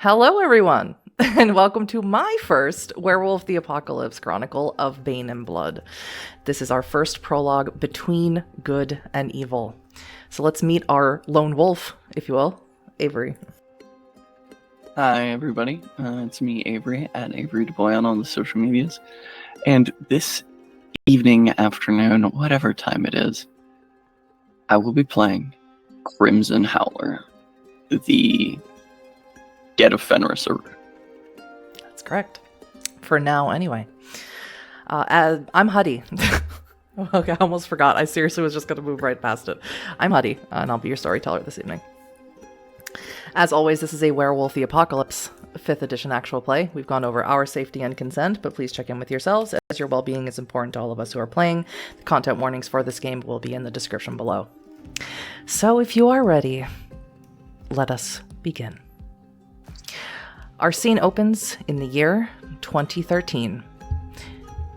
Hello, everyone, and welcome to my first Werewolf the Apocalypse Chronicle of Bane and Blood. This is our first prologue between good and evil. So let's meet our lone wolf, if you will, Avery. Hi, everybody. It's me, Avery, at Averydaboi on all the social medias. And this evening, afternoon, whatever time it is, I will be playing Crimson Howler, the Get of Fenris Ahroun. That's correct. For now, anyway. I'm Huddy. Okay, I almost forgot. I seriously was just going to move right past it. I'm Huddy, and I'll be your storyteller this evening. As always, this is a Werewolf the Apocalypse 5th edition actual play. We've gone over our safety and consent, but please check in with yourselves, as your well-being is important to all of us who are playing. The content warnings for this game will be in the description below. So if you are ready, let us begin. Our scene opens in the year 2013.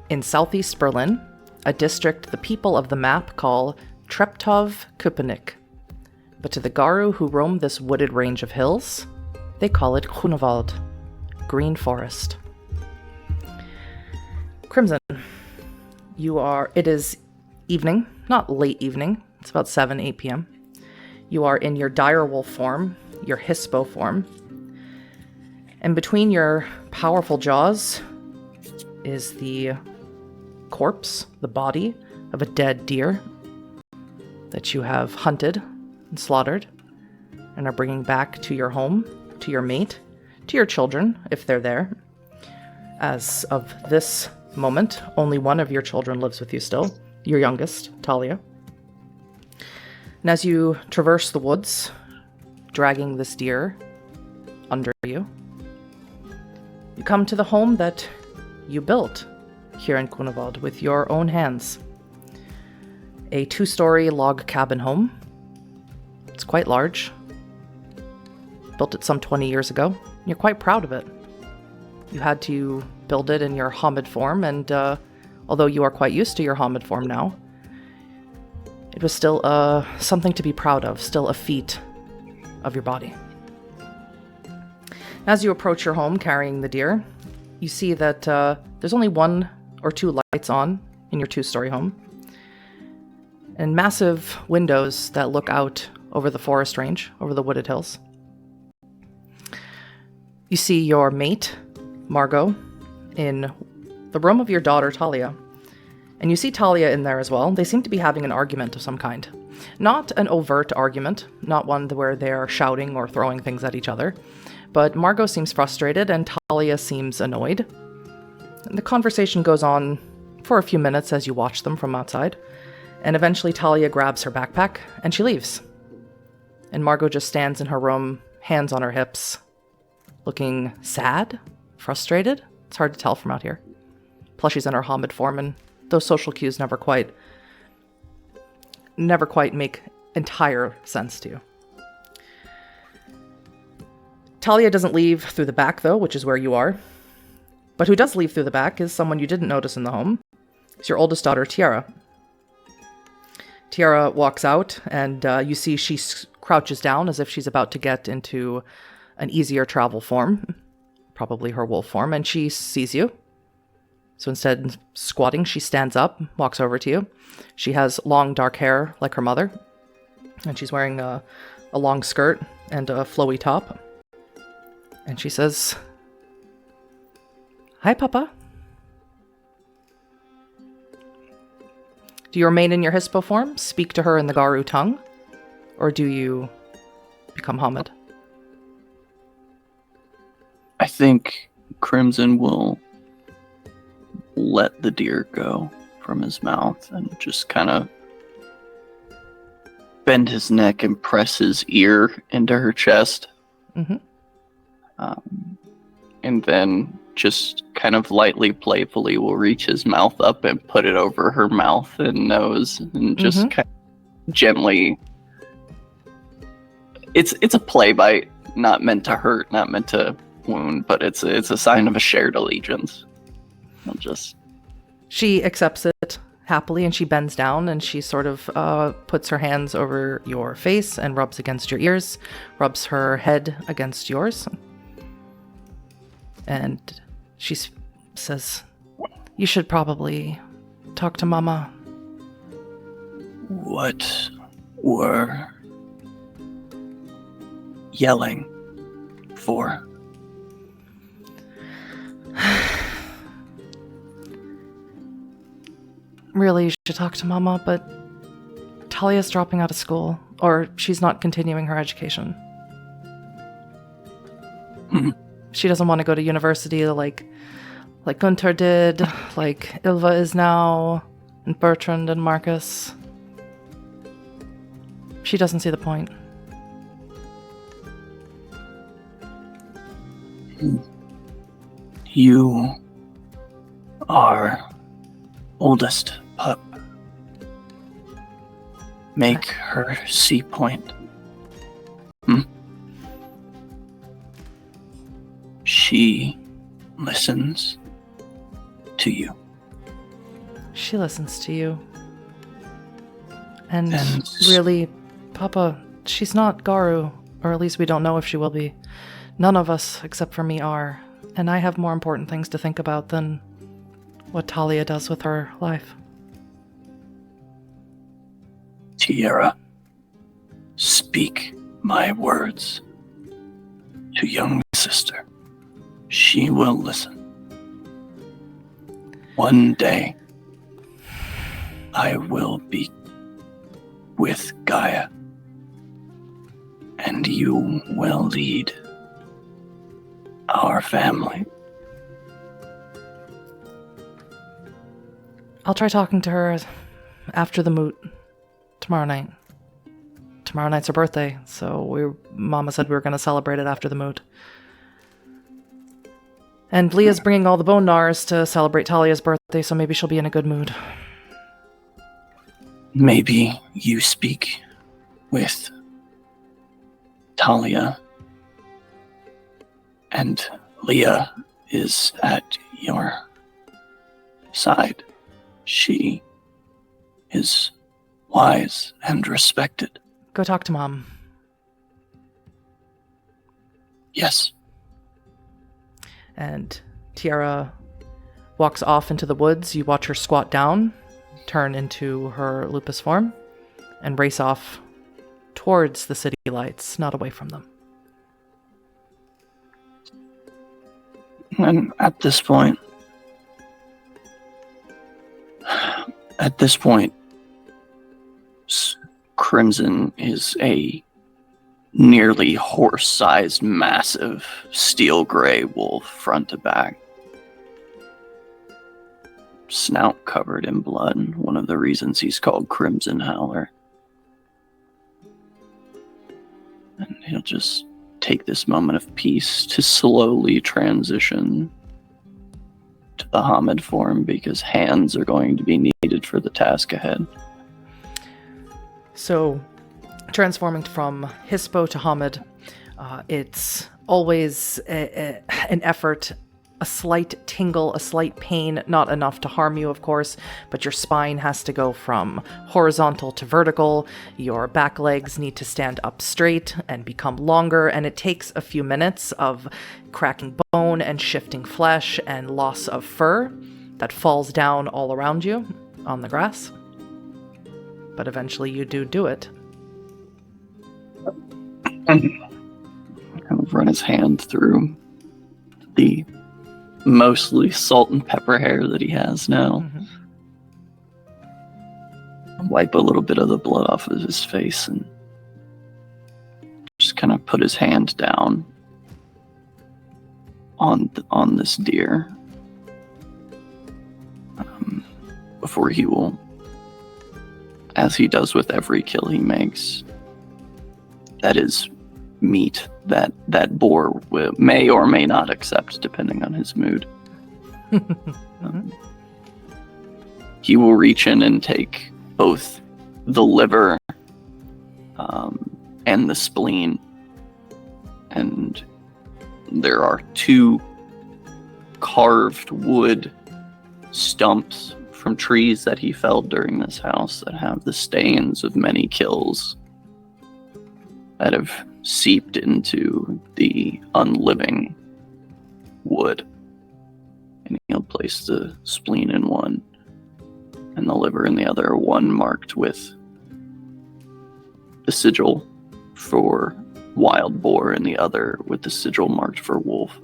In southeast Berlin, a district the people of the map call Treptow-Köpenick. But to the Garou who roam this wooded range of hills, they call it Grunewald, Green Forest. Crimson, it is evening, not late evening, it's about 8 p.m. You are in your direwolf form, your hispo form, and between your powerful jaws is the corpse, the body of a dead deer that you have hunted and slaughtered and are bringing back to your home, to your mate, to your children, if they're there. As of this moment, only one of your children lives with you still, your youngest, Talia. And as you traverse the woods, dragging this deer under you, you come to the home that you built here in Grunewald with your own hands. A 2-story log cabin home. It's quite large. Built it some 20 years ago. You're quite proud of it. You had to build it in your Homid form, and although you are quite used to your Homid form now, it was still something to be proud of, still a feat of your body. As you approach your home carrying the deer, you see that there's only 1 or 2 lights on in your 2-story home, and massive windows that look out over the forest range, over the wooded hills. You see your mate, Margot, in the room of your daughter, Talia. And you see Talia in there as well. They seem to be having an argument of some kind. Not an overt argument, not one where they're shouting or throwing things at each other. But Margot seems frustrated and Talia seems annoyed. And the conversation goes on for a few minutes as you watch them from outside. And eventually Talia grabs her backpack and she leaves. And Margot just stands in her room, hands on her hips, looking sad, frustrated. It's hard to tell from out here. Plus she's in her Homid form, and those social cues never quite make entire sense to you. Talia doesn't leave through the back, though, which is where you are. But who does leave through the back is someone you didn't notice in the home. It's your oldest daughter, Tiara. Tiara walks out, and you see she crouches down as if she's about to get into an easier travel form, probably her wolf form, and she sees you. So instead of squatting, she stands up, walks over to you. She has long dark hair like her mother, and she's wearing a long skirt and a flowy top. And she says, "Hi, Papa." Do you remain in your hispo form, speak to her in the Garou tongue, or do you become Homid? I think Crimson will let the deer go from his mouth and just kind of bend his neck and press his ear into her chest. Mm-hmm. And then just kind of lightly, playfully will reach his mouth up and put it over her mouth and nose and just kind of gently... It's a play bite, not meant to hurt, not meant to wound, but it's a sign of a shared allegiance. She accepts it happily, and she bends down and she sort of puts her hands over your face and rubs against your ears, rubs her head against yours. And she says, "You should probably talk to Mama." What were yelling for? Really, you should talk to Mama, but Talia's dropping out of school, or she's not continuing her education. She doesn't want to go to university like Gunther did, like Ilva is now, and Bertrand and Marcus. She doesn't see the point. You are oldest pup. Make her see point. She listens to you. She listens to you. And really, Papa, she's not Garu, or at least we don't know if she will be. None of us, except for me, are. And I have more important things to think about than what Talia does with her life. Tiara, speak my words to young sister. She will listen. One day, I will be with Gaia, and you will lead our family. I'll try talking to her after the moot tomorrow night. Tomorrow night's her birthday, so Mama said we were going to celebrate it after the moot. And Leah's bringing all the bone gnars to celebrate Talia's birthday, so maybe she'll be in a good mood. Maybe you speak with Talia, and Leah is at your side. She is wise and respected. Go talk to Mom. Yes. And Tiara walks off into the woods. You watch her squat down, turn into her lupus form, and race off towards the city lights, not away from them. And at this point, Crimson is a nearly horse-sized, massive, steel gray wolf front to back. Snout covered in blood, one of the reasons he's called Crimson Howler. And he'll just take this moment of peace to slowly transition to the Hamid form, because hands are going to be needed for the task ahead. So, transforming from Hispo to Hamid, it's always an effort, a slight tingle, a slight pain, not enough to harm you, of course, but your spine has to go from horizontal to vertical, your back legs need to stand up straight and become longer, and it takes a few minutes of cracking bone and shifting flesh and loss of fur that falls down all around you on the grass. But eventually you do it. Kind of run his hand through the mostly salt and pepper hair that he has now. Wipe a little bit of the blood off of his face and just kind of put his hand down on this deer before he will, as he does with every kill he makes, that is meat that Boar may or may not accept depending on his mood. He will reach in and take both the liver and the spleen, and there are two carved wood stumps from trees that he felled during this house that have the stains of many kills that have seeped into the unliving wood. And he'll place the spleen in one and the liver in the other, one marked with the sigil for wild boar and the other with the sigil marked for wolf.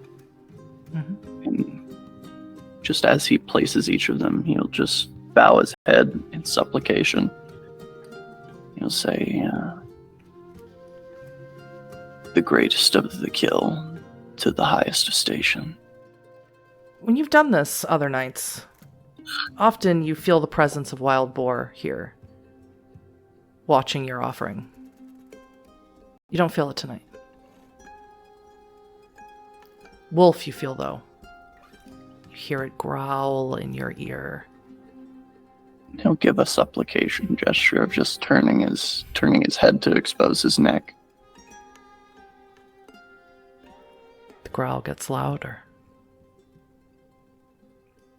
Mm-hmm. And just as he places each of them, he'll just bow his head in supplication. He'll say, the greatest of the kill to the highest of station. When you've done this other nights, often you feel the presence of wild boar here, watching your offering. You don't feel it tonight. Wolf you feel, though. You hear it growl in your ear. He'll give a supplication gesture of just turning his head to expose his neck. The growl gets louder.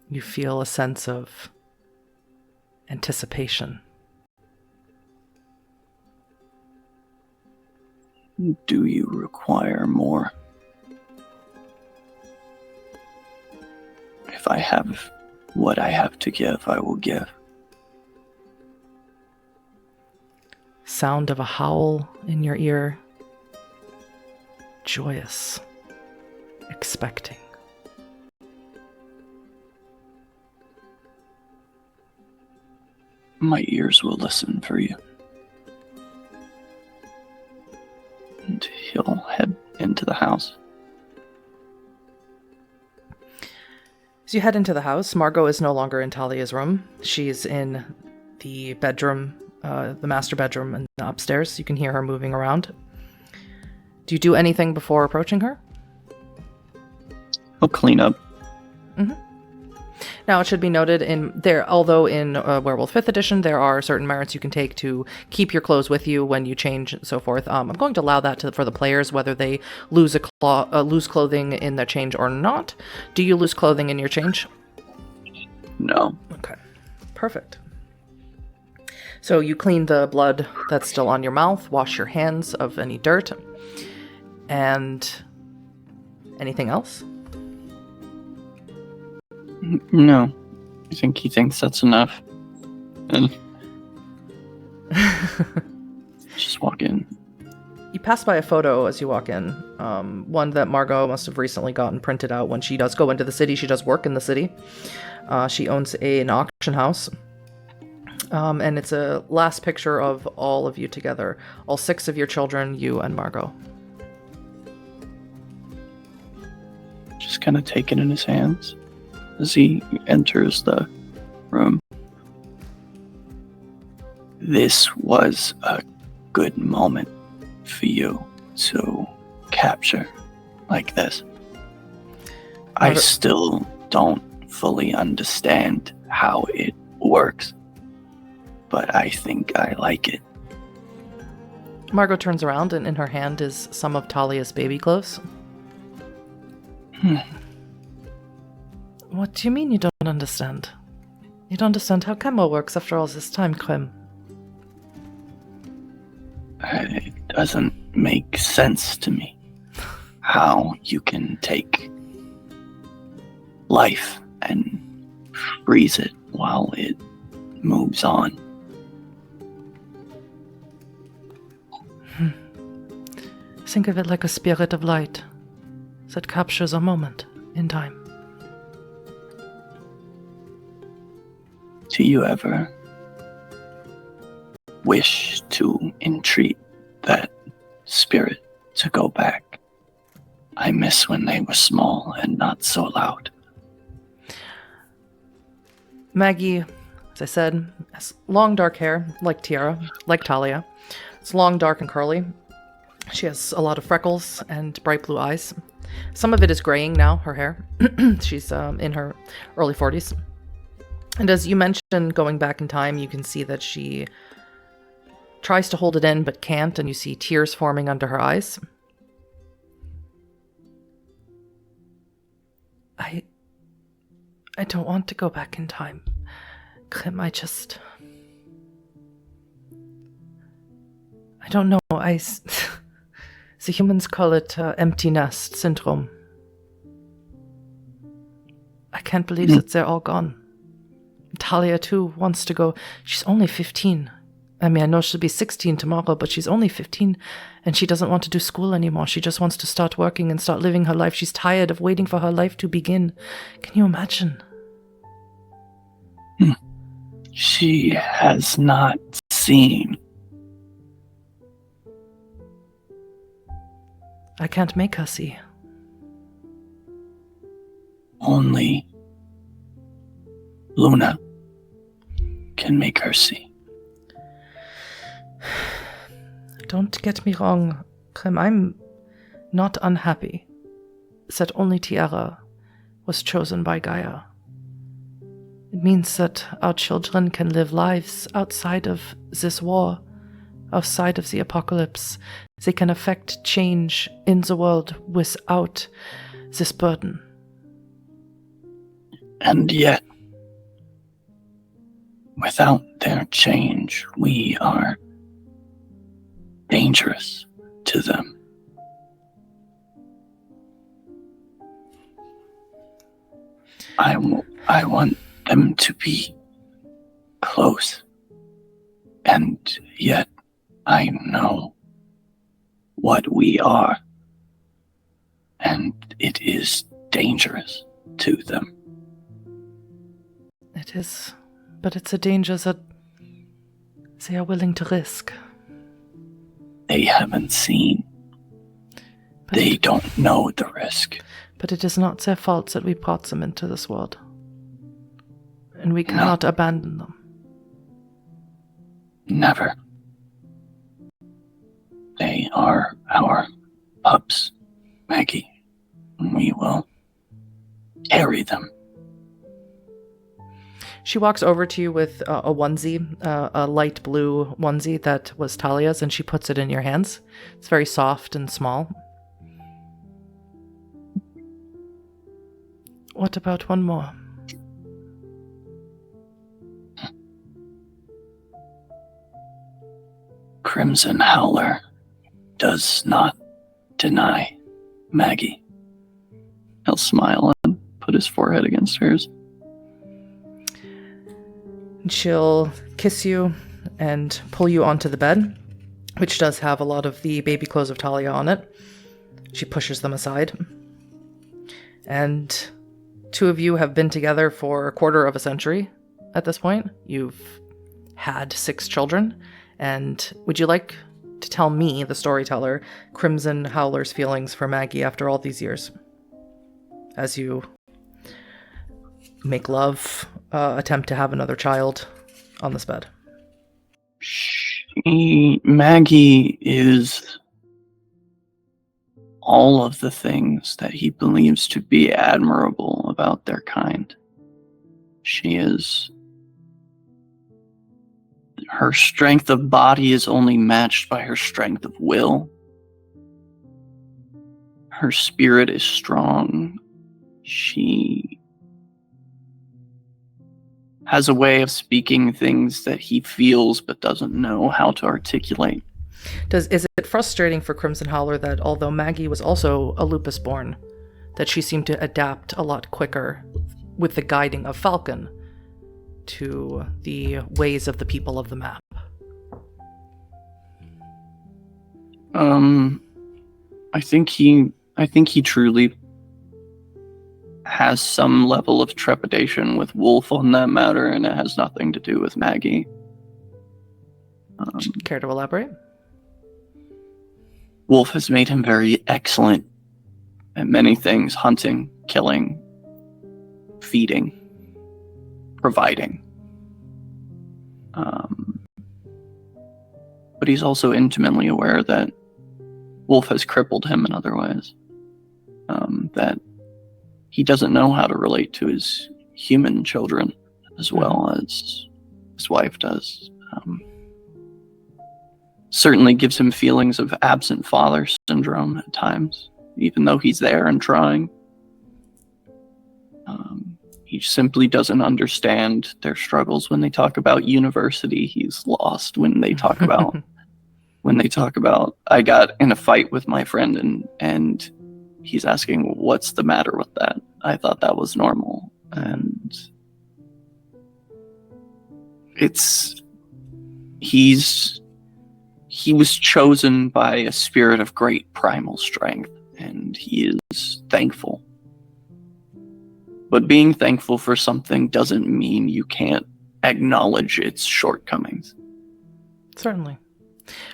You feel a sense of anticipation. Do you require more? If I have what I have to give, I will give. Sound of a howl in your ear. Joyous. Expecting. My ears will listen for you. And he'll head into the house. As you head into the house, Margot is no longer in Talia's room. She's in the bedroom, the master bedroom and upstairs. You can hear her moving around. Do you do anything before approaching her? He'll clean up. Mm-hmm. Now, it should be noted although in Werewolf 5th edition, there are certain merits you can take to keep your clothes with you when you change and so forth. I'm going to allow that for the players, whether they lose lose clothing in their change or not. Do you lose clothing in your change? No. Okay. Perfect. So you clean the blood that's still on your mouth, wash your hands of any dirt, and anything else? No. I think he thinks that's enough. And just walk in. You pass by a photo as you walk in. One that Margot must have recently gotten printed out. When she does go into the city, she does work in the city. She owns an auction house. And it's a last picture of all of you together. All 6 of your children, you and Margot. Just kind of take it in his hands as he enters the room. This was a good moment for you to capture like this. I still don't fully understand how it works, but I think I like it. Margot turns around, and in her hand is some of Talia's baby clothes. What do you mean you don't understand? You don't understand how Chemo works after all this time, Krem. It doesn't make sense to me how you can take life and freeze it while it moves on. Think of it like a spirit of light that captures a moment in time. Do you ever wish to entreat that spirit to go back? I miss when they were small and not so loud. Maggie, as I said, has long dark hair, like Tiara, like Talia. It's long, dark, and curly. She has a lot of freckles and bright blue eyes. Some of it is graying now, her hair. She's in her early 40s. And as you mentioned, going back in time, you can see that she tries to hold it in, but can't, and you see tears forming under her eyes. I don't want to go back in time. Krim, I don't know. The humans call it empty nest syndrome. can't believe that they're all gone. Talia, too, wants to go. She's only 15. I mean, I know she'll be 16 tomorrow, but she's only 15, and she doesn't want to do school anymore. She just wants to start working and start living her life. She's tired of waiting for her life to begin. Can you imagine? She has not seen. I can't make her see. Only Luna can make her see. Don't get me wrong, Krim. I'm not unhappy that only Tiara was chosen by Gaia. It means that our children can live lives outside of this war, outside of the apocalypse. They can affect change in the world without this burden. And yet, without their change, we are dangerous to them. I want them to be close, and yet I know what we are, and it is dangerous to them. It is, but it's a danger that they are willing to risk. They haven't seen. They don't know the risk. But it is not their fault that we brought them into this world. And we cannot abandon them. Never. They are our pups, Maggie. We will carry them. She walks over to you with a onesie, a light blue onesie that was Talia's, and she puts it in your hands. It's very soft and small. What about one more? Crimson Howler does not deny Maggie. He'll smile and put his forehead against hers. She'll kiss you and pull you onto the bed, which does have a lot of the baby clothes of Talia on it. She pushes them aside. And two of you have been together for a quarter of a century at this point. You've had 6 children. And would you like to tell me, the storyteller, Crimson Howler's feelings for Maggie after all these years? As you make love, attempt to have another child on this bed. Maggie is all of the things that he believes to be admirable about their kind. She is... Her strength of body is only matched by her strength of will. Her spirit is strong. She has a way of speaking things that he feels but doesn't know how to articulate. Is it frustrating for Crimson Howler that although Maggie was also a lupus born, that she seemed to adapt a lot quicker with the guiding of Falcon to the ways of the people of the map? I think he truly has some level of trepidation with Wolf on that matter, and it has nothing to do with Maggie. Care to elaborate? Wolf has made him very excellent at many things: hunting, killing, feeding, providing. But he's also intimately aware that Wolf has crippled him in other ways. That he doesn't know how to relate to his human children as well as his wife does. Certainly gives him feelings of absent father syndrome at times, even though he's there and trying. He simply doesn't understand their struggles when they talk about university. He's lost when they talk about I got in a fight with my friend and he's asking what's the matter with that. I thought that was normal. And he was chosen by a spirit of great primal strength, and he is thankful. But being thankful for something doesn't mean you can't acknowledge its shortcomings. Certainly.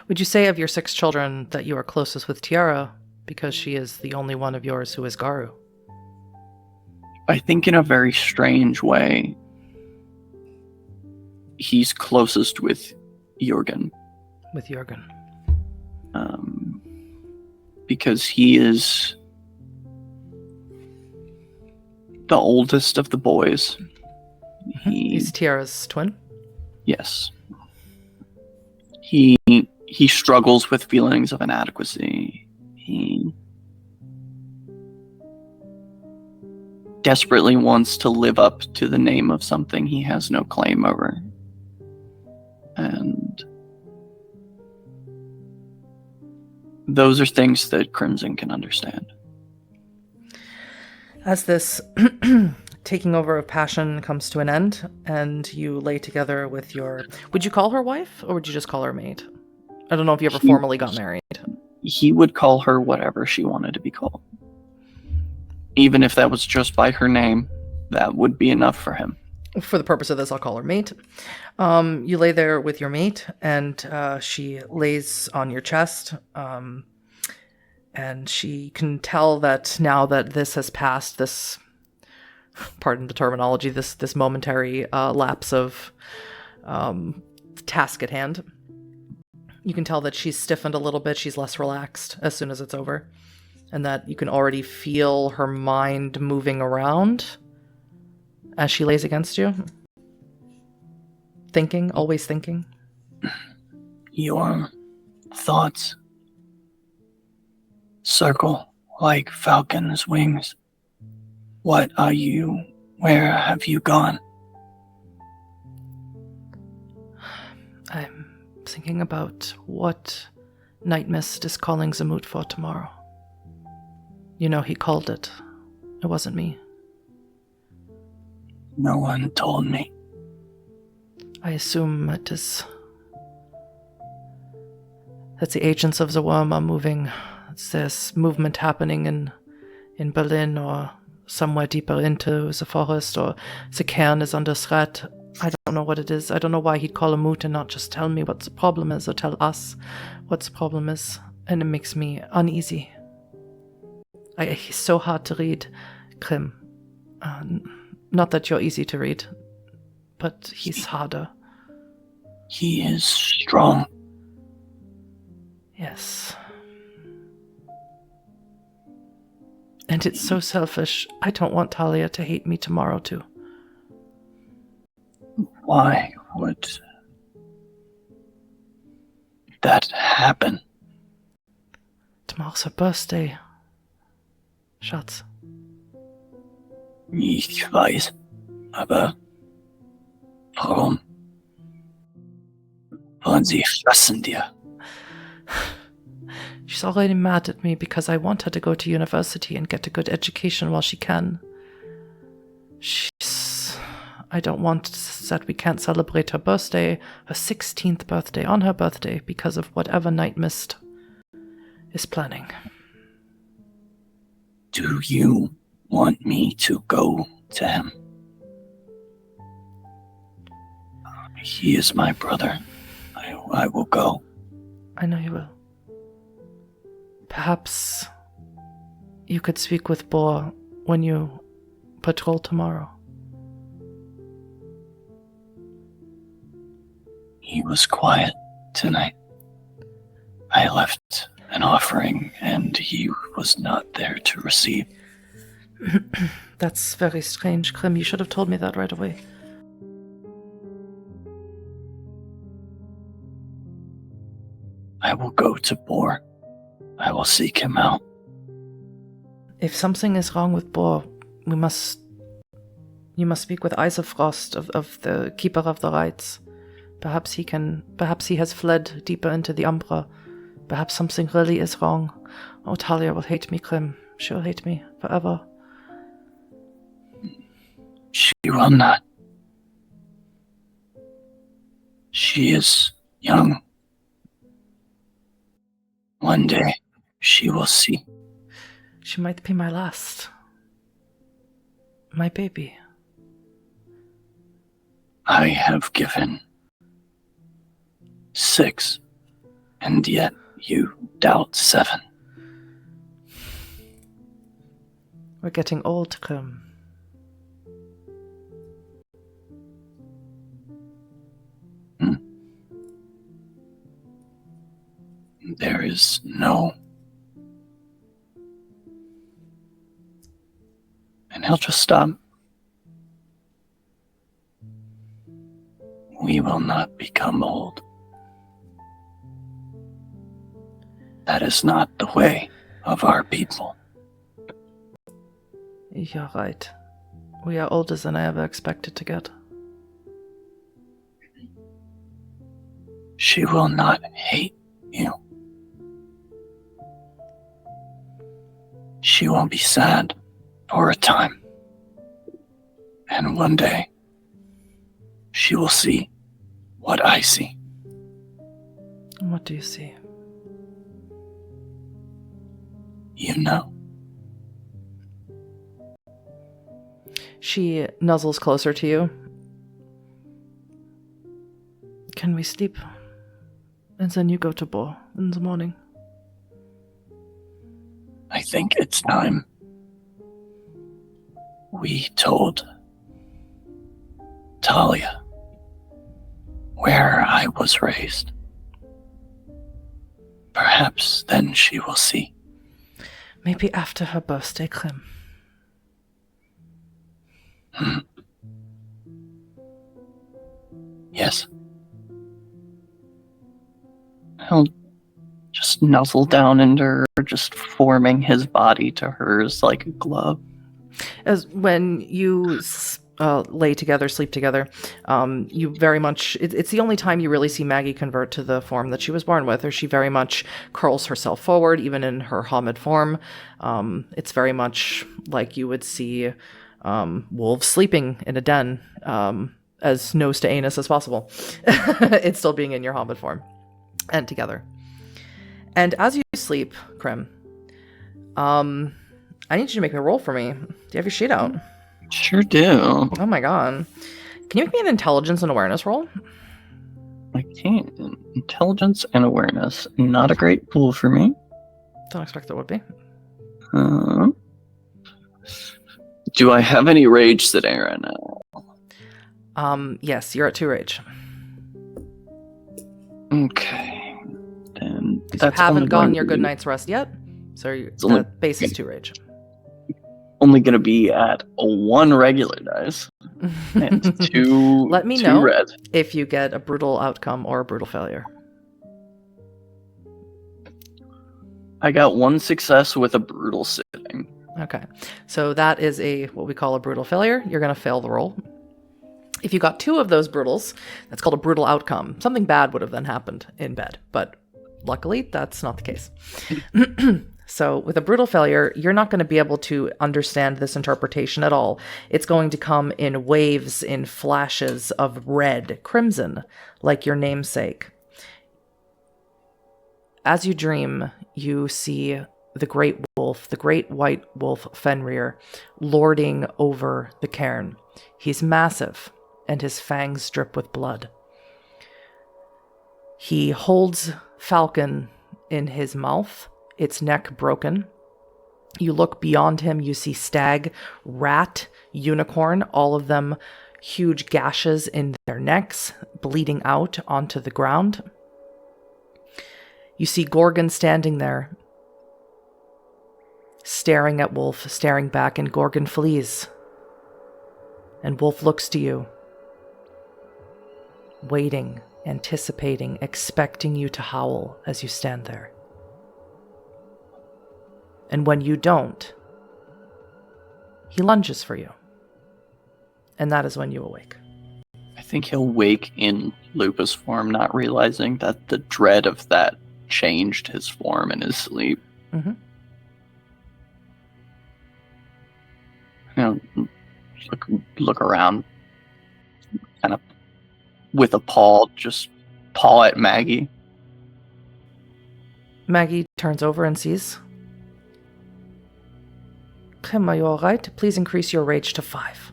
Would you say of your 6 children that you are closest with Tiara because she is the only one of yours who is Garu? I think in a very strange way, he's closest with Jürgen. With Jürgen. Because he is the oldest of the boys. He's Tiara's twin? Yes. He struggles with feelings of inadequacy. He desperately wants to live up to the name of something he has no claim over. And those are things that Crimson can understand. As this taking over of passion comes to an end, and you lay together with your... Would you call her wife, or would you just call her maid? I don't know if you ever formally got married. He would call her whatever she wanted to be called. Even if that was just by her name, that would be enough for him. For the purpose of this, I'll call her mate. You lay there with your mate, and she lays on your chest, and she can tell that now that this has passed, this, pardon the terminology, this momentary lapse of task at hand, you can tell that she's stiffened a little bit, she's less relaxed as soon as it's over, and that you can already feel her mind moving around as she lays against you. Thinking, always thinking. Your thoughts circle like falcon's wings. What are you? Where have you gone? I'm thinking about what Nightmist is calling the moot for tomorrow. You know, he called it. It wasn't me. No one told me. I assume that the agents of the Wyrm are moving. There's movement happening in Berlin or somewhere deeper into the forest, or the cairn is under threat. I don't know what it is. I don't know why he'd call a moot and not just tell me what the problem is, or tell us what the problem is. And it makes me uneasy. He's so hard to read, Krim. Not that you're easy to read, but he's harder. He is strong. Yes. And it's so selfish. I don't want Talia to hate me tomorrow, too. Why would that happen? Tomorrow's her birthday. Schatz. Ich weiß, aber warum? Wollen sie fressen dir? She's already mad at me because I want her to go to university and get a good education while she can. I don't want that we can't celebrate her birthday, her 16th birthday, on her birthday, because of whatever Nightmist is planning. Do you want me to go to him? He is my brother. I will go. I know you will. Perhaps you could speak with Boar when you patrol tomorrow. He was quiet tonight. I left an offering and he was not there to receive. That's very strange, Krim. You should have told me that right away. I will go to Boar. I will seek him out. If something is wrong with Boar, you must speak with Eisenfrost of the Keeper of the Rites. Perhaps he has fled deeper into the Umbra. Perhaps something really is wrong. Oh, Talia will hate me, Krim. She'll hate me forever. She will not. She is young. One day, she will see. She might be my last. My baby. I have given 6, and yet you doubt 7. We're getting old, Grim. There is no... And he'll just stop. We will not become old. That is not the way of our people. You're right. We are older than I ever expected to get. She will not hate you. She will be sad for a time. And one day, she will see what I see. What do you see? You know. She nuzzles closer to you. Can we sleep? And then you go to Boar in the morning. I think it's time we told Talia where I was raised. Perhaps then she will see. Maybe after her birthday, Grim. Yes. He'll just nuzzle down into her, just forming his body to hers like a glove. As when you lay together, sleep together, you very much, it's the only time you really see Maggie convert to the form that she was born with, or she very much curls herself forward, even in her Hamid form. It's very much like you would see wolves sleeping in a den, as nose to anus as possible. It's still being in your Hamid form and together. And as you sleep, Krim, I need you to make a roll for me. Do you have your sheet out? Sure do. Oh my god. Can you make me an intelligence and awareness roll? I can't. Intelligence and awareness. Not a great pool for me. Don't expect it would be. Do I have any rage today right now? Yes, you're at 2 rage. Okay. Then You that's haven't only gotten going your to good be- night's rest yet, so only- the base is 2 rage. Only going to be at 1 regular dice and 2 Let me 2 know red. if you get a brutal outcome or a brutal failure. I got 1 success with a brutal sitting. Okay, so that is what we call a brutal failure. You're going to fail the roll. If you got 2 of those brutals, that's called a brutal outcome. Something bad would have then happened in bed, but luckily that's not the case. So with a brutal failure, you're not going to be able to understand this interpretation at all. It's going to come in waves, in flashes of red, crimson, like your namesake. As you dream, you see the great wolf, the great white wolf Fenrir, lording over the cairn. He's massive, and his fangs drip with blood. He holds Falcon in his mouth, its neck broken. You look beyond him, you see stag, rat, unicorn, all of them huge gashes in their necks, bleeding out onto the ground. You see Gorgon standing there, staring at Wolf, staring back, and Gorgon flees. And Wolf looks to you, waiting, anticipating, expecting you to howl as you stand there. And when you don't, he lunges for you. And that is when you awake. I think he'll wake in Lupus form, not realizing that the dread of that changed his form in his sleep. Mm-hmm. You know, look around, kind of with a paw, just paw at Maggie. Maggie turns over and sees. Kim, are you alright? Please increase your rage to 5.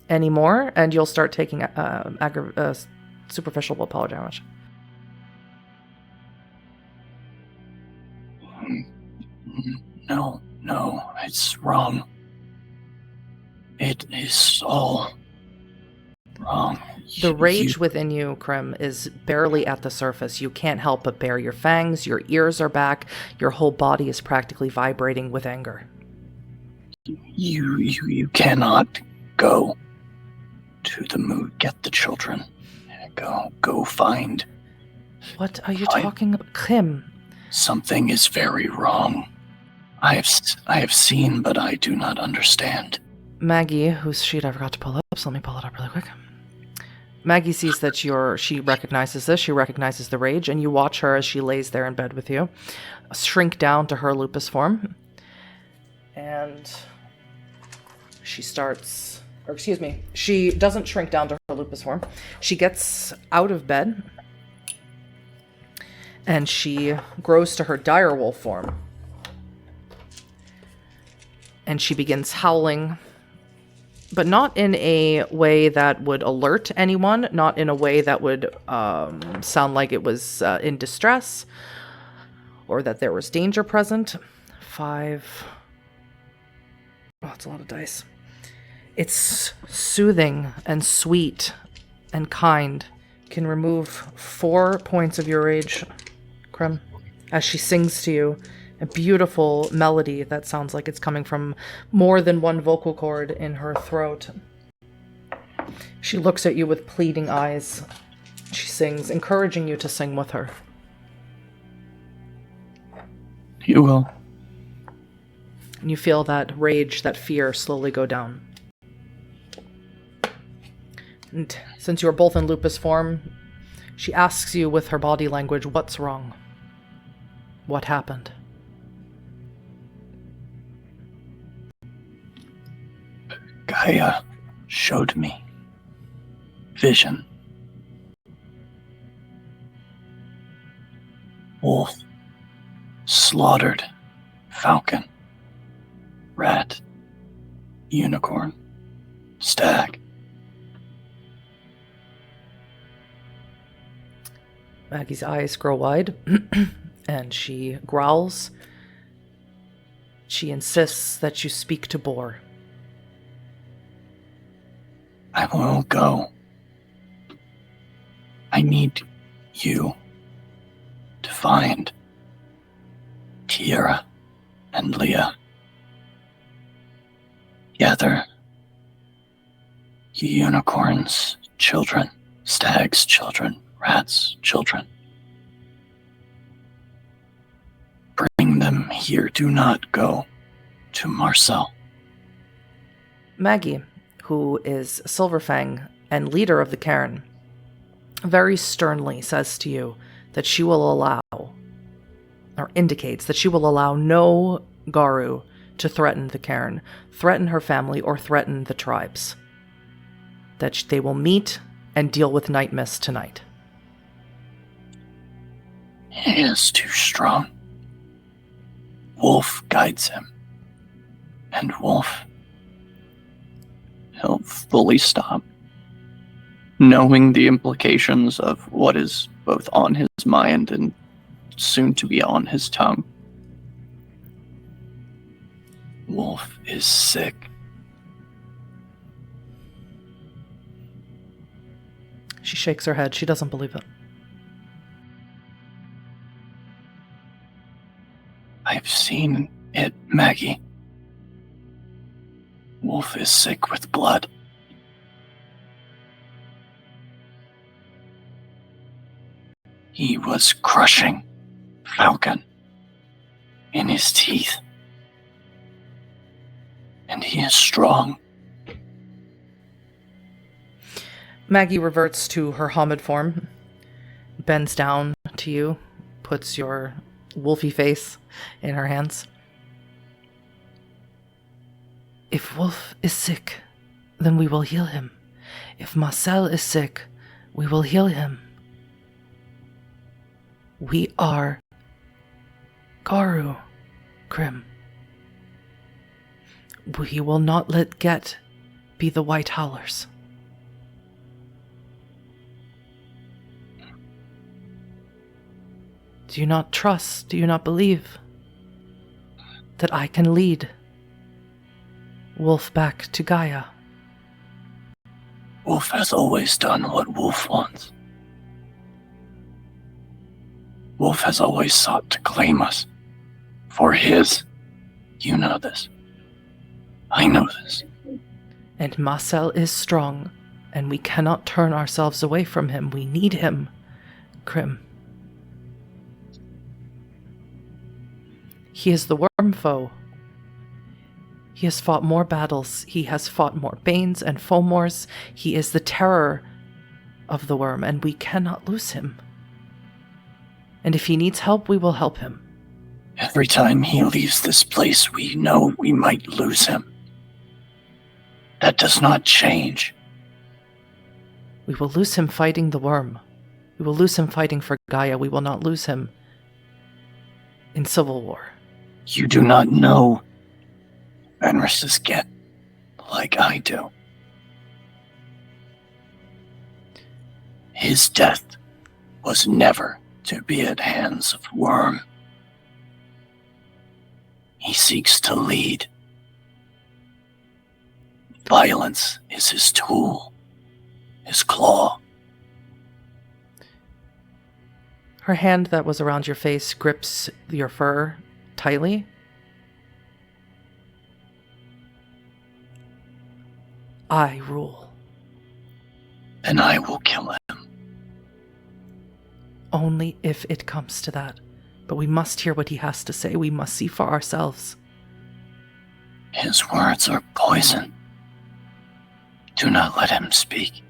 Any more, and you'll start taking superficial willpower damage. No, it's wrong. It is all wrong. The rage within you, Krim, is barely at the surface. You can't help but bare your fangs, your ears are back, your whole body is practically vibrating with anger. You cannot go to the moot. Get the children. Go find. What are you talking about? Krim. Something is very wrong. I have seen, but I do not understand. Maggie, whose sheet I forgot to pull up, so let me pull it up really quick. Maggie sees that she recognizes this, she recognizes the rage, and you watch her as she lays there in bed with you, shrink down to her lupus form. And she doesn't shrink down to her lupus form. She gets out of bed, and she grows to her direwolf form. And she begins howling, but not in a way that would alert anyone, not in a way that would sound like it was in distress, or that there was danger present. 5. Oh, it's a lot of dice. It's soothing and sweet and kind. Can remove 4 points of your rage, Krim, as she sings to you a beautiful melody that sounds like it's coming from more than one vocal cord in her throat. She looks at you with pleading eyes. She sings, encouraging you to sing with her. You will. And you feel that rage, that fear slowly go down. And since you are both in lupus form, she asks you with her body language, what's wrong? What happened? Gaia showed me vision. Wolf, slaughtered, falcon, rat, unicorn, stag. Maggie's eyes grow wide, and she growls. She insists that you speak to Boar. I will go. I need you to find Tiara and Leah. Gather unicorns' children, stags' children, rats' children. Bring them here. Do not go to Marcel. Maggie, who is Silverfang and leader of the Cairn, very sternly says to you that she will allow, or indicates that she will allow no Garu to threaten the Cairn, threaten her family, or threaten the tribes. That they will meet and deal with Nightmist tonight. He is too strong. Wolf guides him. And Wolf, he'll fully stop, knowing the implications of what is both on his mind and soon to be on his tongue. Wolf is sick. She shakes her head. She doesn't believe it. I've seen it, Maggie. Wolf is sick with blood. He was crushing Falcon in his teeth. And he is strong. Maggie reverts to her Hamid form, bends down to you, puts your wolfy face in her hands. If Wolf is sick, then we will heal him. If Marcel is sick, we will heal him. We are Garu, Krim. We will not let Get be the White Howlers. Do you not trust, do you not believe that I can lead Wolf back to Gaia? Wolf has always done what Wolf wants. Wolf has always sought to claim us for his. You know this. I know this. And Marcel is strong, and we cannot turn ourselves away from him. We need him, Krim. He is the Wyrm foe. He has fought more battles. He has fought more Banes and Fomors. He is the terror of the Wyrm, and we cannot lose him. And if he needs help, we will help him. Every time he leaves this place, we know we might lose him. That does not change. We will lose him fighting the Wyrm. We will lose him fighting for Gaia. We will not lose him in civil war. You do not know Fenris's Get like I do. His death was never to be at hands of Wyrm. He seeks to lead. Violence is his tool, his claw. Her hand that was around your face grips your fur tightly. I rule. And I will kill him. Only if it comes to that. But we must hear what he has to say. We must see for ourselves. His words are poison. Do not let him speak.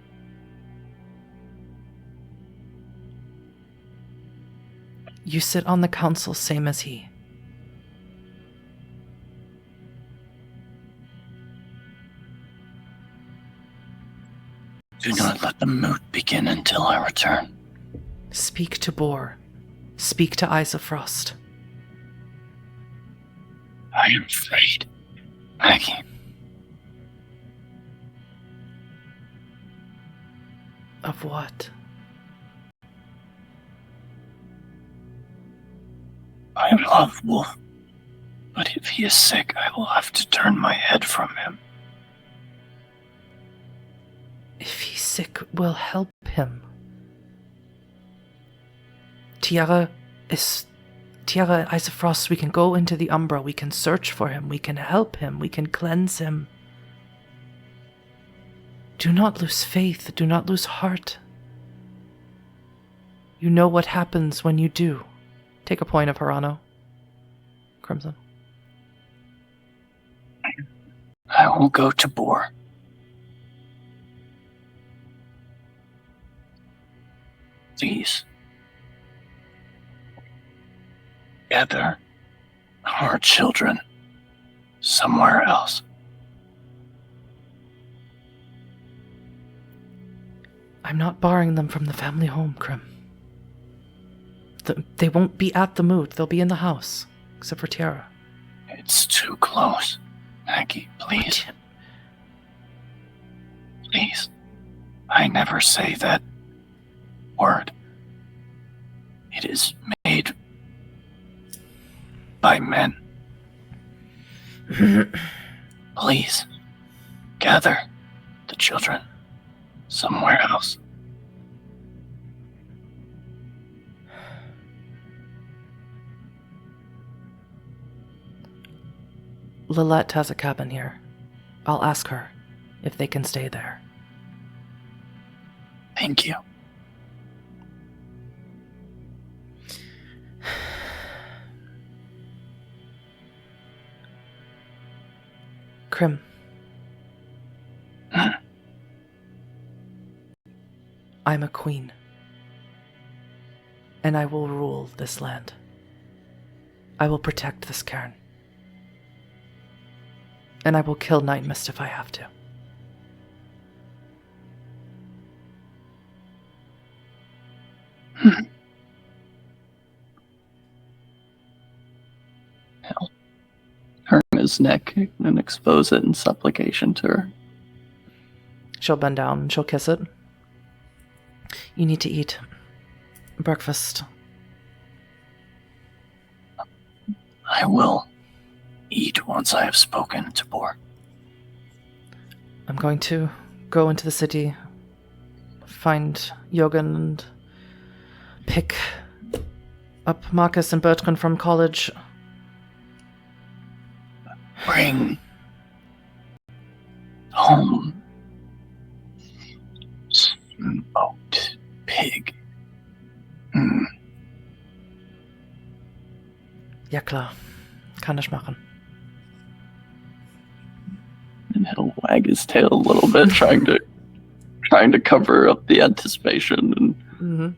You sit on the council same as he. Do not let the moot begin until I return. Speak to Boar. Speak to Eyes of Frost. I am afraid, Maggie. Of what? I love Wolf, but if he is sick, I will have to turn my head from him. If he's sick, we'll help him. Tiara, Eyes of Frost, we can go into the Umbra, we can search for him, we can help him, we can cleanse him. Do not lose faith, do not lose heart. You know what happens when you do. Take a point of Hirano. Crimson. I will go to Boar. Please. Gather our children somewhere else. I'm not barring them from the family home, Krim. They won't be at the moot. They'll be in the house, except for Tiara. It's too close. Maggie, please. Please. I never say that word. It is made by men. Please, gather the children somewhere else. Lilette has a cabin here. I'll ask her if they can stay there. Thank you. Krim. I'm a queen. And I will rule this land. I will protect this cairn. And I will kill Nightmist if I have to. He'll turn his neck and expose it in supplication to her. She'll bend down and she'll kiss it. You need to eat breakfast. I will eat once I have spoken to Boar. I'm going to go into the city, find Yogan, and pick up Marcus and Bertrand from college. Bring home smoked pig. Ja klar, kann ich machen. And he'll wag his tail a little bit, trying to cover up the anticipation, and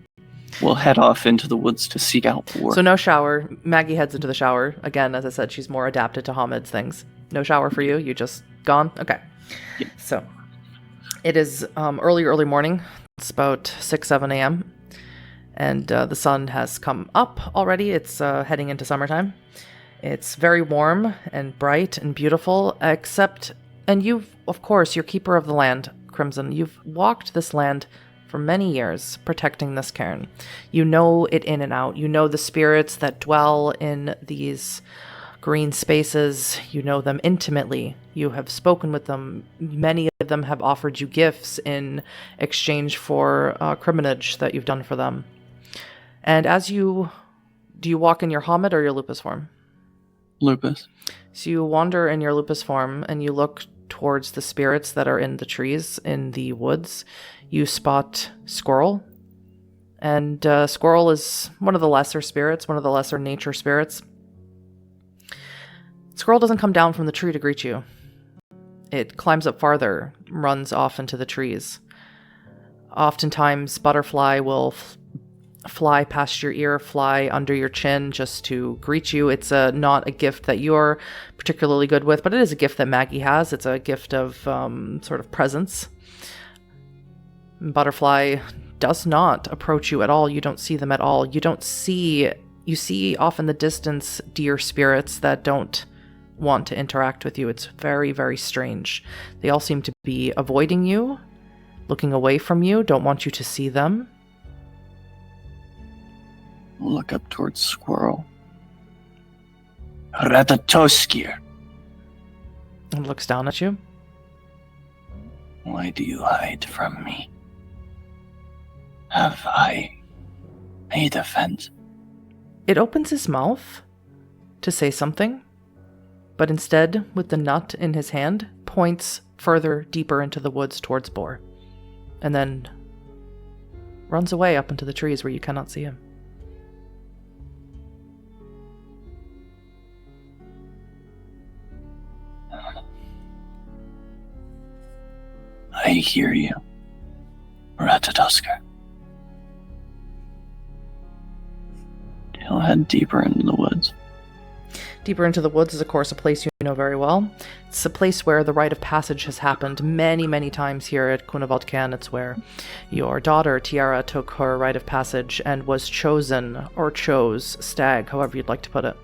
we'll head off into the woods to seek out Boar. So no shower. Maggie heads into the shower. Again, as I said, she's more adapted to Hamid's things. No shower for you? You just gone? Okay. Yeah. So it is early morning. It's about 6, 7 a.m. And the sun has come up already. It's heading into summertime. It's very warm and bright and beautiful, except... And you've, of course, you're keeper of the land, Crimson. You've walked this land for many years, protecting this cairn. You know it in and out. You know the spirits that dwell in these green spaces. You know them intimately. You have spoken with them. Many of them have offered you gifts in exchange for criminage that you've done for them. And do you walk in your Hamid or your Lupus form? Lupus. So you wander in your Lupus form and you look towards the spirits that are in the trees in the woods. You spot Squirrel. And Squirrel is one of the lesser spirits, one of the lesser nature spirits. Squirrel doesn't come down from the tree to greet you. It climbs up farther, runs off into the trees. Oftentimes, butterfly will fly past your ear, fly under your chin just to greet you. It's not a gift that you're particularly good with, but it is a gift that Maggie has. It's a gift of sort of presence. Butterfly does not approach you at all. You don't see them at all. You see off in the distance deer spirits that don't want to interact with you. It's very, very strange. They all seem to be avoiding you, looking away from you, don't want you to see them. Look up towards Squirrel. Ratatoskir. And looks down at you. Why do you hide from me? Have I made offense? It opens his mouth to say something, but instead, with the nut in his hand, points further deeper into the woods towards Boar, and then runs away up into the trees where you cannot see him. I hear you, Ratatoskir. He'll head deeper into the woods. Deeper into the woods is, of course, a place you know very well. It's a place where the rite of passage has happened many, many times here at Kunavaldcan. It's where your daughter, Tiara, took her rite of passage and was chosen, or chose, stag, however you'd like to put it.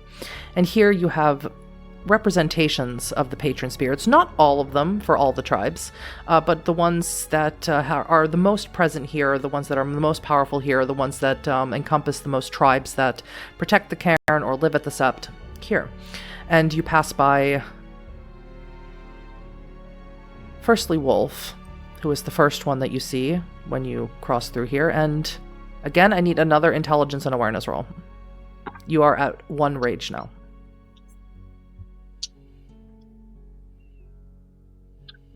And here you have representations of the patron spirits, not all of them for all the tribes, but the ones that are the most present here, the ones that are the most powerful here, the ones that encompass the most tribes that protect the cairn or live at the sept here. And you pass by, firstly, Wolf, who is the first one that you see when you cross through here. And again, I need another intelligence and awareness roll. You are at 1 rage now.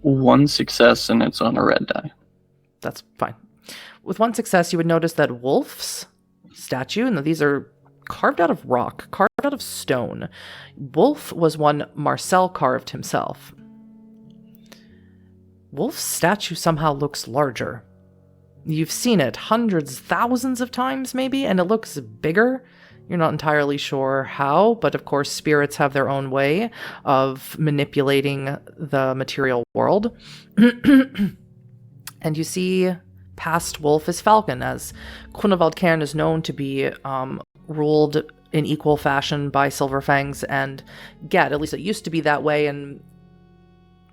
One success, and it's on a red die. That's fine. With 1 success, you would notice that Wolf's statue, and these are carved out of rock, carved out of stone. Wolf was one Marcel carved himself. Wolf's statue somehow looks larger. You've seen it hundreds, thousands of times maybe, and it looks bigger. You're not entirely sure how, but of course spirits have their own way of manipulating the material world. And you see past wolf is Falcon, as Cunevald Cairn is known to be ruled in equal fashion by Silverfangs and Get. At least it used to be that way, and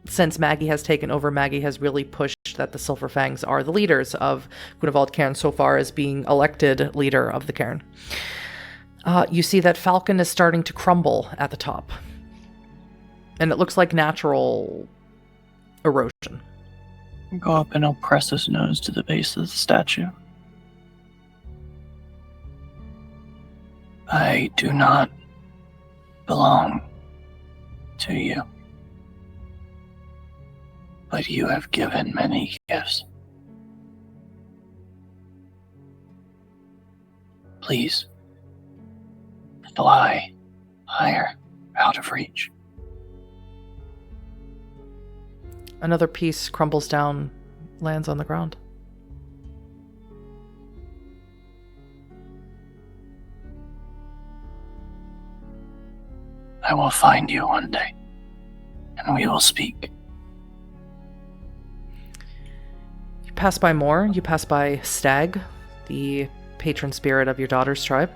since Maggie has taken over, Maggie has really pushed that the Silverfangs are the leaders of Cunevald Cairn so far as being elected leader of the Cairn. You see that Falcon is starting to crumble at the top. And it looks like natural erosion. Go up and I'll press his nose to the base of the statue. I do not belong to you, but you have given many gifts. Please, fly higher, out of reach. Another piece crumbles down, lands on the ground. I will find you one day, and we will speak. You pass by more. You pass by Stag, the patron spirit of your daughter's tribe.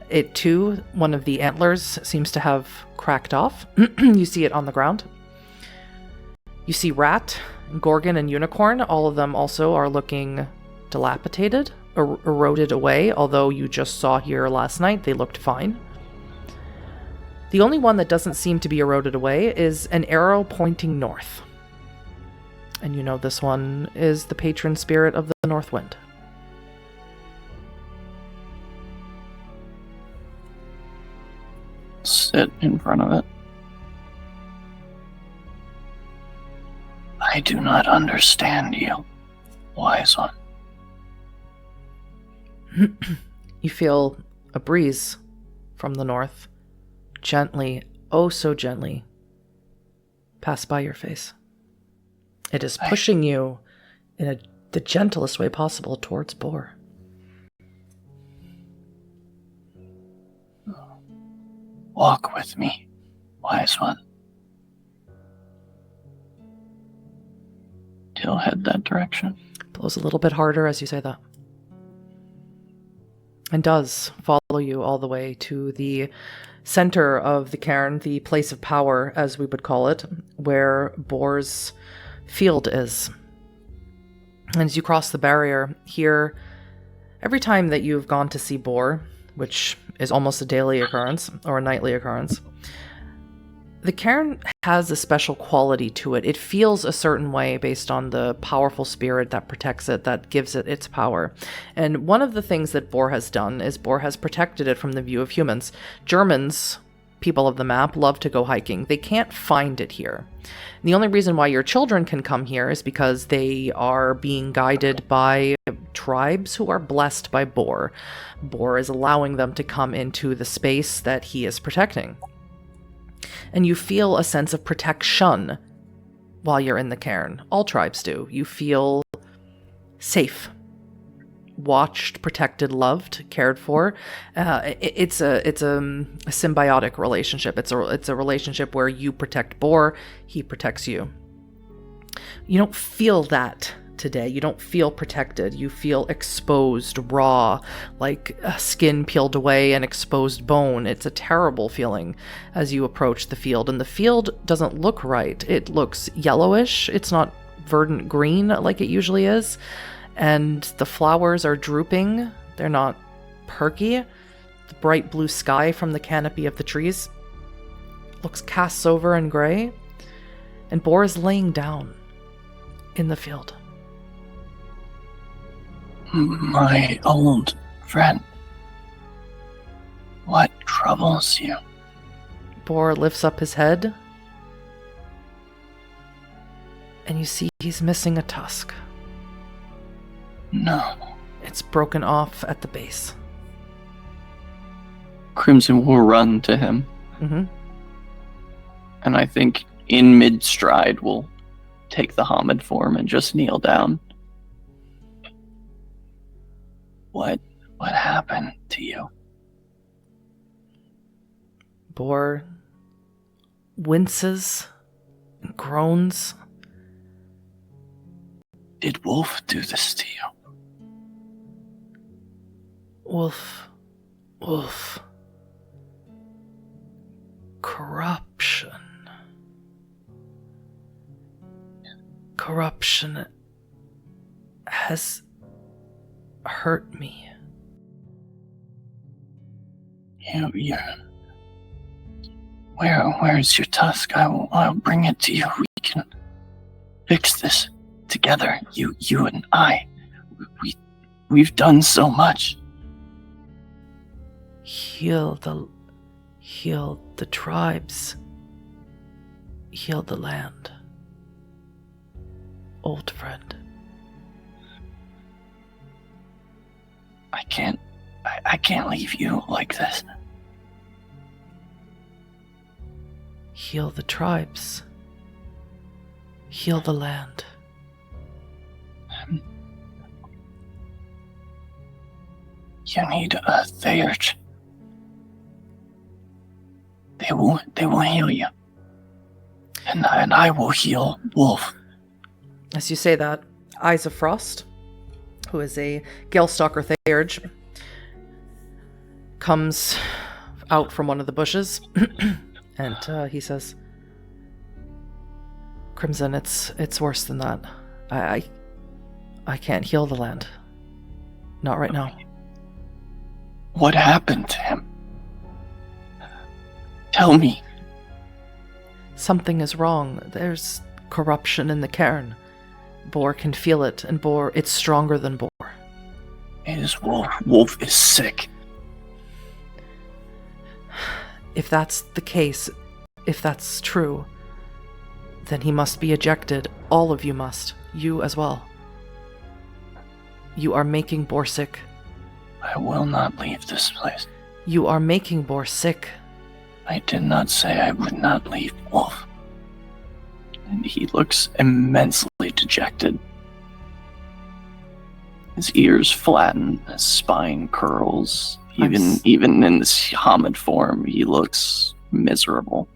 It too, one of the antlers seems to have cracked off. You see it on the ground. You see Rat, Gorgon, and Unicorn. All of them also are looking dilapidated, eroded away, although you just saw here last night they looked fine. The only one that doesn't seem to be eroded away is an arrow pointing north. And you know this one is the patron spirit of the North Wind. Sit in front of it. I do not understand you, wise one. You feel a breeze from the north, gently, oh so gently, pass by your face. It is pushing you in the gentlest way possible towards Boar. Walk with me, wise one. He'll head that direction. Blows a little bit harder as you say that. And does follow you all the way to the center of the cairn, the place of power, as we would call it, where Boar's field is. And as you cross the barrier here, every time that you've gone to see Boar, which is almost a daily occurrence or a nightly occurrence, the cairn has a special quality to it. It feels a certain way based on the powerful spirit that protects it, that gives it its power. And one of the things that Boar has done is Boar has protected it from the view of humans. Germans, people of the map, love to go hiking. They can't find it here. And the only reason why your children can come here is because they are being guided by tribes who are blessed by Boar. Boar is allowing them to come into the space that he is protecting. And you feel a sense of protection while you're in the cairn. All tribes do. You feel safe, watched, protected, loved, cared for. It's a symbiotic relationship. It's a relationship where you protect Boar, he protects you. You don't feel that today. You don't feel protected. You feel exposed, raw, like skin peeled away and exposed bone. It's a terrible feeling as you approach the field. And the field doesn't look right. It looks yellowish. It's not verdant green like it usually is. And the flowers are drooping. They're not perky. The bright blue sky from the canopy of the trees looks cast over and gray. And Boar is laying down in the field. My old friend, what troubles you? Boar lifts up his head, and you see he's missing a tusk. No. It's broken off at the base. Crimson will run to him. Mm-hmm. And I think in mid-stride will take the Hamid form and just kneel down. What happened to you? Boar winces and groans. Did Wolf do this to you? Wolf. Corruption has hurt me. Where's your tusk? I'll bring it to you. We can fix this together. You and I. We've done so much. Heal the tribes. Heal the land. Old friend. I can't leave you like this. Heal the tribes. Heal the land. You need a Theurge. They will heal you. And I will heal Wolf. As you say that, Eyes of Frost, who is a Galestalker Theurge, comes out from one of the bushes, and he says, Crimson, it's worse than that. I can't heal the land. Not right now. What happened to him? Tell me. Something is wrong. There's corruption in the cairn. Boar can feel it, and Boar, it's stronger than Boar. It is Wolf. Wolf is sick. If that's the case, if that's true, then he must be ejected. All of you must. You as well. You are making Boar sick. I will not leave this place. You are making Boar sick. I did not say I would not leave Wolf. And he looks immensely dejected. His ears flatten, his spine curls. Even in this Hamid form, he looks miserable.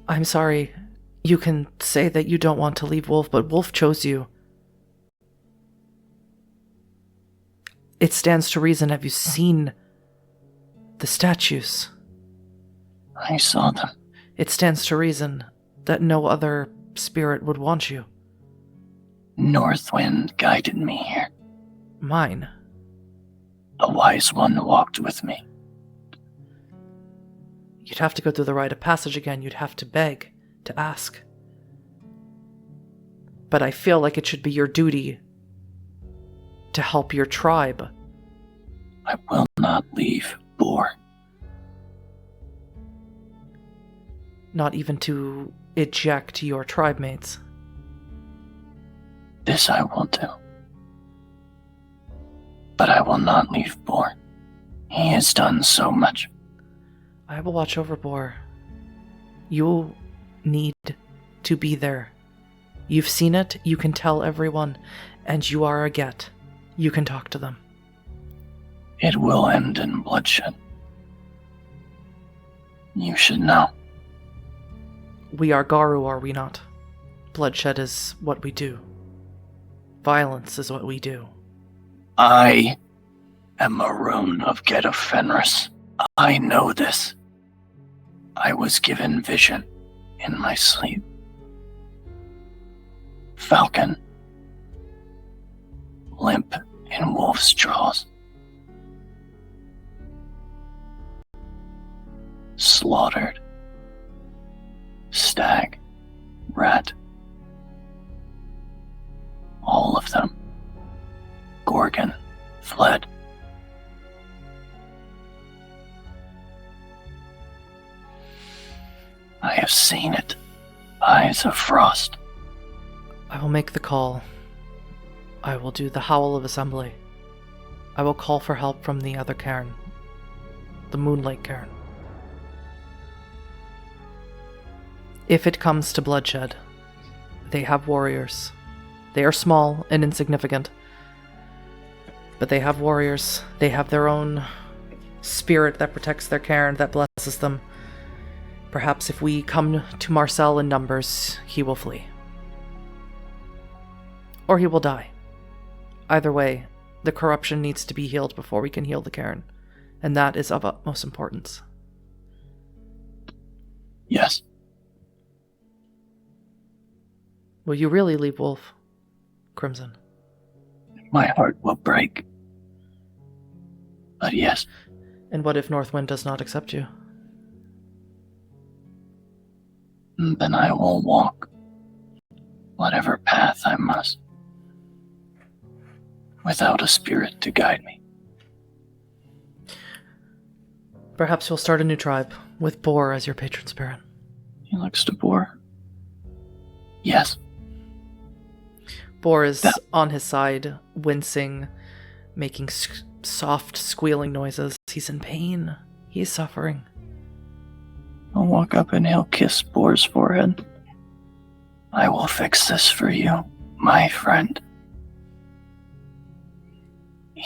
I'm sorry. You can say that you don't want to leave Wolf, but Wolf chose you. It stands to reason. Have you seen the statues? I saw them. It stands to reason that no other spirit would want you. Northwind guided me here. Mine. The wise one walked with me. You'd have to go through the rite of passage again. You'd have to beg, to ask. But I feel like it should be your duty to help your tribe. I will not leave Boar. Not even to eject your tribe mates. This I will do. But I will not leave Boar. He has done so much. I will watch over Boar. You need to be there. You've seen it, you can tell everyone, and you are a Get. You can talk to them. It will end in bloodshed. You should know. We are Garu, are we not? Bloodshed is what we do. Violence is what we do. I am Ahroun of Get of Fenris. I know this. I was given vision in my sleep. Falcon, limp in wolf's jaws. Slaughtered. Stag, rat. All of them. Gorgon fled. I have seen it. Eyes of Frost. I will make the call. I will do the howl of assembly. I will call for help from the other cairn. The Moonlight Cairn. If it comes to bloodshed, they have warriors. They are small and insignificant, but they have warriors. They have their own spirit that protects their cairn, that blesses them. Perhaps if we come to Marcel in numbers, he will flee. Or he will die. Either way, The corruption needs to be healed before we can heal the cairn, and that is of utmost importance. Yes. Will you really leave Wolf, Crimson? My heart will break. But yes. And what if Northwind does not accept you? Then I will walk whatever path I must, without a spirit to guide me. Perhaps you'll start a new tribe, with Boar as your patron spirit. He looks to Boar. Yes. Boar is on his side, wincing, making soft, squealing noises. He's in pain. He's suffering. I'll walk up and he'll kiss Boar's forehead. I will fix this for you, my friend.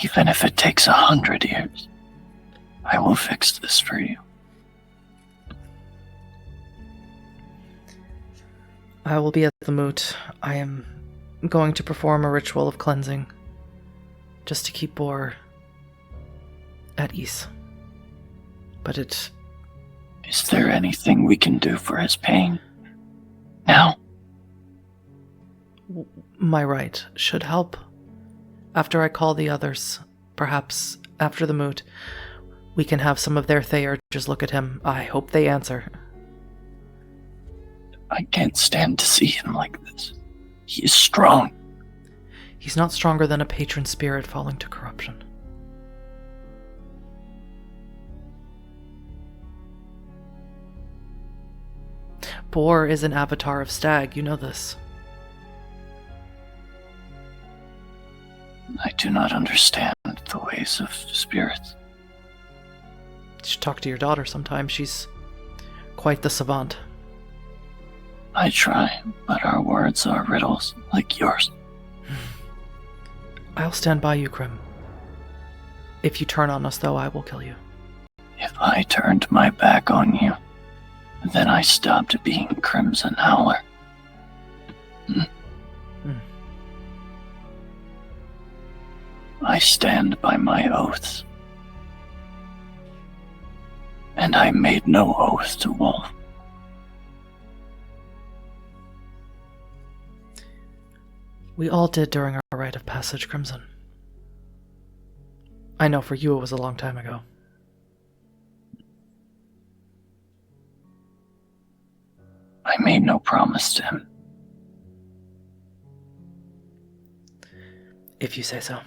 Even if it takes 100 years, I will fix this for you. I will be at the moot. I am going to perform a ritual of cleansing, just to keep Boar at ease. But it... Is there anything we can do for his pain? Now? My right should help. After I call the others, perhaps after the moot, we can have some of their Thayer just look at him. I hope they answer. I can't stand to see him like this. He is strong. He's not stronger than a patron spirit falling to corruption. Boar is an avatar of Stag, you know this. I do not understand the ways of spirits. You should talk to your daughter sometime. She's quite the savant. I try, but our words are riddles, like yours. I'll stand by you, Crim. If you turn on us, though, I will kill you. If I turned my back on you, then I stopped being Crimson Howler. I stand by my oaths. And I made no oath to Wolf. We all did during our rite of passage, Crimson. I know for you it was a long time ago. I made no promise to him. If you say so.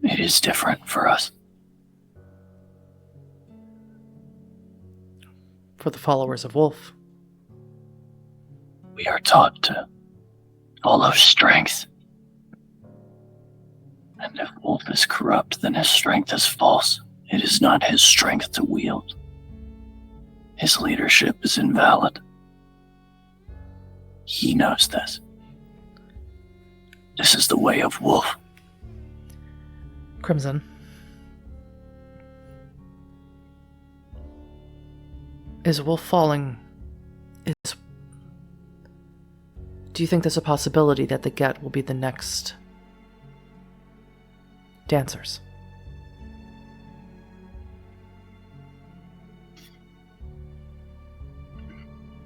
It is different for us. For the followers of Wolf. We are taught to follow strength. And if Wolf is corrupt, then his strength is false. It is not his strength to wield. His leadership is invalid. He knows this. This is the way of Wolf. Crimson. Is Wolf falling... Do you think there's a possibility that the Get will be the next dancers?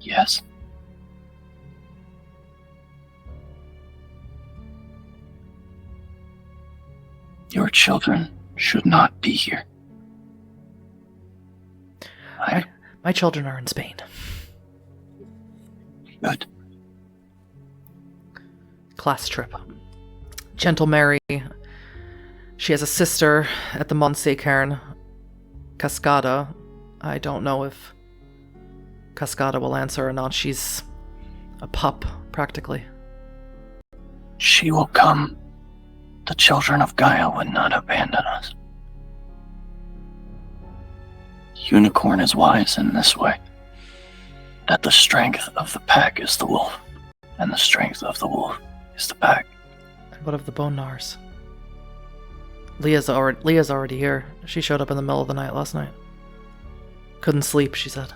Yes. Your children should not be here. My children are in Spain. Good. Class trip. Gentle Mary. She has a sister at the Monse Cairn. Cascada. I don't know if Cascada will answer or not. She's a pup, practically. She will come. The children of Gaia would not abandon us. Unicorn is wise in this way, that the strength of the pack is the wolf, and the strength of the wolf is the pack. And what of the Bone Gnars? Leah's already here. She showed up in the middle of the night last night. Couldn't sleep, she said.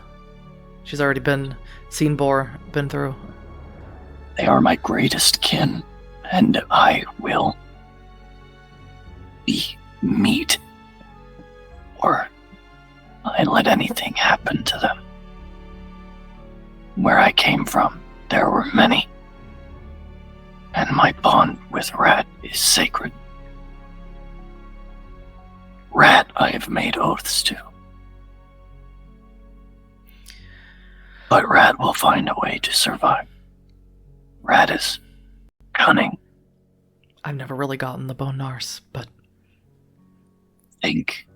She's already seen Boar, been through. They are my greatest kin, and I will be meat, or I let anything happen to them. Where I came from, there were many, and my bond with Rat is sacred. Rat I have made oaths to. But Rat will find a way to survive. Rat is cunning. I've never really gotten the bone nars, but... Think,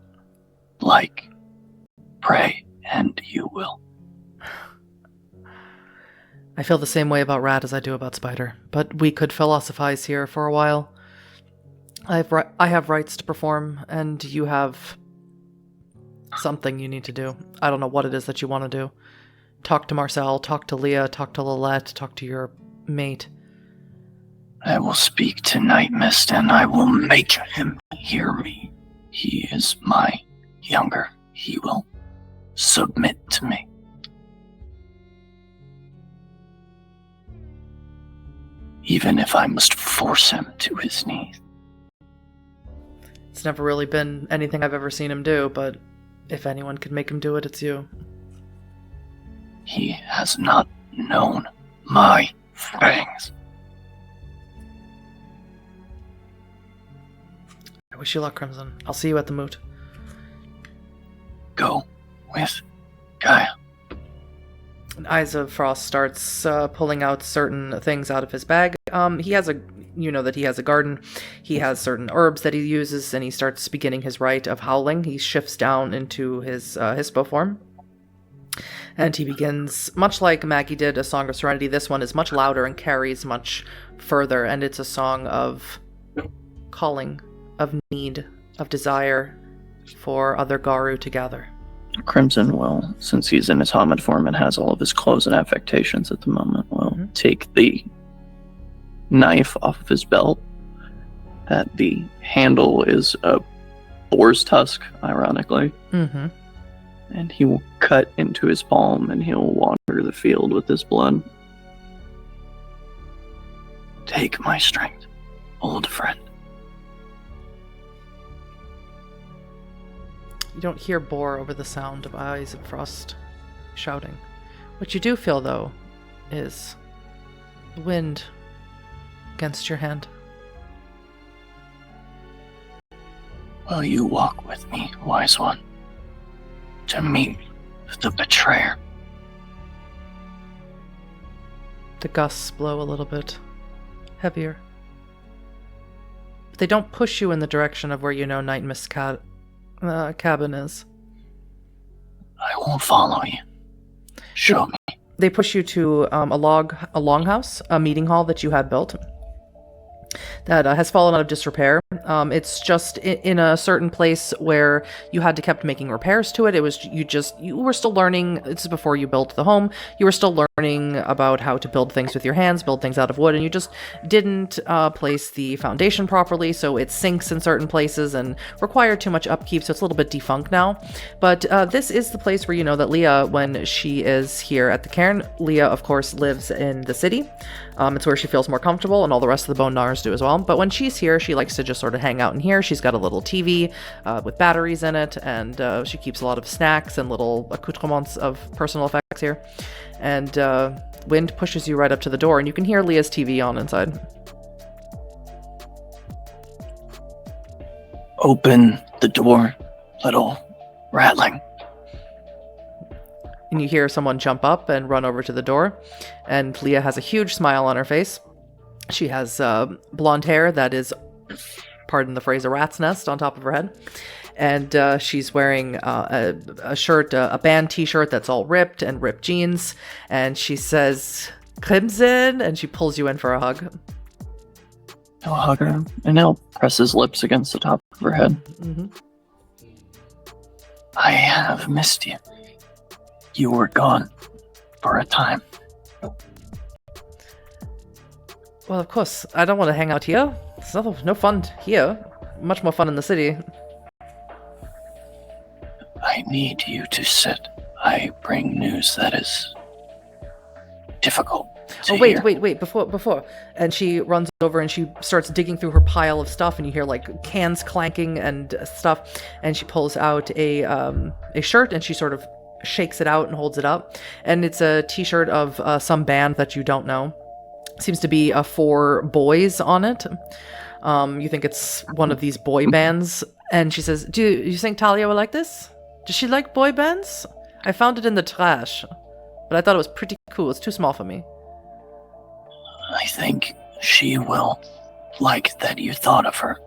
like, pray, and you will. I feel the same way about Rat as I do about Spider, but we could philosophize here for a while. I have rights to perform, and you have something you need to do. I don't know what it is that you want to do. Talk to Marcel, talk to Leah, talk to Lilette, talk to your mate. I will speak to Nightmist, and I will make him hear me. He is my younger. He will submit to me. Even if I must force him to his knees. It's never really been anything I've ever seen him do, but if anyone could make him do it, it's you. He has not known my fangs. I wish you luck, Crimson. I'll see you at the Moot. Go with Gaia. And Eyes of Frost starts pulling out certain things out of his bag. He has that he has a garden. He has certain herbs that he uses, and he starts beginning his rite of howling. He shifts down into his Hispo form. And he begins, much like Maggie did A Song of Serenity, this one is much louder and carries much further, and it's a song of calling, of need, of desire for other Garu to gather. Crimson will, since he's in his Hamid form and has all of his clothes and affectations at the moment, will take the knife off of his belt. That the handle is a boar's tusk, ironically. Mm-hmm. And he will cut into his palm and he'll water the field with his blood. Take my strength, old friend. You don't hear Boar over the sound of Eyes of Frost shouting. What you do feel, though, is the wind against your hand. Will you walk with me, wise one, to meet the betrayer? The gusts blow a little bit heavier. But they don't push you in the direction of where you know Nightmist's cabin is. I will follow you. Show me. They push you to a longhouse, a meeting hall that you had built that has fallen out of disrepair. It's just in a certain place where you had to kept making repairs to it. It was you were still learning. This is before you built the home. You were still learning about how to build things with your hands, build things out of wood, and you just didn't place the foundation properly, so it sinks in certain places and required too much upkeep, so it's a little bit defunct now. But this is the place where you know that Leah, when she is here at the cairn, Leah, of course, lives in the city. It's where she feels more comfortable, and all the rest of the Bone Nars do as well. But when she's here, she likes to just sort of hang out in here. She's got a little TV with batteries in it, and she keeps a lot of snacks and little accoutrements of personal effects here. And wind pushes you right up to the door, and you can hear Leah's TV on inside. Open the door, little rattling. And you hear someone jump up and run over to the door, and Leah has a huge smile on her face. She has blonde hair that is, pardon the phrase, a rat's nest on top of her head. And she's wearing a shirt, a band t-shirt that's all ripped, and ripped jeans. And she says, "Crimson," and she pulls you in for a hug. He'll hug her, and he'll press his lips against the top of her head. Mm-hmm. I have missed you. You were gone for a time. Well, of course, I don't want to hang out here. It's no fun here. Much more fun in the city. I need you to sit. I bring news that is difficult. Oh, wait, before. And she runs over and she starts digging through her pile of stuff, and you hear, like, cans clanking and stuff, and she pulls out a shirt, and she sort of shakes it out and holds it up, and it's a t-shirt of some band that you don't know. Seems to be 4 boys on it. You think it's one of these boy bands, and she says, do you think Talia will like this? Does she like boy bands? I found it in the trash, but I thought it was pretty cool. It's too small for me. I think she will like that you thought of her.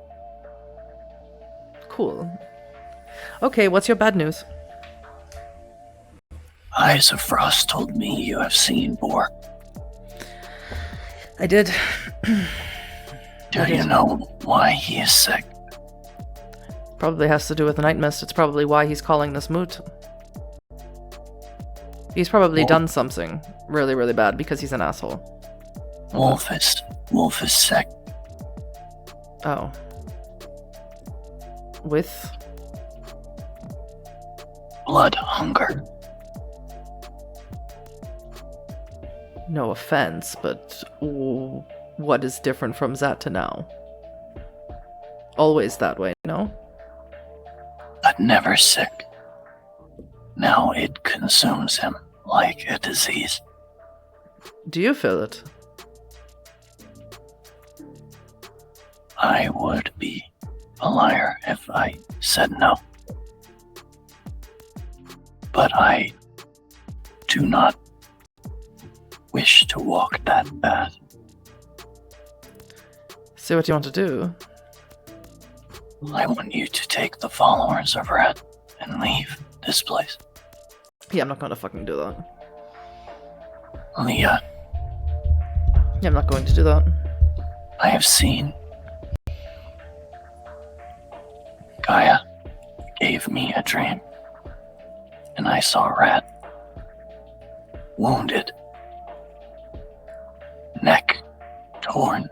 Cool. Okay, what's your bad news? Eyes of Frost told me you have seen Boar. I did. Do you know why he is sick? Probably has to do with the Nightmist. It's probably why he's calling this moot. He's probably done something really, really bad because he's an asshole. Wolf is sick. Oh. With? Blood hunger. No offense, but what is different from that to now? Always that way, no? But never sick. Now it consumes him like a disease. Do you feel it? I would be a liar if I said no. But I do not wish to walk that path. See what you want to do. I want you to take the followers of Red and leave this place. Yeah, I'm not gonna fucking do that. Leah, Yeah, I'm not going to do that. I have seen. Gaia gave me a dream, and I saw Rat wounded, neck torn.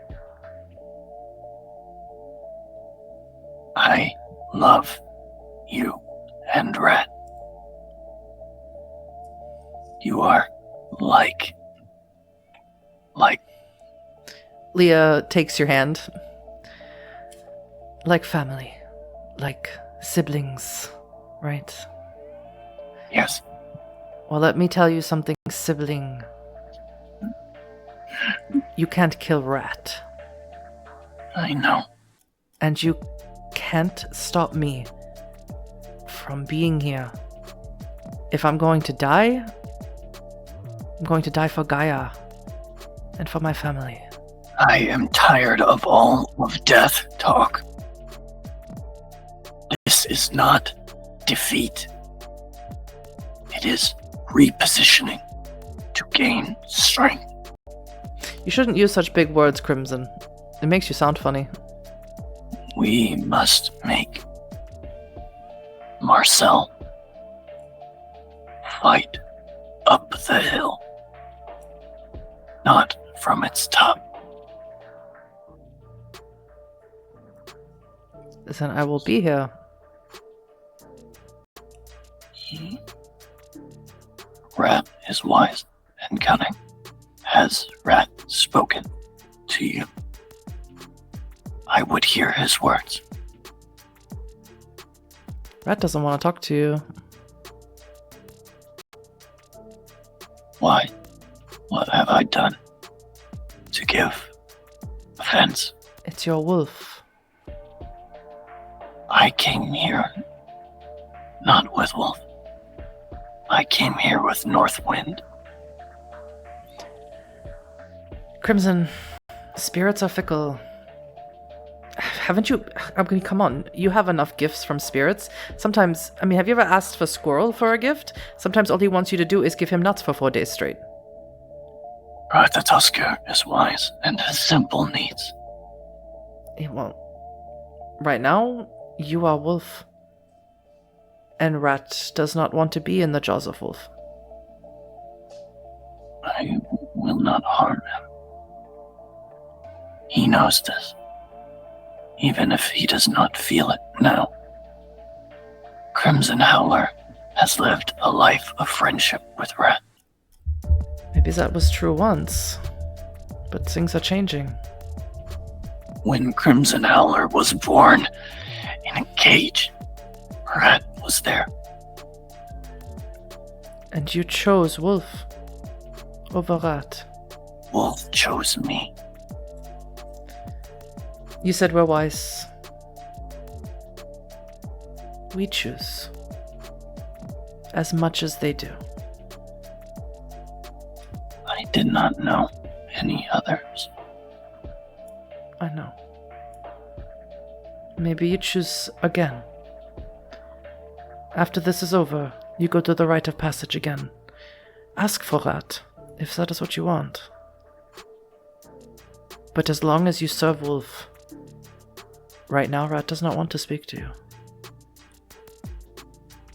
I love you and Rat. You are like Leah takes your hand. Like family. Like siblings, right? Yes. Well, let me tell you something, sibling. You can't kill Rat. I know. And you can't stop me from being here. If I'm going to die, I'm going to die for Gaia and for my family. I am tired of all of death talk. This is not defeat. It is repositioning to gain strength. You shouldn't use such big words, Crimson. It makes you sound funny. We must make Marcel fight up the hill, not from its top. Then I will be here. Rat is wise and cunning. Has Rat spoken to you? I would hear his words. Rat doesn't want to talk to you. Why? What have I done to give offense? It's your wolf. I came here not with Wolf. I came here with North Wind. Crimson, spirits are fickle. Haven't you... I mean, come on. You have enough gifts from spirits. Sometimes... I mean, have you ever asked for Squirrel for a gift? Sometimes all he wants you to do is give him nuts for 4 days straight. Ratatosker is wise and has simple needs. Yeah, well, right now, you are Wolf. And Rat does not want to be in the jaws of Wolf. I will not harm him. He knows this, even if he does not feel it now. Crimson Howler has lived a life of friendship with Rat. Maybe Maybe that was true once, but things are changing. When Crimson Howler was born in a cage, Rat was there. And you chose Wolf over Rat. Wolf chose me. You said we're wise. We choose. As much as they do. I did not know any others. I know. Maybe you choose again. After this is over, you go to the rite of passage again. Ask for Rat, if that is what you want. But as long as you serve Wolf, right now Rat does not want to speak to you.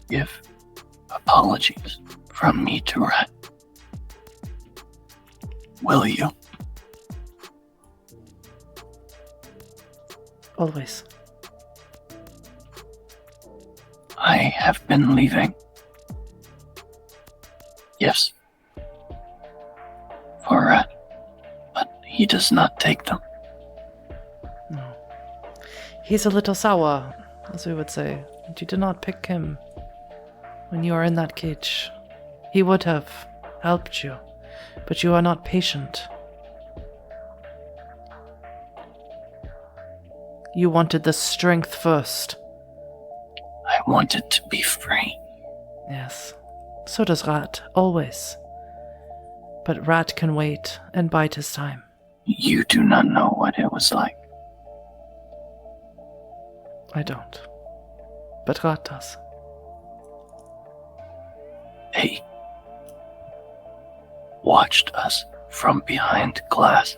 Give apologies from me to Rat. Will you? Always. I have been leaving gifts for Rat, but he does not take them. No. He's a little sour, as we would say. And you did not pick him when you are in that cage. He would have helped you, but you are not patient. You wanted the strength first. I wanted to be free. Yes. So does Rat, always. But Rat can wait and bide his time. You do not know what it was like. I don't. But Rat does. They watched us from behind glass.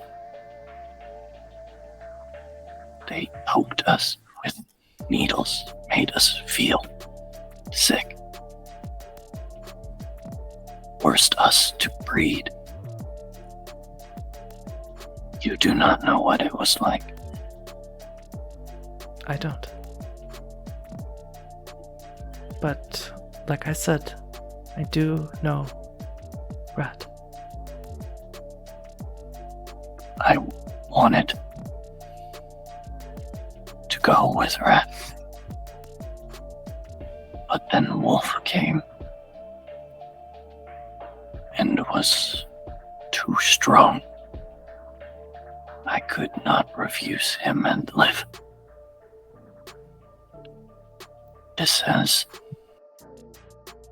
They poked us with needles, made us feel sick, forced us to breed. You do not know what it was like. I don't. But, like I said, I do know Rat. I wanted to go with Rat. But then Wolf came and was too strong. I could not refuse him and live. This has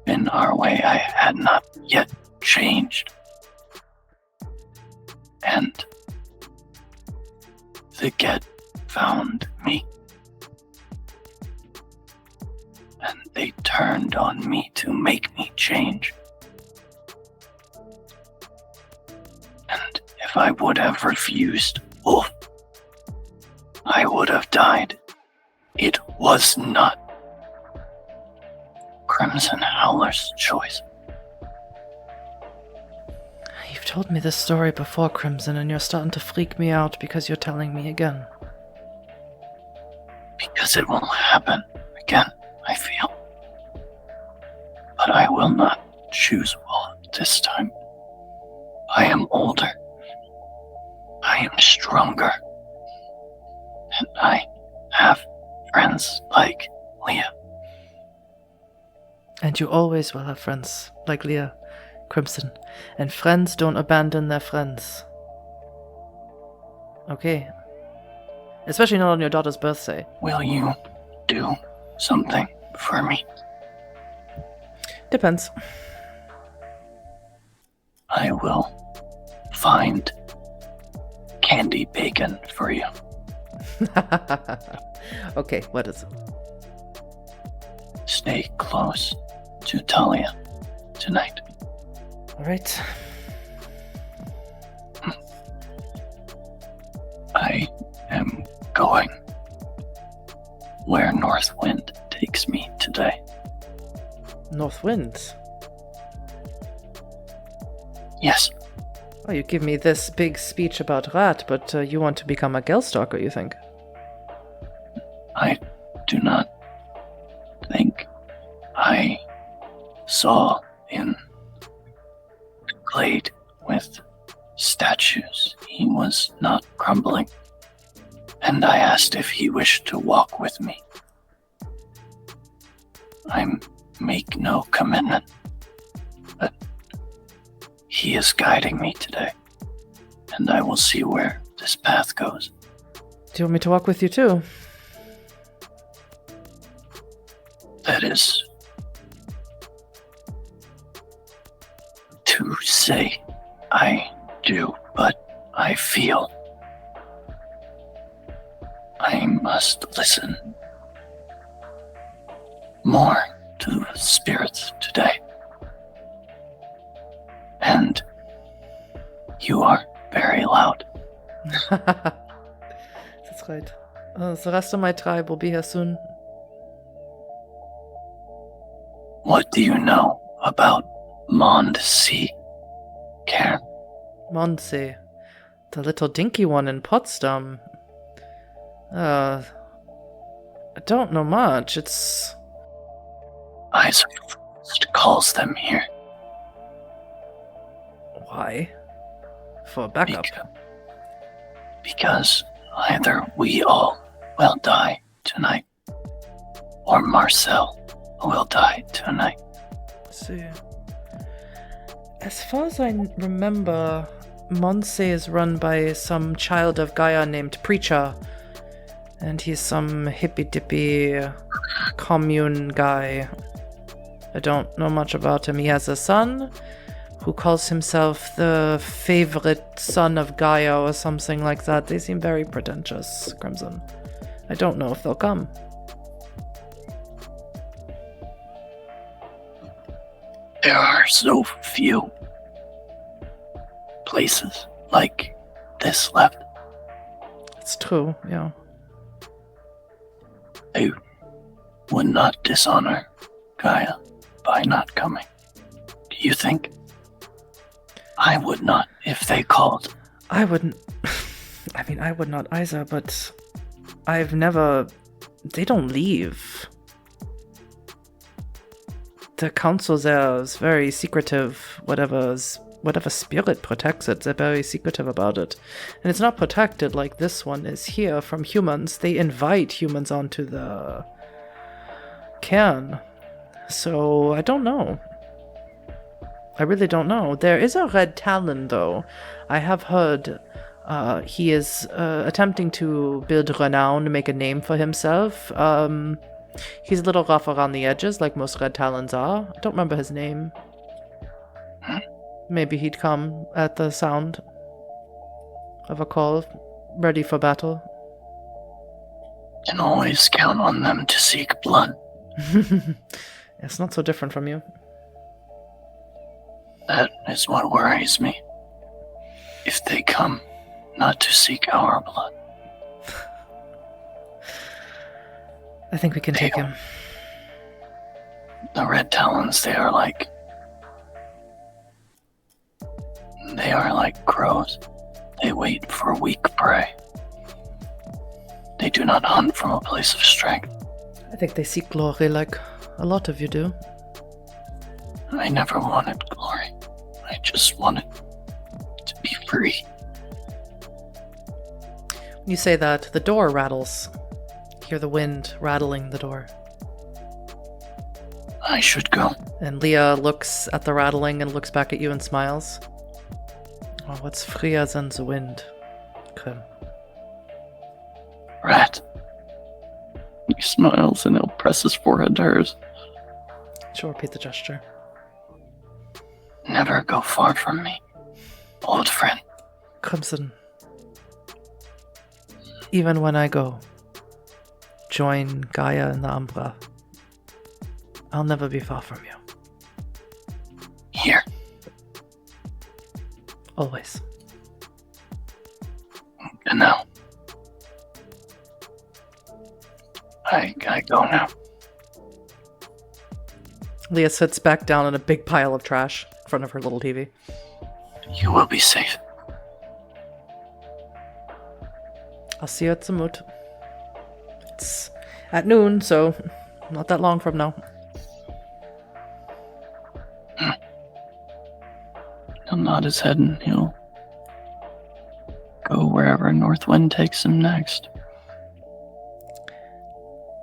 been our way. I had not yet changed. And the Get found me. And they turned on me to make me change. And if I would have refused Wolf, I would have died. It was not Crimson Howler's choice. You've told me this story before, Crimson, and you're starting to freak me out because you're telling me again. Because it will happen again, I feel. But I will not choose Wolf this time. I am older. I am stronger. And I have friends like Leah. And you always will have friends like Leah, Crimson. And friends don't abandon their friends. Okay. Especially not on your daughter's birthday. Will you do something for me? Depends. I will find candy bacon for you. Okay, what is it? Stay close to Talia tonight. Alright. I am going where North Wind takes me today. North Wind? Yes, Oh, you give me this big speech about Rat, but you want to become a Gelstalker, you think? I do not think I saw in the glade with statues. He was not crumbling. And I asked if he wished to walk with me. I make no commitment, but he is guiding me today, and I will see where this path goes. Do you want me to walk with you too? That is to say I do, but I feel I must listen more to the spirits today. And you are very loud. That's right. The rest of my tribe will be here soon. What do you know about Mondsi, Karen? Monse, the little dinky one in Potsdam. I don't know much. It's... Isa calls them here. Why? For backup. Because either we all will die tonight, or Marcel will die tonight. See. As far as I remember, Monse is run by some child of Gaia named Preacher, and he's some hippy-dippy commune guy. I don't know much about him. He has a son who calls himself the favorite son of Gaia or something like that. They seem very pretentious, Crimson. I don't know if they'll come. There are so few places like this left. It's true, yeah. They would not dishonor Gaia by not coming. Do you think? I would not if they called. I wouldn't. I mean, I would not either, but I've never... They don't leave. The council there is very secretive. Whatever spirit protects it, they're very secretive about it. And it's not protected like this one is here from humans. They invite humans onto the cairn. So, I don't know. I really don't know. There is a Red Talon, though. I have heard he is attempting to build renown, to make a name for himself. He's a little rough around the edges, like most Red Talons are. I don't remember his name. Maybe he'd come at the sound of a call, ready for battle. Can always count on them to seek blood. It's not so different from you. That is what worries me. If they come not to seek our blood. I think we can take him. The Red Talons, they are like crows. They wait for weak prey. They do not hunt from a place of strength. I think they seek glory like a lot of you do. I never wanted glory. I just wanted to be free. When you say that, the door rattles. Hear the wind rattling the door. I should go. And Leah looks at the rattling and looks back at you and smiles. Oh, what's freer than the wind? Krim. Rat. He smiles and he'll press his forehead to hers. She'll repeat the gesture. Never go far from me, old friend. Crimson. Even when I go, join Gaia in the Umbra. I'll never be far from you. Here. Always. And now. I go now. Leah sits back down in a big pile of trash in front of her little TV. You will be safe. I'll see you at the Moot. It's at noon, so not that long from now. You'll nod his head and he'll go wherever Northwind takes him next.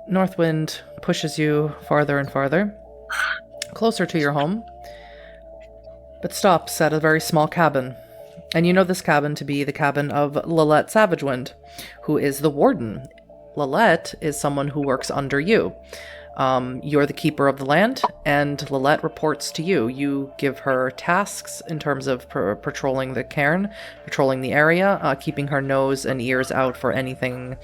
Northwind pushes you farther and farther, closer to your home, but stops at a very small cabin. And you know this cabin to be the cabin of Lilette Savagewind, who is the warden. Lilette is someone who works under you. You're the keeper of the land, and Lilette reports to you. You give her tasks in terms of patrolling the cairn, patrolling the area, keeping her nose and ears out for anything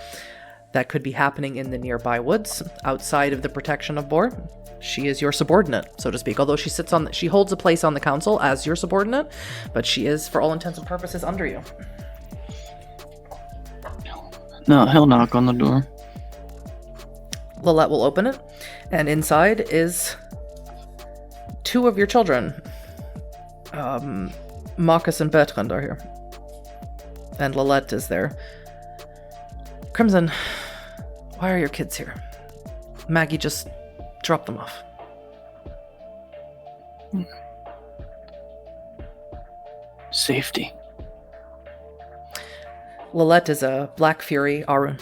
that could be happening in the nearby woods, outside of the protection of Boar. She is your subordinate, so to speak, although she holds a place on the council as your subordinate, but she is, for all intents and purposes, under you. No, he'll knock on the door. Lilette will open it, and inside is 2 of your children. Marcus and Bertrand are here. And Lilette is there. Crimson, why are your kids here? Maggie just dropped them off. Safety. Lilette is a Black Fury Ahroun.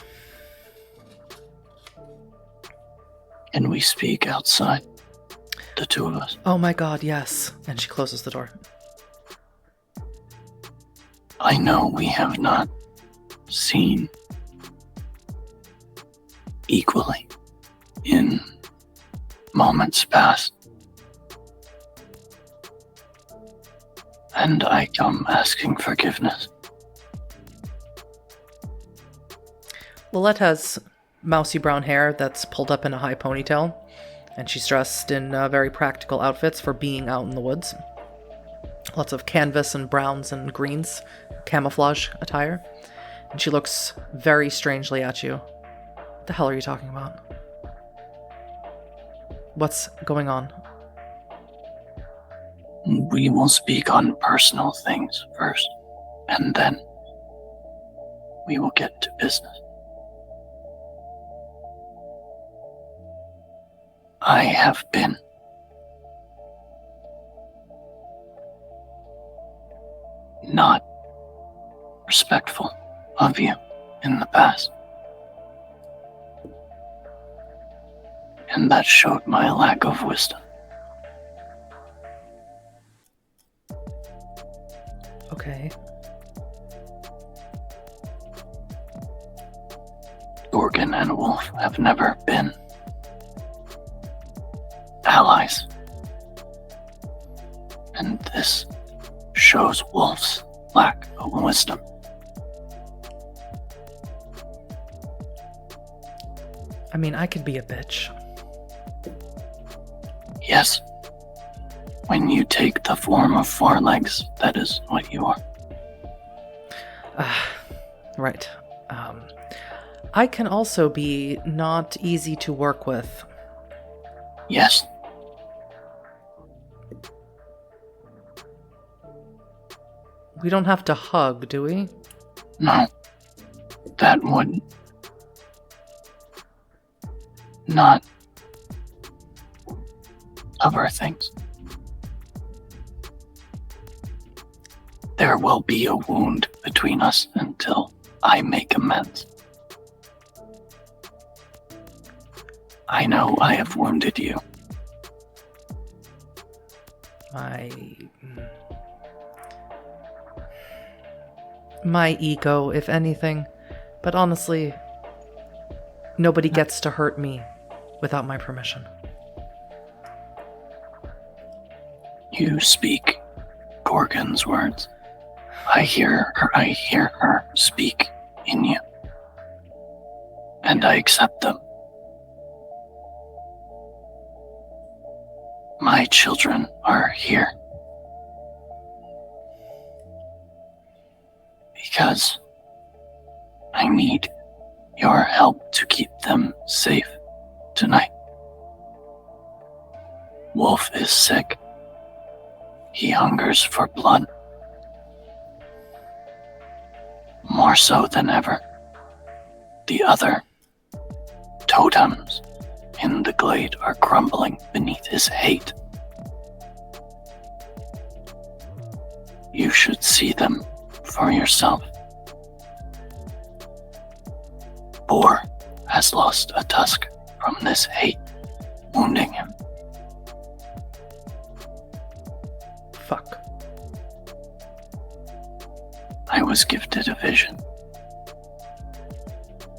Can we speak outside? The 2 of us. Oh my god, yes. And she closes the door. I know we have not seen equally in moments past. And I come asking forgiveness. Lilette has mousy brown hair that's pulled up in a high ponytail, and she's dressed in very practical outfits for being out in the woods. Lots of canvas and browns and greens, camouflage attire. And she looks very strangely at you. What the hell are you talking about? What's going on? We will speak on personal things first, and then we will get to business. I have been not respectful of you in the past. And that showed my lack of wisdom. Okay. Gorgon and Wolf have never been allies. And this shows Wolf's lack of wisdom. I mean, I could be a bitch. Yes. When you take the form of 4 legs, that is what you are. Right. I can also be not easy to work with. Yes. We don't have to hug, do we? No. That would not cover things. There will be a wound between us until I make amends. I know I have wounded you. My ego, if anything. But honestly, nobody gets to hurt me without my permission. You speak Gorgon's words. I hear her speak in you. And I accept them. My children are here. Because I need your help to keep them safe tonight. Wolf is sick. He hungers for blood. More so than ever. The other totems in the glade are crumbling beneath his hate. You should see them for yourself. Boar has lost a tusk from this hate, wounding him. Fuck. I was gifted a vision.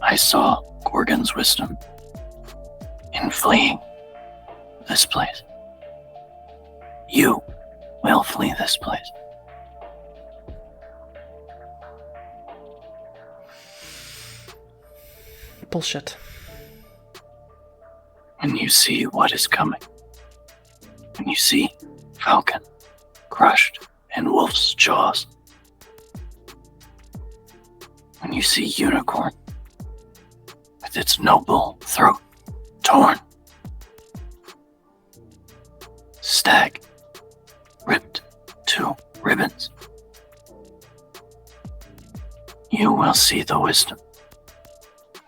I saw Gorgon's wisdom in fleeing this place. You will flee this place. Bullshit. When you see what is coming, when you see Falcon crushed in Wolf's jaws, when you see Unicorn with its noble throat torn, Stag ripped to ribbons, you will see the wisdom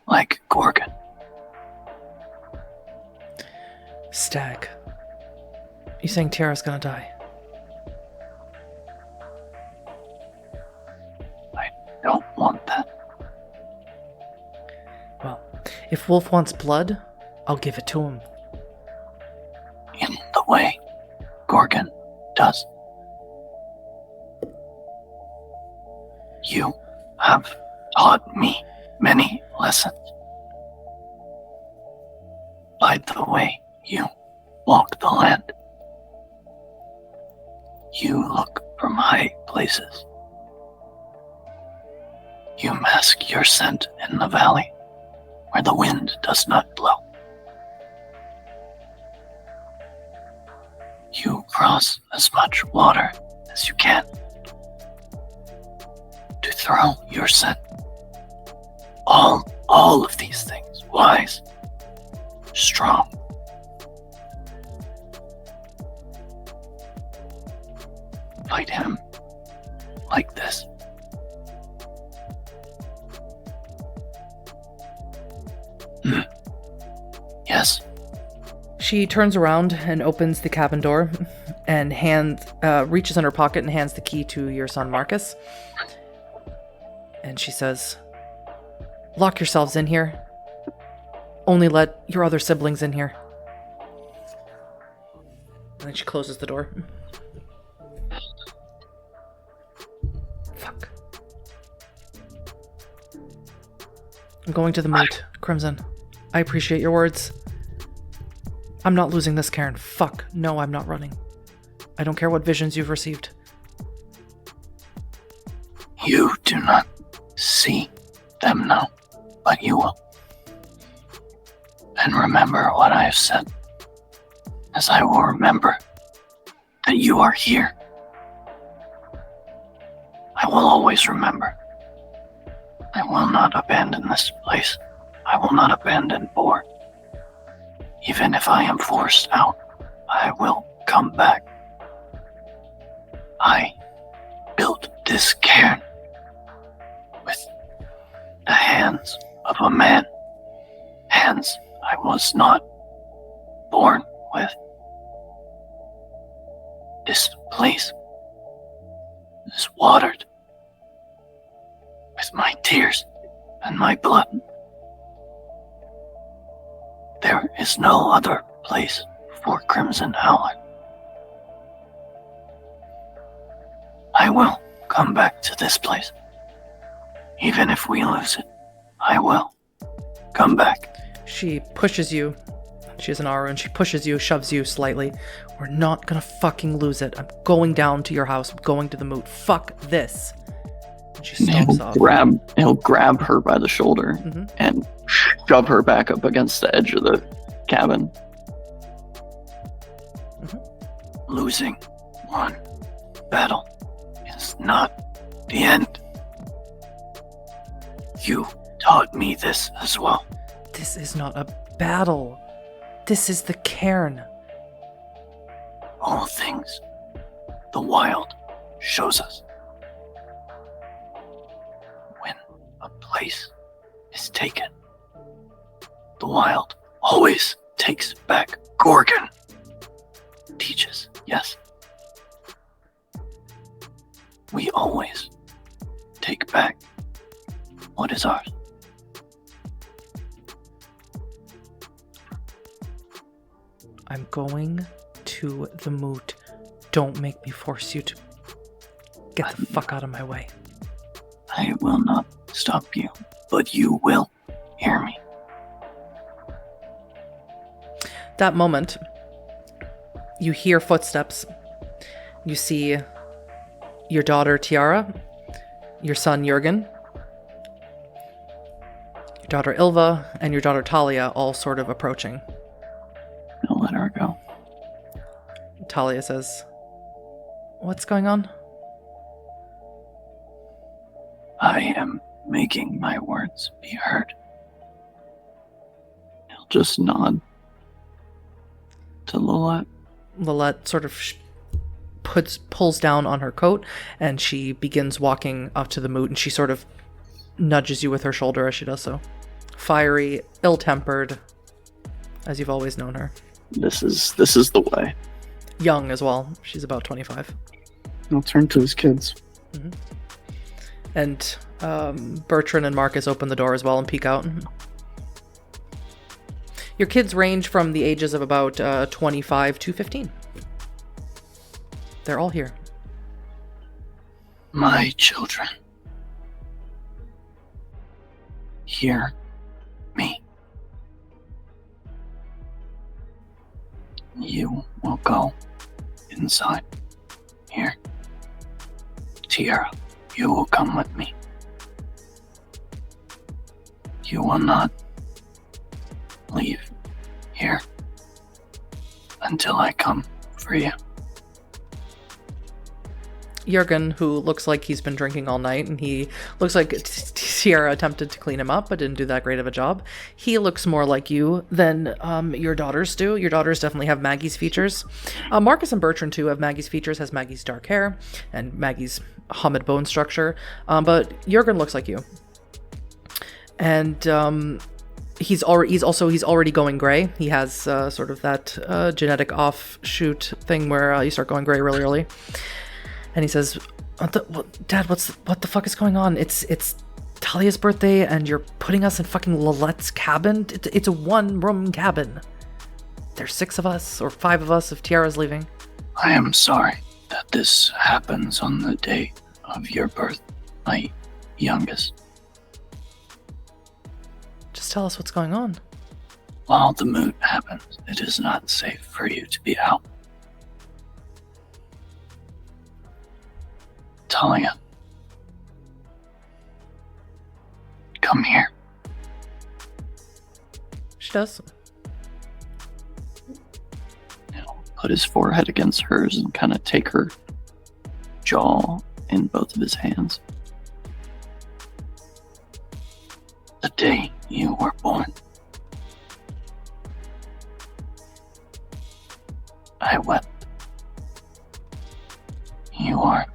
like Gorgon. Stag. You saying Tiara's gonna die? I don't want that. Well, if Wolf wants blood, I'll give it to him. In the way Gorgon does. You have taught me many lessons. By the way you walk the land. You look from high places. You mask your scent in the valley where the wind does not blow. You cross as much water as you can to throw your scent. All of these things, wise, strong. Fight him like this. Yes. She turns around and opens the cabin door and reaches in her pocket and hands the key to your son Marcus. And she says, "Lock yourselves in here. Only let your other siblings in here." And then she closes the door. Fuck. I'm going to the Moot, Crimson. I appreciate your words. I'm not losing this, Karen. Fuck. No, I'm not running. I don't care what visions you've received. You do not see them now, but you will. And remember what I have said, as I will remember that you are here. I will always remember. I will not abandon this place. I will not abandon Boar. Even if I am forced out, I will come back. I built this cairn with the hands of a man. Hands I was not born with. This place is watered with my tears and my blood. There is no other place for Crimson Howler. I will come back to this place. Even if we lose it, I will come back. She pushes you. She's an Ahroun. She pushes you, shoves you slightly. We're not gonna fucking lose it. I'm going down to your house. I'm going to the Moot. Fuck this. And she stomps off. He'll grab her by the shoulder and shove her back up against the edge of the cabin. Losing one battle is not the end. You taught me this as well. This is not a battle. This is the cairn. All things the wild shows us. When a place is taken, the wild always takes back. Gorgon teaches, yes. we always take back what is ours. I'm going to the moot. Don't make me force you to get the fuck out of my way. I will not stop you, but you will hear me. That moment, you hear footsteps. You see your daughter Tiara, your son Jurgen, your daughter Ilva, and your daughter Talia all sort of approaching. I'll let her go. Talia says, "What's going on?" I am making my words be heard. He'll just nod to Lilette. Lilette sort of pulls down on her coat, and she begins walking up to the moot, and she sort of nudges you with her shoulder as she does so. Fiery, ill-tempered, as you've always known her. This is the way. Young as well. She's about 25. I'll turn to his kids. Mm-hmm. And Bertrand and Marcus open the door as well and peek out. Your kids range from the ages of about 25 to 15. They're all here. My children, hear me. You will go inside here. Tiara, you will come with me. You will not leave here until I come for you. Jurgen, who looks like he's been drinking all night, and he looks like Tiara attempted to clean him up but didn't do that great of a job. He looks more like you than your daughters do. Your daughters definitely have Maggie's features. Marcus and Bertrand, too, have Maggie's features, has Maggie's dark hair and Maggie's Hamid bone structure. But Jurgen looks like you. And he's already going gray. He has sort of that genetic offshoot thing where you start going gray really early. And he says, Dad, what the fuck is going on? It's Talia's birthday and you're putting us in fucking Lilette's cabin? It's a one-room cabin. There's 6 of us, or 5 of us if Tiara's leaving. I am sorry that this happens on the day of your birth, my youngest. Just tell us what's going on. While the moot happens, it is not safe for you to be out. Talia, come here. She does. He'll put his forehead against hers and kind of take her jaw in both of his hands. The day you were born, I wept. You are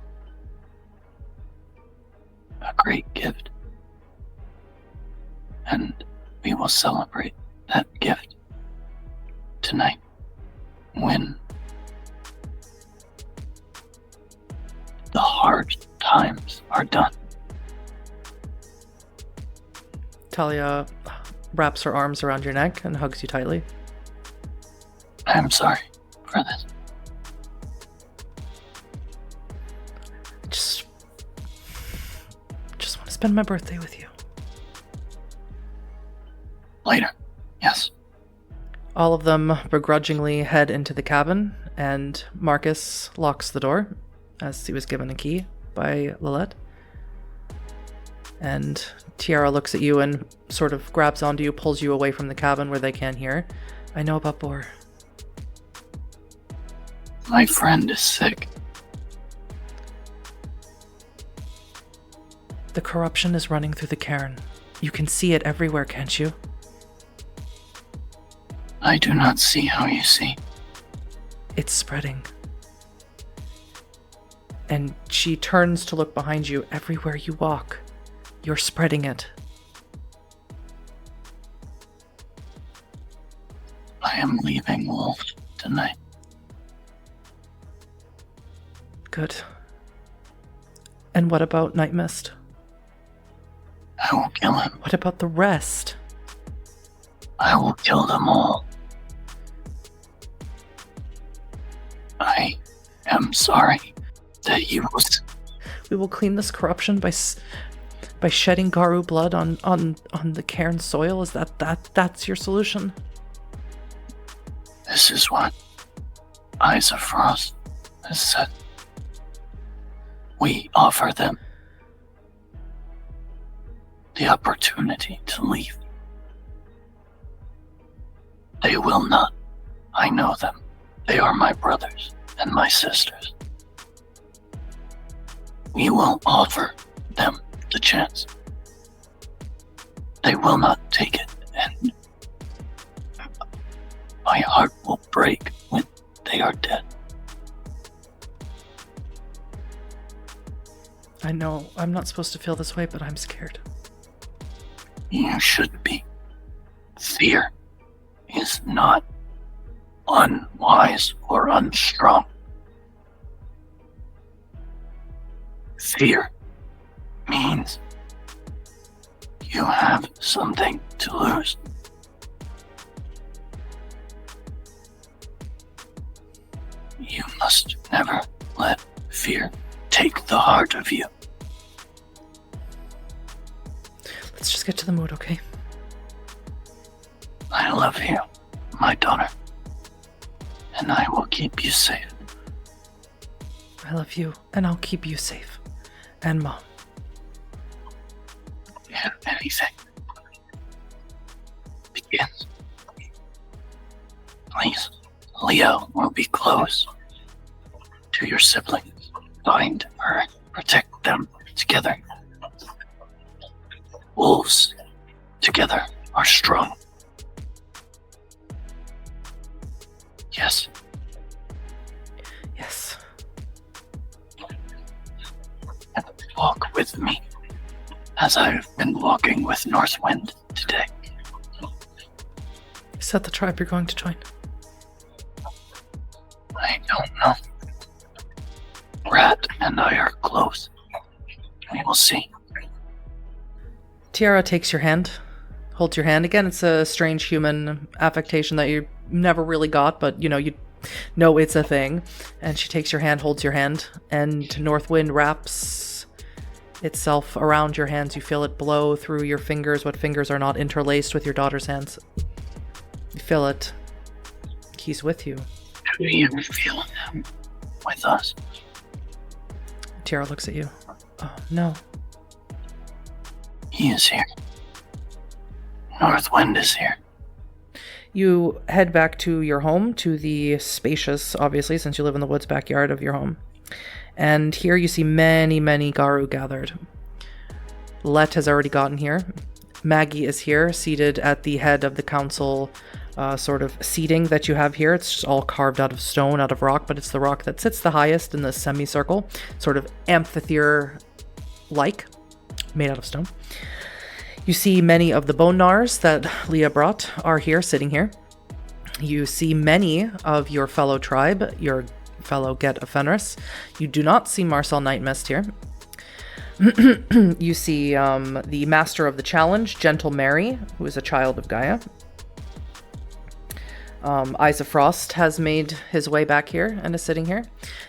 a great gift, and we will celebrate that gift tonight when the hard times are done. Talia wraps her arms around your neck and hugs you tightly. I am sorry for this. Just want to spend my birthday with you. Later, yes. All of them begrudgingly head into the cabin, and Marcus locks the door, as he was given a key by Lilette. And Tiara looks at you and sort of grabs onto you, pulls you away from the cabin where they can't hear. I know about Boar. My friend is sick. The corruption is running through the cairn. You can see it everywhere, can't you? I do not see how you see. It's spreading. And she turns to look behind you. Everywhere you walk, you're spreading it. I am leaving Wolf tonight. Good. And what about Nightmist? I will kill him. What about the rest? I will kill them all. I am sorry that you was... We will clean this corruption by shedding Garou blood on the cairn soil. Is that's your solution? This is what Eyes of Frost has said. We offer them the opportunity to leave. They will not. I know them. They are my brothers and my sisters. We will offer them the chance. They will not take it, and my heart will break when they are dead. I know I'm not supposed to feel this way, but I'm scared. You should be. Fear is not unwise or unstrong. Fear means you have something to lose. You must never let fear take the heart of you. Let's just get to the mood, okay? I love you, my daughter, and I will keep you safe. I love you, and I'll keep you safe. And Mom. If anything begins, please, Leah will be close to your siblings. Find her, protect them together. Wolves together are strong. Yes. Yes. Walk with me, as I've been walking with Northwind today. Is that the tribe you're going to join? I don't know. Rat and I are close. We will see. Tiara takes your hand, holds your hand. Again, it's a strange human affectation that you never really got, but you know it's a thing. And she takes your hand, holds your hand, and Northwind wraps itself around your hands. You feel it blow through your fingers, what fingers are not interlaced with your daughter's hands. You feel it. He's with you. Do you feel him with us? Tiara looks at you. Oh, no. He is here. Northwind is here. You head back to your home, to the spacious, obviously, since you live in the woods backyard of your home. And here you see many, many Garou gathered. Let has already gotten here. Maggie is here, seated at the head of the council sort of seating that you have here. It's just all carved out of stone, out of rock, but it's the rock that sits the highest in the semicircle, sort of amphitheater-like, made out of stone. You see many of the bone gnars that Leah brought are here, sitting here. You see many of your fellow tribe, your fellow Get of Fenris. You do not see Marcel Nightmist here. You see the Master of the Challenge, Gentle Mary, who is a child of Gaia. Eyes of Frost has made his way back here and is sitting here.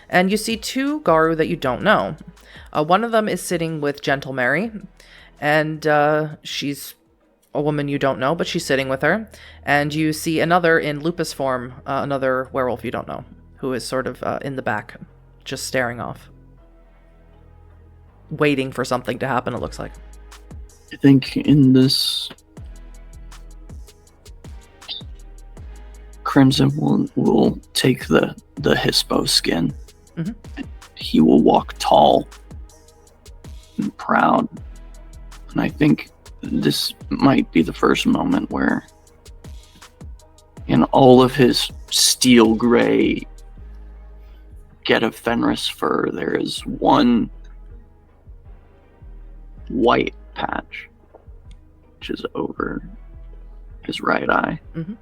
And you see two Garou that you don't know. One of them is sitting with Gentle Mary, and she's a woman you don't know, but she's sitting with her. And you see another in lupus form, another werewolf you don't know, who is sort of in the back, just staring off. Waiting for something to happen, it looks like. I think in this, Crimson will take the Hispo skin. Mm-hmm. He will walk tall and proud. And I think this might be the first moment where, in all of his steel gray Get of Fenris fur, there is one white patch, which is over his right eye. Mm-hmm.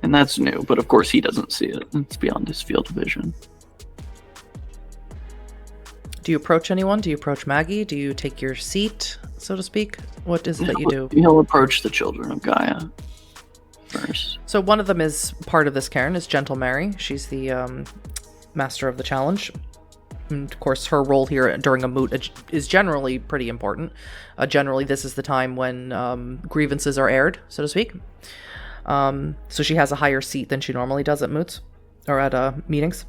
And that's new, but of course he doesn't see it. It's beyond his field of vision. Do you approach anyone? Do you approach Maggie? Do you take your seat, so to speak? What is it that you do? He'll approach the children of Gaia first. So one of them is part of this cairn, is Gentle Mary. She's the master of the challenge. And of course, her role here during a moot is generally pretty important. Generally, this is the time when grievances are aired, so to speak. So she has a higher seat than she normally does at moots, or at meetings.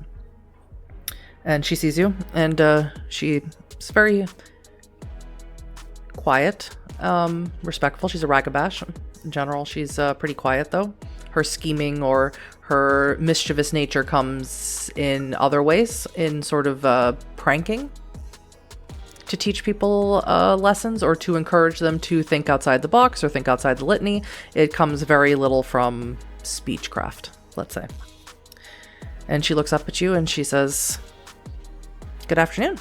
And she sees you, and she's very quiet, respectful. She's a ragabash. In general, she's pretty quiet, though. Her scheming or her mischievous nature comes in other ways, in sort of pranking, to teach people lessons or to encourage them to think outside the box or think outside the litany. It comes very little from speechcraft, let's say. And she looks up at you and she says, "Good afternoon."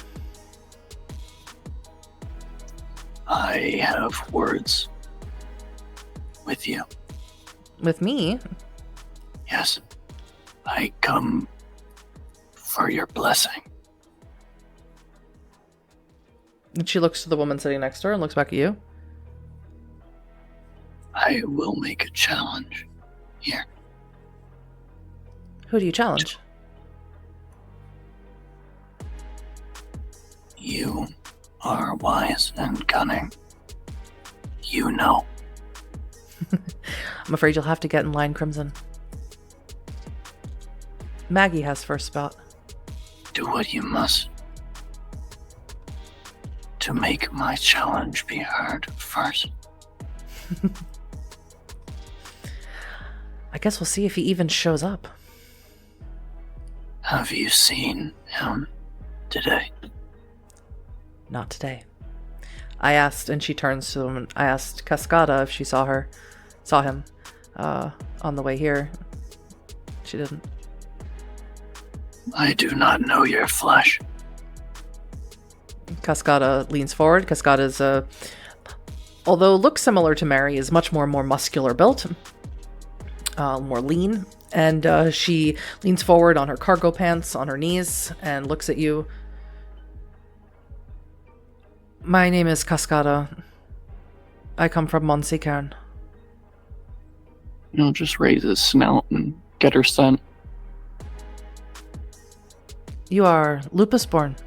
I have words with you. With me? Yes. I come for your blessing. And she looks to the woman sitting next to her and looks back at you. I will make a challenge here. Who do you challenge? You are wise and cunning. You know. I'm afraid you'll have to get in line, Crimson. Maggie has first spot. Do what you must to make my challenge be heard first. I guess we'll see if he even shows up. Have you seen him today? Not today. I asked, and she turns to him, and I asked Cascada if she saw him on the way here. She didn't. I do not know your flesh. Cascada leans forward. Cascada's, although looks similar to Mary, is much more muscular built, more lean. And she leans forward on her cargo pants, on her knees, and looks at you. My name is Cascada. I come from Monsecairn. He'll just raise his snout and get her scent. You are Lupus-born.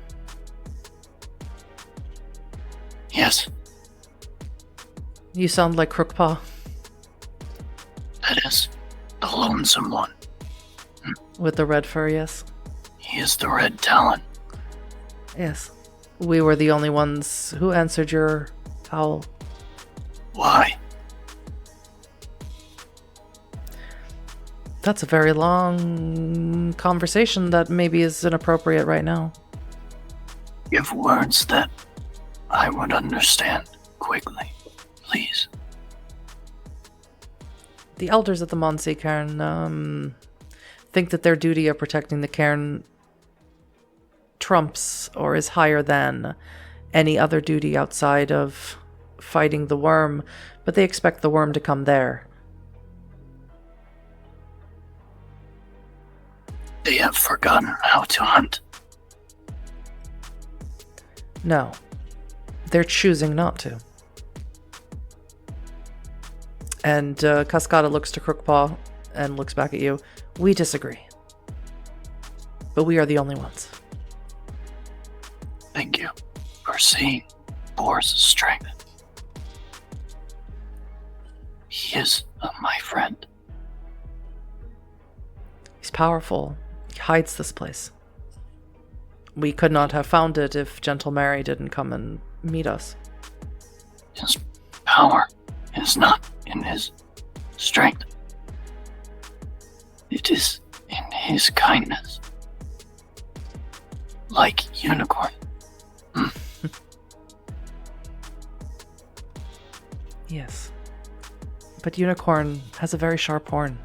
Yes, You sound like Crookpaw. that is the lonesome one. With the red fur, yes. He is the Red Talon. Yes. We were the only ones who answered your howl. Why? That's a very long conversation that maybe is inappropriate right now. Give words that I would understand quickly, please. The elders at the Monsey Cairn think that their duty of protecting the cairn trumps or is higher than any other duty outside of fighting the Wyrm, but they expect the Wyrm to come there. They have forgotten how to hunt. No. They're choosing not to. And Cascada looks to Crookpaw and looks back at you. We disagree. But we are the only ones. Thank you for seeing Boar's strength. He is my friend. He's powerful. He hides this place. We could not have found it if Gentle Mary didn't come and meet us. His power is not in his strength. It is in his kindness. Like unicorn. Yes. But Unicorn has a very sharp horn.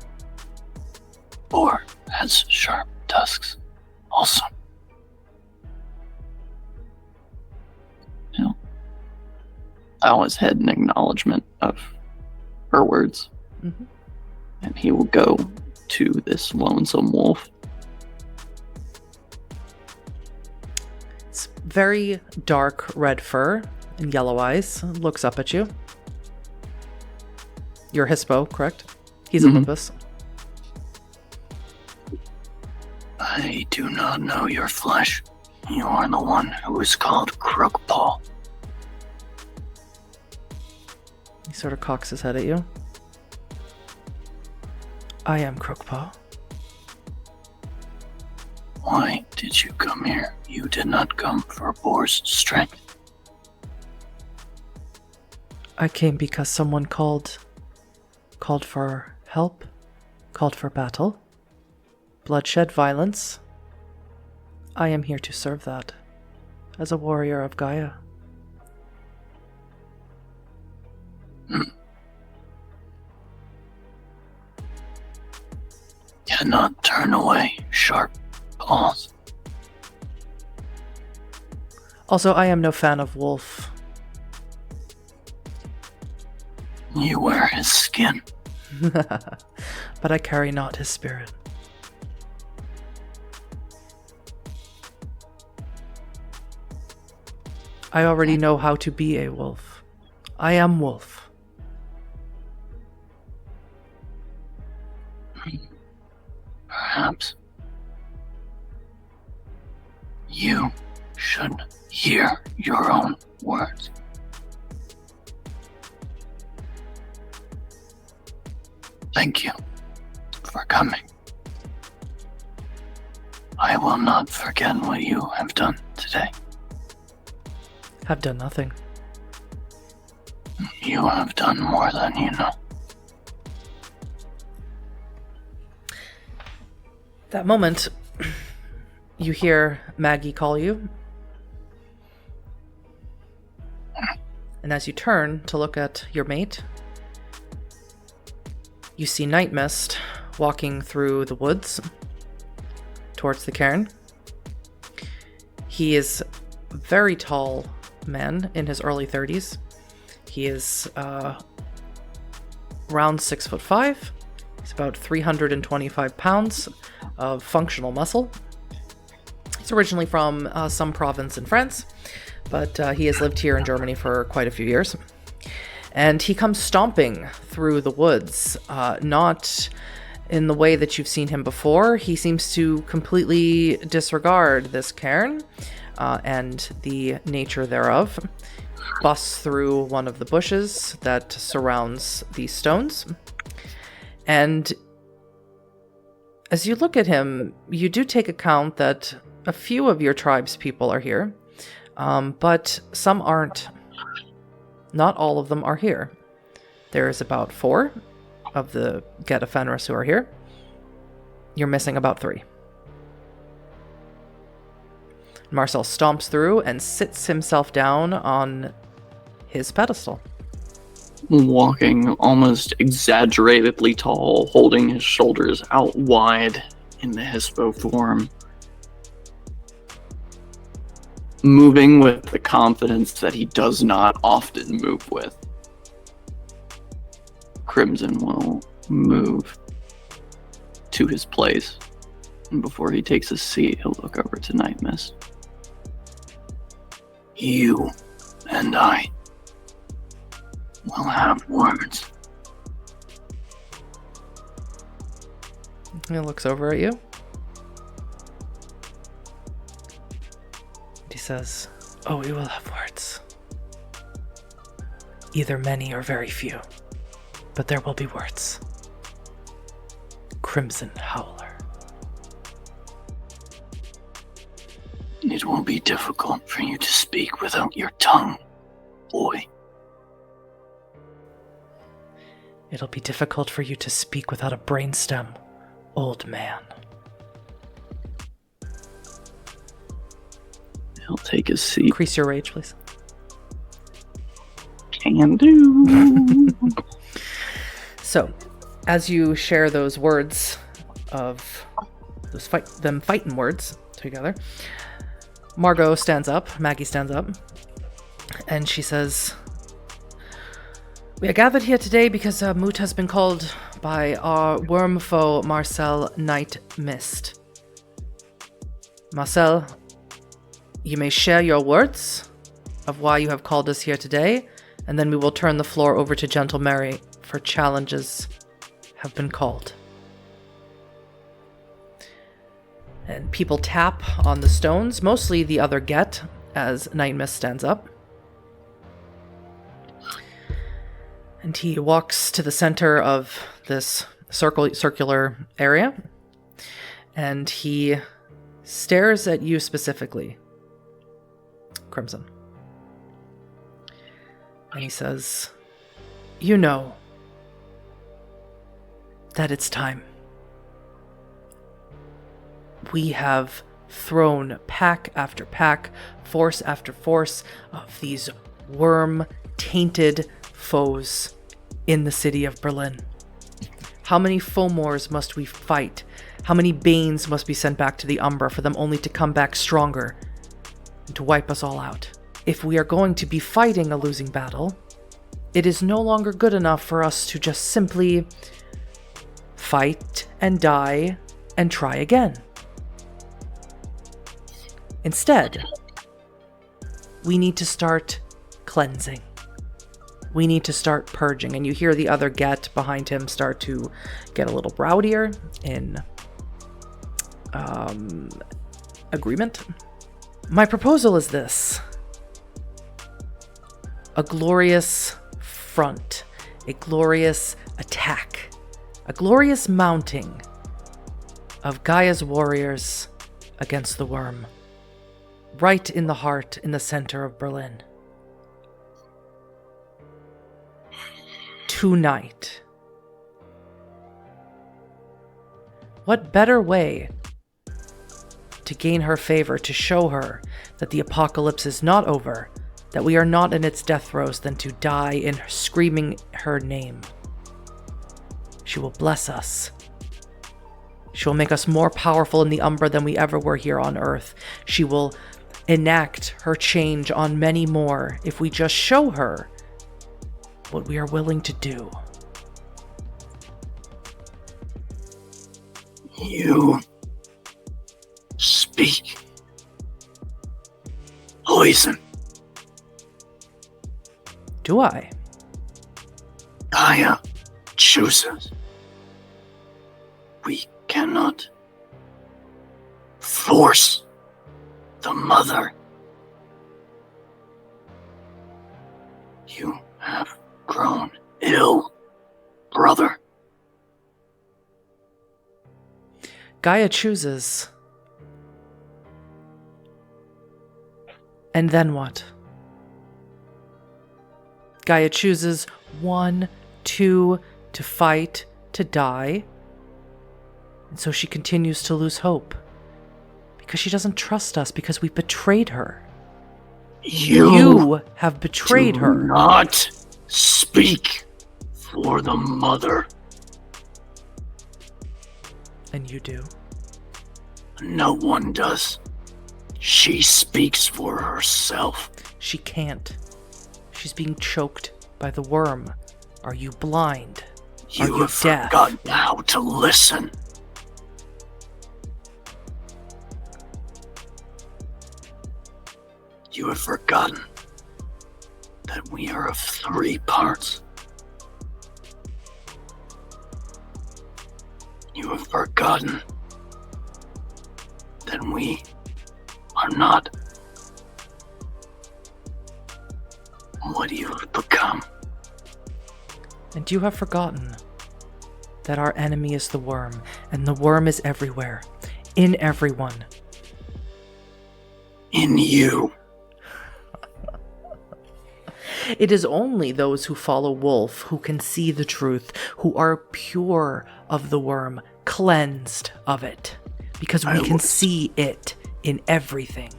Boar has sharp tusks. Also. He'll bow his head in acknowledgement of her words. Mm-hmm. And he will go to this lonesome wolf. It's very dark red fur and yellow eyes, looks up at you. You're Hispo, correct? He's a lupus. I do not know your flesh. You are the one who is called Crookpaw. He sort of cocks his head at you. I am Crookpaw. Why did you come here? You did not come for Boar's strength. I came because someone called for help, called for battle, bloodshed, violence. I am here to serve that, as a warrior of Gaia. Cannot turn away sharp claws. Also, I am no fan of Wolf. You wear his skin. But I carry not his spirit. I already know how to be a wolf. I am Wolf. Perhaps you should hear your own words. Thank you for coming. I will not forget what you have done today. Have done nothing. You have done more than you know. That moment, you hear Maggie call you. And as you turn to look at your mate, you see Nightmist walking through the woods towards the cairn. He is a very tall man in his early 30s. He is around 6'5". He's about 325 pounds of functional muscle. He's originally from some province in France, but he has lived here in Germany for quite a few years. And he comes stomping through the woods, not in the way that you've seen him before. He seems to completely disregard this cairn and the nature thereof. Busts through one of the bushes that surrounds these stones. And as you look at him, you do take account that a few of your tribe's people are here, but some aren't. Not all of them are here. There's about 4 of the Get of Fenris who are here. You're missing about 3. Marcel stomps through and sits himself down on his pedestal. Walking almost exaggeratedly tall, holding his shoulders out wide in the Hispo form. Moving with the confidence that he does not often move with. Crimson will move to his place, and before he takes a seat, he'll look over to Nightmist. You and I will have words. He looks over at you. He says, "Oh, we will have words. Either many or very few, but there will be words. Crimson Howler." It will be difficult for you to speak without your tongue, boy. It'll be difficult for you to speak without a brainstem, old man. He'll take his seat. Increase your rage, please. Can do. So, as you share those words of those fighting words together, Margot stands up, Maggie stands up, and she says, "We are gathered here today because Moot has been called by our worm foe, Marcel Nightmist. Marcel, You may share your words of why you have called us here today, and then we will turn the floor over to Gentle Mary, for challenges have been called. And people tap on the stones, mostly the other Get, as Nightmist stands up. And he walks to the center of this circular area, and he stares at you specifically, Crimson. And he says, "You know that it's time. We have thrown pack after pack, force after force of these worm-tainted foes in the city of Berlin. How many Fomors must we fight? How many Banes must be sent back to the Umbra for them only to come back stronger and to wipe us all out? If we are going to be fighting a losing battle, it is no longer good enough for us to just simply fight and die and try again. Instead, we need to start cleansing. We need to start purging." And you hear the other Get behind him start to get a little rowdier in agreement. "My proposal is this. A glorious front, a glorious attack, a glorious mounting of Gaia's warriors against the Wyrm, right in the heart, in the center of Berlin. Tonight. What better way to gain her favor, to show her that the apocalypse is not over, that we are not in its death throes, than to die in screaming her name? She will bless us. She will make us more powerful in the Umbra than we ever were here on Earth. She will enact her change on many more if we just show her what we are willing to do." You speak poison. Do I? Gaia chooses. We cannot force the mother. You have grown ill, brother. Gaia chooses. And then what? Gaia chooses 1, 2, to fight, to die. And so she continues to lose hope. Because she doesn't trust us, because we betrayed her. You have betrayed do her. Not speak for the mother. And you do. No one does. She speaks for herself. She can't. She's being choked by the Wyrm. Are you blind? Are you have deaf? forgotten how to listen. You have forgotten that we are of 3 parts. You have forgotten that we are not what you have become. And you have forgotten that our enemy is the Wyrm, and the Wyrm is everywhere, in everyone. In you. It is only those who follow Wolf who can see the truth, who are pure of the Wyrm, cleansed of it, because we can see it in everything.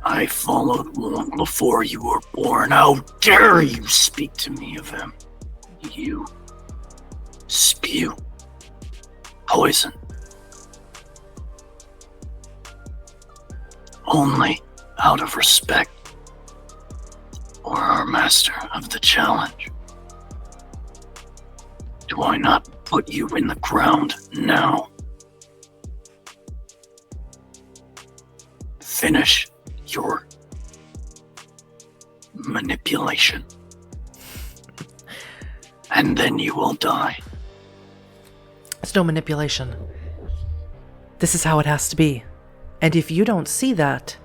I followed long before you were born. How dare you speak to me of him? You spew poison. Only out of respect for our master of the challenge. Do I not put you in the ground now? Finish your manipulation. And then you will die. It's no manipulation. This is how it has to be. And if you don't see that,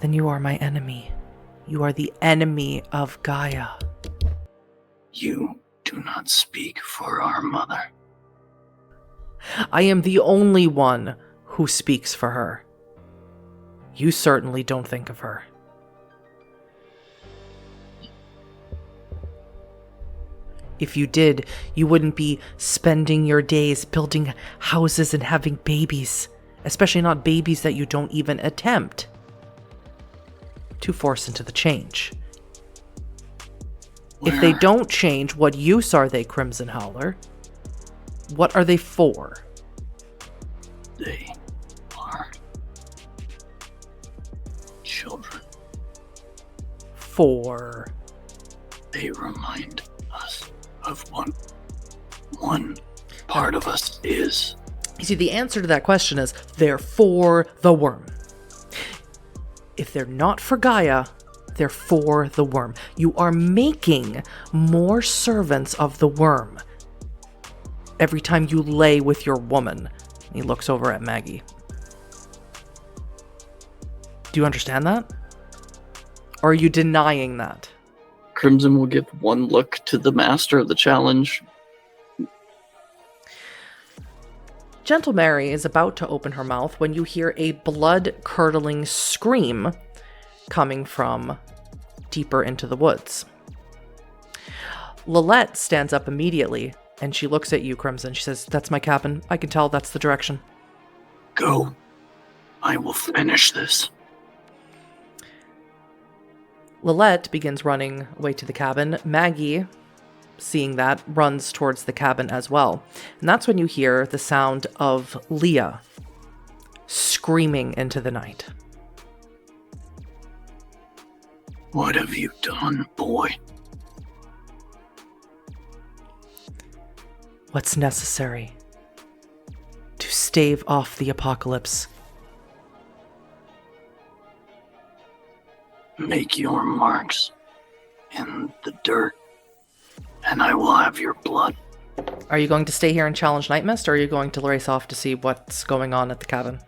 then you are my enemy. You are the enemy of Gaia. You do not speak for our mother. I am the only one who speaks for her. You certainly don't think of her. If you did, you wouldn't be spending your days building houses and having babies, especially not babies that you don't even attempt to force into the change. If they don't change, what use are they, Crimson Howler? What are they for? They are children. For? They remind us of one part of us is. You see, the answer to that question is they're for the Wyrm. If they're not for Gaia, they're for the Wyrm. You are making more servants of the Wyrm every time you lay with your woman. He looks over at Maggie. Do you understand that? Or are you denying that? Crimson will give one look to the master of the challenge. Gentle Mary is about to open her mouth when you hear a blood-curdling scream coming from deeper into the woods. Lillette stands up immediately, and she looks at you, Crimson. She says, "That's my cabin. I can tell that's the direction." Go. I will finish this. Lillette begins running away to the cabin. Maggie, seeing that, runs towards the cabin as well. And that's when you hear the sound of Leah screaming into the night. What have you done, boy? What's necessary to stave off the apocalypse? Make your marks in the dirt, and I will have your blood. Are you going to stay here and challenge Nightmist, or are you going to race off to see what's going on at the cabin?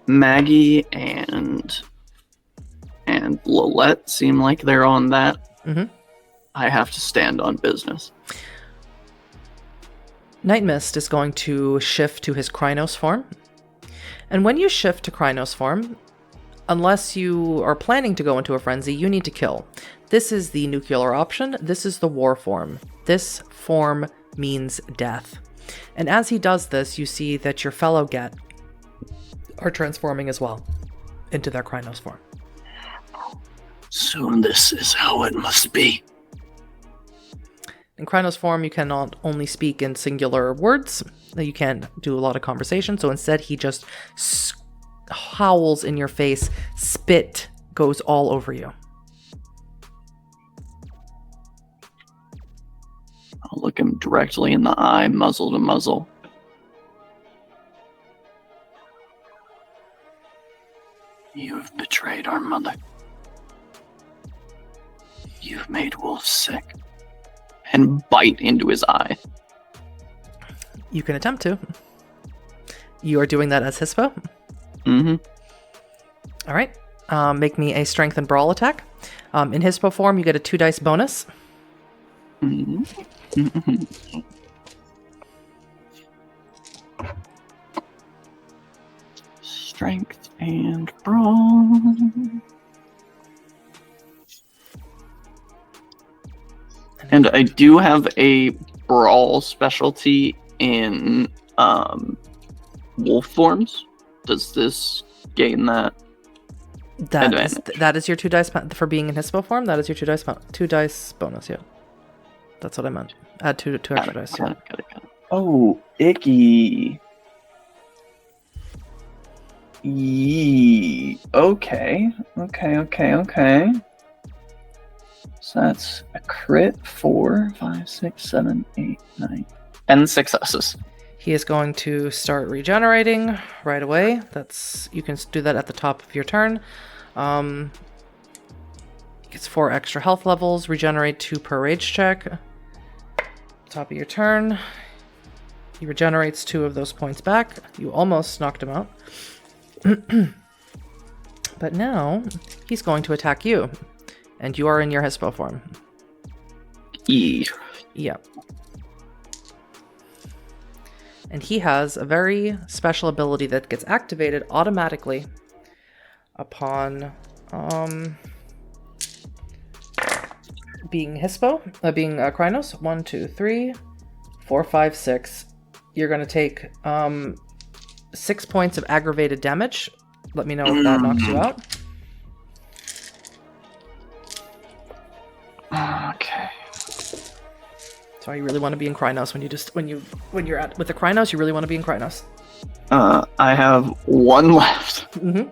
Maggie and Lillette seem like they're on that. Mm-hmm. I have to stand on business. Nightmist is going to shift to his Krynos form. And when you shift to Krynos form, unless you are planning to go into a frenzy, you need to kill. This is the nuclear option. This is the war form. This form means death. And as he does this, you see that your fellow Get are transforming as well into their Krynos form. Soon this is how it must be. In Krynos form, you cannot only speak in singular words. You can't do a lot of conversation. So instead, he just howls in your face. Spit goes all over you. I'll look him directly in the eye, muzzle to muzzle. You have betrayed our mother. You've made wolves sick. And bite into his eye. You can attempt to. You are doing that as Hispo? Mm-hmm. All right. Make me a strength and brawl attack. In Hispo form, you get a 2 dice bonus. Mm-hmm. Mm-hmm. Strength and brawl. And I do have a brawl specialty in wolf forms. Does this gain that? That is your 2 dice for being in Hispo form. That is your 2 dice bonus. Yeah, that's what I meant. Add two extra dice. Got it. Oh, icky. Yee. Okay. So that's a crit. 4, 5, 6, 7, 8, 9. 10 successes. He is going to start regenerating right away. You can do that at the top of your turn. Gets 4 extra health levels. Regenerate 2 per rage check. Top of your turn. He regenerates 2 of those points back. You almost knocked him out. But now he's going to attack you. And you are in your Hispo form. Yep. And he has a very special ability that gets activated automatically upon being being Krynos. 1, 2, 3, 4, 5, 6. You're going to take 6 points of aggravated damage. Let me know if that knocks you out. Okay. So you really want to be in Krynos when you're with the Krynos, you really want to be in Krynos. I have 1 left. Mm-hmm.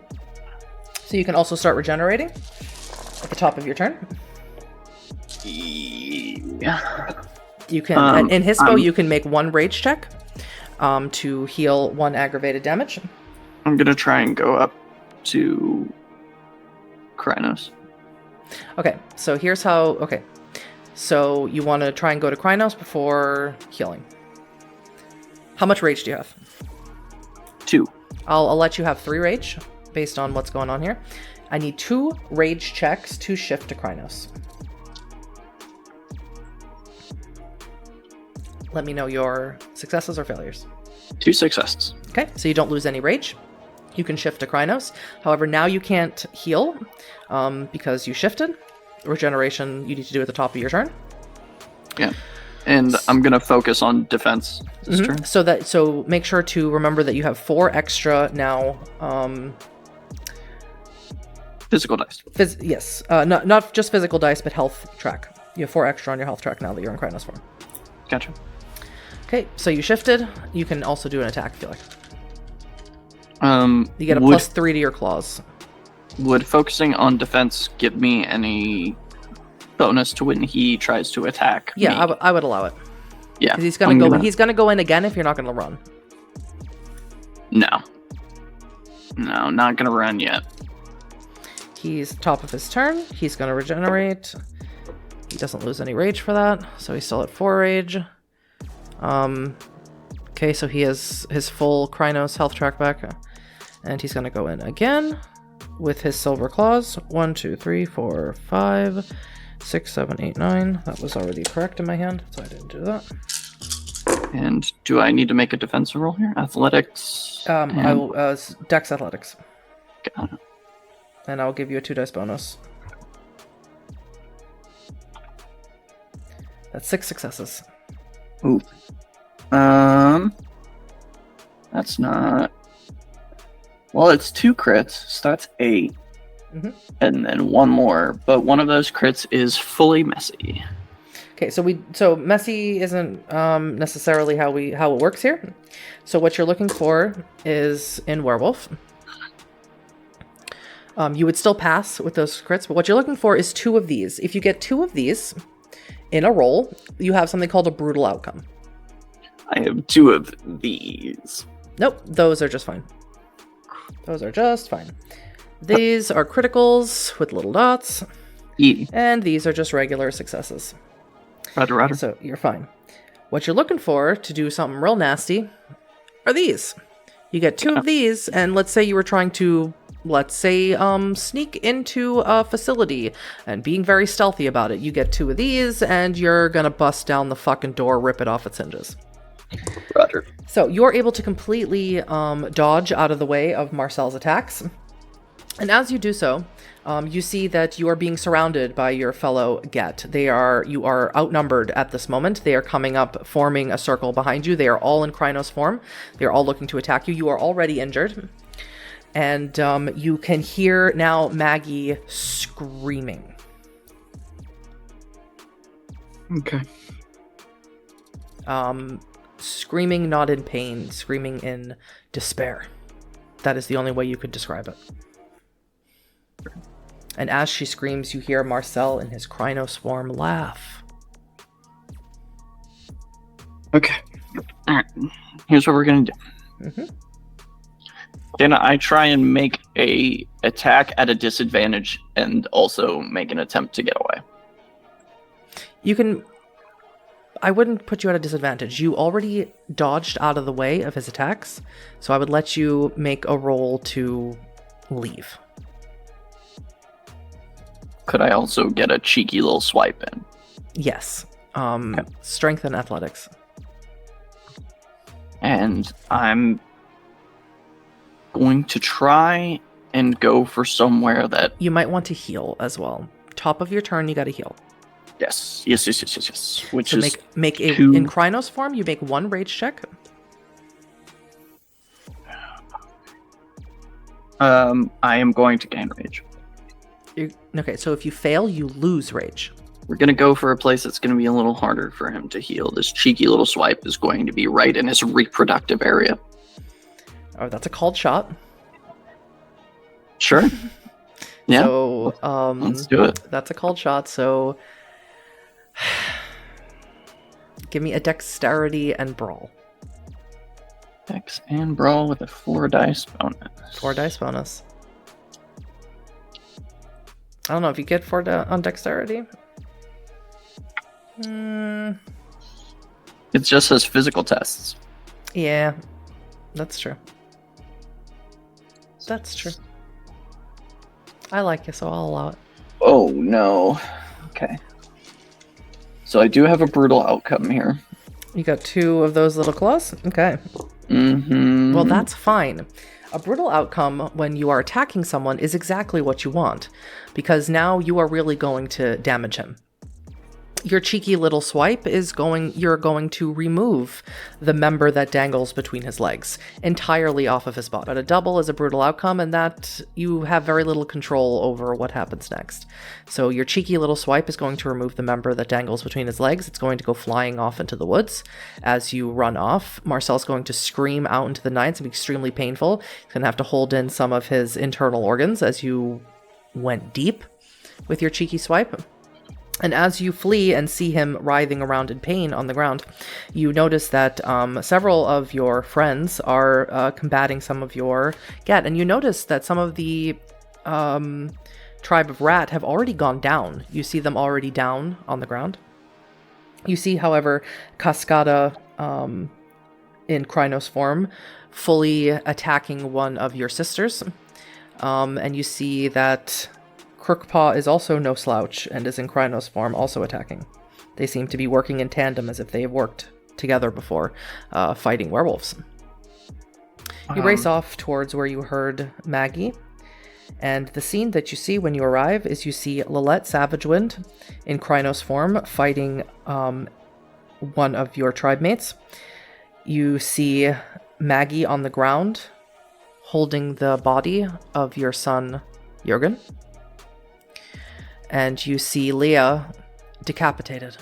So you can also start regenerating at the top of your turn. Yeah. You can in Hispo you can make 1 rage check to heal 1 aggravated damage. I'm gonna try and go up to Krynos. Okay, so here's how. Okay, so you want to try and go to Krynos before healing. How much rage do you have? 2. I'll let you have 3 rage based on what's going on here. I need 2 rage checks to shift to Krynos. Let me know your successes or failures. 2 successes. Okay, so you don't lose any rage. You can shift to Krynos. However, now you can't heal because you shifted. Regeneration you need to do at the top of your turn. Yeah. And I'm going to focus on defense this turn. So make sure to remember that you have 4 extra now. Physical dice. Yes. Not just physical dice, but health track. You have 4 extra on your health track now that you're in Krynos form. Gotcha. Okay, so you shifted. You can also do an attack if you like. You get a +3 to your claws. Would focusing on defense give me any bonus to when he tries to attack? Yeah, me? I would allow it. Yeah, because he's gonna go in again if you're not gonna run. No, not gonna run yet. He's top of his turn. He's gonna regenerate. He doesn't lose any rage for that, so he's still at 4 rage. Okay, so he has his full Krynos health track back. And he's going to go in again with his silver claws. 1, 2, 3, 4, 5, 6, 7, 8, 9. That was already correct in my hand, so I didn't do that. And do I need to make a defensive roll here? Athletics? I will, Dex Athletics. Got it. And I'll give you a 2 dice bonus. That's 6 successes. Ooh. That's not... Well, it's 2 crits, so that's 8. Mm-hmm. And then 1 more, but one of those crits is fully messy. Okay, so messy isn't necessarily how it works here. So what you're looking for is in Werewolf. You would still pass with those crits, but what you're looking for is 2 of these. If you get 2 of these in a roll, you have something called a brutal outcome. I have 2 of these. Nope, those are just fine. Those are just fine. These are criticals with little dots. And these are just regular successes. Roger. So you're fine. What you're looking for to do something real nasty are these. You get 2 of these, and let's say you were trying to, sneak into a facility and being very stealthy about it. You get 2 of these, and you're gonna bust down the fucking door, rip it off its hinges. Roger. So you're able to completely dodge out of the way of Marcel's attacks. And as you do so, you see that you are being surrounded by your fellow Get. You are outnumbered at this moment. They are coming up, forming a circle behind you. They are all in Krynos form. They are all looking to attack you. You are already injured. And you can hear now Maggie screaming. Okay. Screaming not in pain, screaming in despair. That is the only way you could describe it. And as she screams, you hear Marcel in his Krynos form laugh. Okay. Alright, here's what we're gonna do. Mm-hmm. Can I try and make a attack at a disadvantage and also make an attempt to get away? You can... I wouldn't put you at a disadvantage. You already dodged out of the way of his attacks, so I would let you make a roll to leave. Could I also get a cheeky little swipe in? Yes. Okay. Strength and athletics. And I'm going to try and go for somewhere that... You might want to heal as well. Top of your turn, you gotta heal. Yes. Which So is make a two... in Krynos form, you make one rage check. I am going to gain rage. Okay, so if you fail, you lose rage. We're going to go for a place that's going to be a little harder for him to heal. This cheeky little swipe is going to be right in his reproductive area. Oh, that's a called shot. Sure. Yeah. So, let's do it. That's a called shot, so... Give me a dexterity and brawl. Dex and brawl with a 4 dice bonus. 4 dice bonus. I don't know if you get 4 on dexterity. It just says physical tests. Yeah, that's true. That's true. I like you, so I'll allow it. Oh, no. Okay. So I do have a brutal outcome here. You got 2 of those little claws? Okay. Mm-hmm. Well, that's fine. A brutal outcome when you are attacking someone is exactly what you want, because now you are really going to damage him. Your cheeky little swipe is you're going to remove the member that dangles between his legs entirely off of his body. But a double is a brutal outcome, and that you have very little control over what happens next. So your cheeky little swipe is going to remove the member that dangles between his legs. It's going to go flying off into the woods. As you run off, Marcel's going to scream out into the night. It's going to be extremely painful. He's going to have to hold in some of his internal organs as you went deep with your cheeky swipe. And as you flee and see him writhing around in pain on the ground, you notice that several of your friends are combating some of your get. And you notice that some of the tribe of Rat have already gone down. You see them already down on the ground. You see, however, Cascada in Krynos form fully attacking one of your sisters. And you see that Crookpaw is also no slouch and is in Krynos form, also attacking. They seem to be working in tandem as if they have worked together before, fighting werewolves. You race off towards where you heard Maggie, and the scene that you see when you arrive is you see Lilette Savagewind in Krynos form fighting one of your tribe mates. You see Maggie on the ground holding the body of your son Jürgen. And you see Leah decapitated.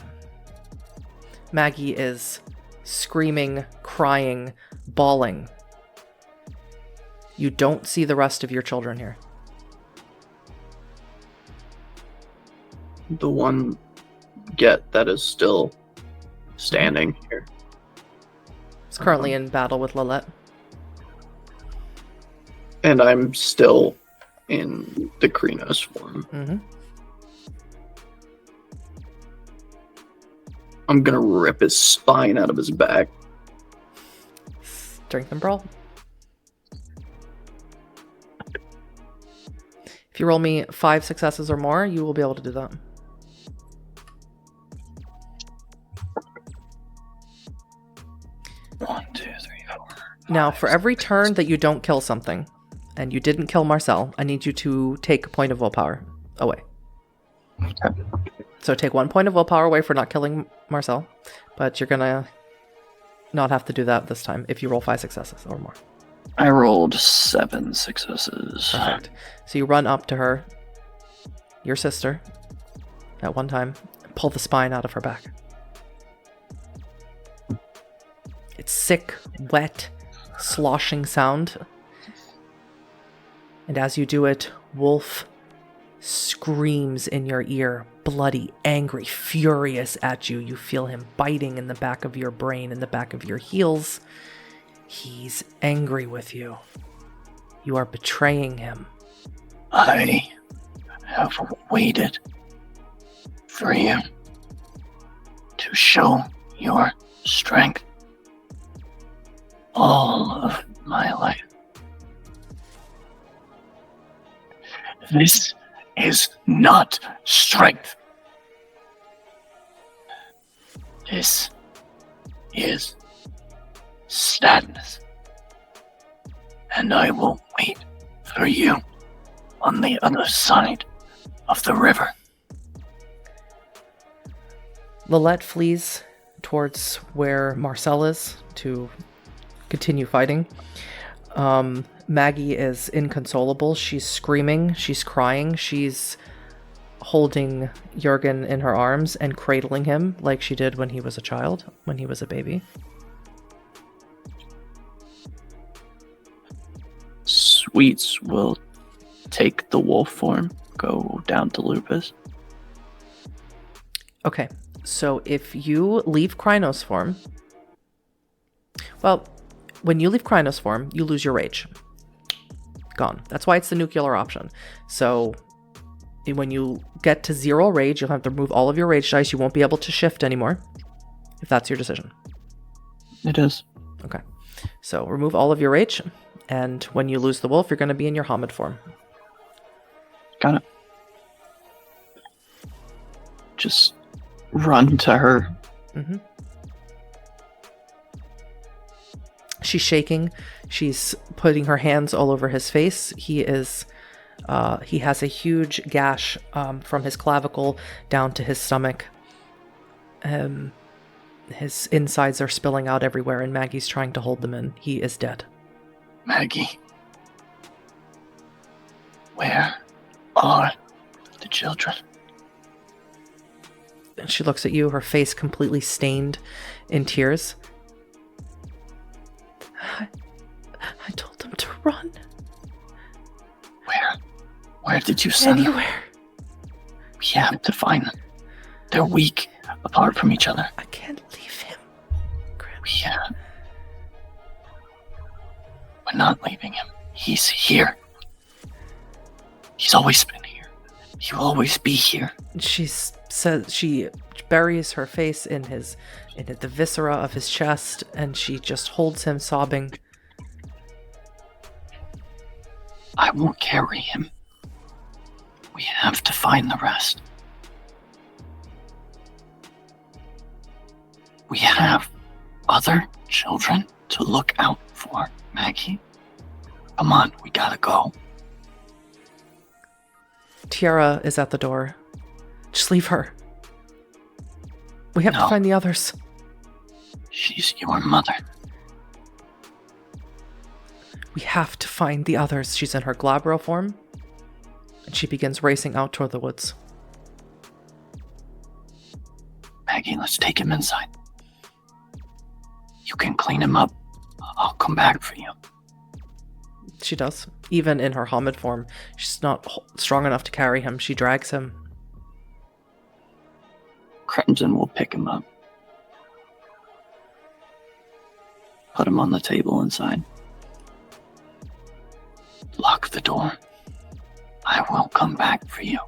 Maggie is screaming, crying, bawling. You don't see the rest of your children here. The one get that is still standing here. It's currently in battle with Lilette. And I'm still in the Krynos form. Mm-hmm. I'm gonna rip his spine out of his back. Strength and brawl. If you roll me 5 successes or more, you will be able to do that. One, two, three, four. Now, for every turn that you don't kill something, and you didn't kill Marcel, I need you to take a point of willpower away. Okay. So take 1 point of willpower away for not killing Marcel, but you're gonna not have to do that this time if you roll 5 successes or more. I rolled 7 successes. Perfect. So you run up to her, your sister, at one time, and pull the spine out of her back. It's sick, wet, sloshing sound. And as you do it, wolf screams in your ear, bloody, angry, furious at you. You feel him biting in the back of your brain, in the back of your heels. He's angry with you. You are betraying him. I have waited for you to show your strength all of my life. This is not strength. This is sadness. And I will wait for you on the other side of the river. Lillette flees towards where Marcel is to continue fighting. Maggie is inconsolable. She's screaming. She's crying. She's holding Jurgen in her arms and cradling him like she did when he was a child, when he was a baby. Sweets will take the wolf form, go down to Lupus. Okay, so if you leave Krynos form, well, when you leave Krynos form, you lose your rage. Gone. That's why it's the nuclear option. So when you get to 0 rage, you'll have to remove all of your rage dice. You won't be able to shift anymore, if that's your decision. It is. Okay. So remove all of your rage, and when you lose the wolf, you're going to be in your Hamid form. Got it. Just run to her. Mm-hmm. She's shaking. She's putting her hands all over his face. He has a huge gash from his clavicle down to his stomach. His insides are spilling out everywhere, and Maggie's trying to hold them in. He is dead. Maggie, where are the children? And she looks at you, her face completely stained in tears. I told them to run. Where did you send them? Anywhere. We have to find them. They're weak, apart from each other. I can't leave him. We're not leaving him. He's here. He's always been here. He will always be here. She buries her face in the viscera of his chest, and she just holds him, sobbing. I will carry him. We have to find the rest. We have other children to look out for, Maggie. Come on, we gotta go. Tiara is at the door. Just leave her. We have to find the others. She's your mother. We have to find the others. She's in her Glabro form, and she begins racing out toward the woods. Maggie, let's take him inside. You can clean him up. I'll come back for you. She does. Even in her Hamid form, she's not strong enough to carry him. She drags him. Crimson will pick him up. Put him on the table inside. Lock the door. I will come back for you.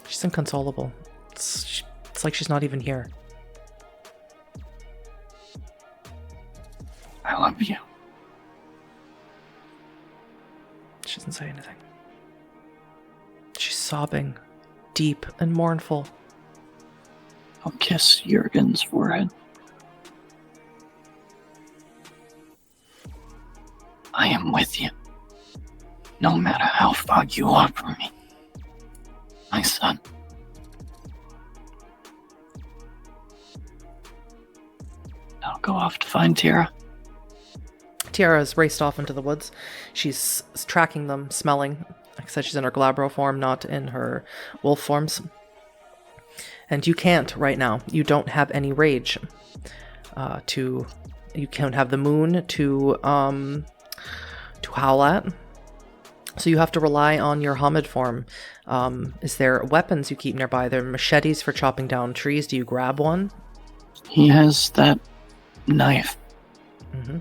She's inconsolable. It's like she's not even here. I love you. She doesn't say anything. She's sobbing, deep and mournful. I'll kiss Jurgen's forehead. I am with you. No matter how far you are from me. My son. I'll go off to find Tiara. Tiara has raced off into the woods. She's tracking them, smelling. Like I said, she's in her Glabro form, not in her wolf forms. And you can't right now. You don't have any rage. You can't have the moon to howl at. So you have to rely on your Hamid form. Is there weapons you keep nearby? There are machetes for chopping down trees. Do you grab one? He has that knife Mm-hmm.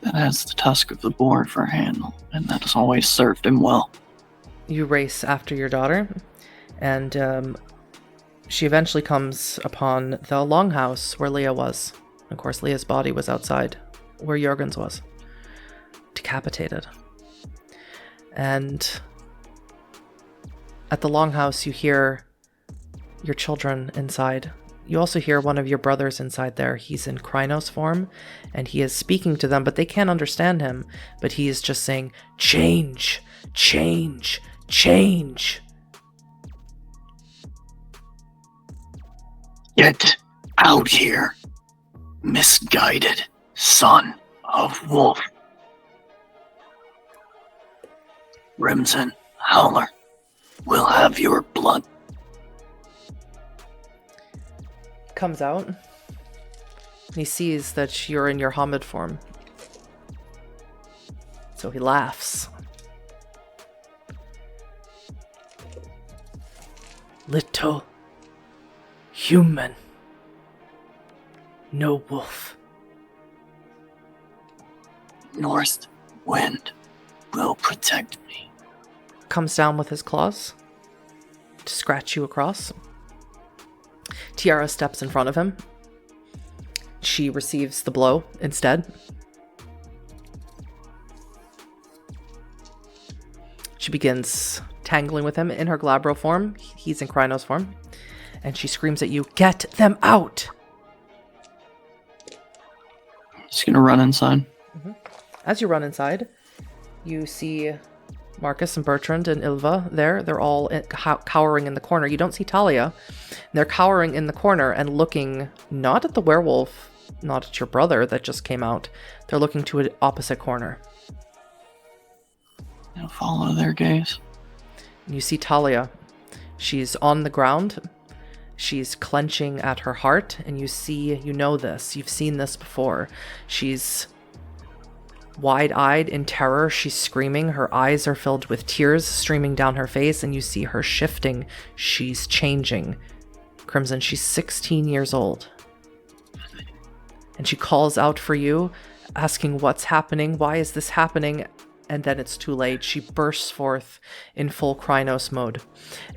that has the tusk of the boar for a handle, and that has always served him well. You race after your daughter, and she eventually comes upon the longhouse where Leah was. Of course, Leah's body was outside where Jurgen's was, decapitated. And at the longhouse, you hear your children inside. You also hear one of your brothers inside there. He's in Krynos form, and he is speaking to them, but they can't understand him. But he is just saying, change, change, change. Get out here, misguided son of wolf. Rimson, Howler, will have your blood. Comes out. He sees that you're in your Hamid form. So he laughs. Little human. No wolf. North wind will protect me. Comes down with his claws to scratch you across. Tiara steps in front of him. She receives the blow instead. She begins tangling with him in her Glabro form. He's in Krynos form. And she screams at you, "Get them out!" He's gonna run inside. As you run inside, you see Marcus and Bertrand and Ilva there. They're all cowering in the corner. You don't see Talia. They're cowering in the corner and looking not at the werewolf, not at your brother that just came out. They're looking to an opposite corner. I'll follow their gaze. You see Talia. She's on the ground. She's clenching at her heart, and you know this. You've seen this before. She's wide-eyed in terror. She's screaming. Her eyes are filled with tears streaming down her face, and you see her shifting. She's changing. Crimson, she's 16 years old. And she calls out for you, asking what's happening, why is this happening? And then it's too late. She bursts forth in full Krynos mode.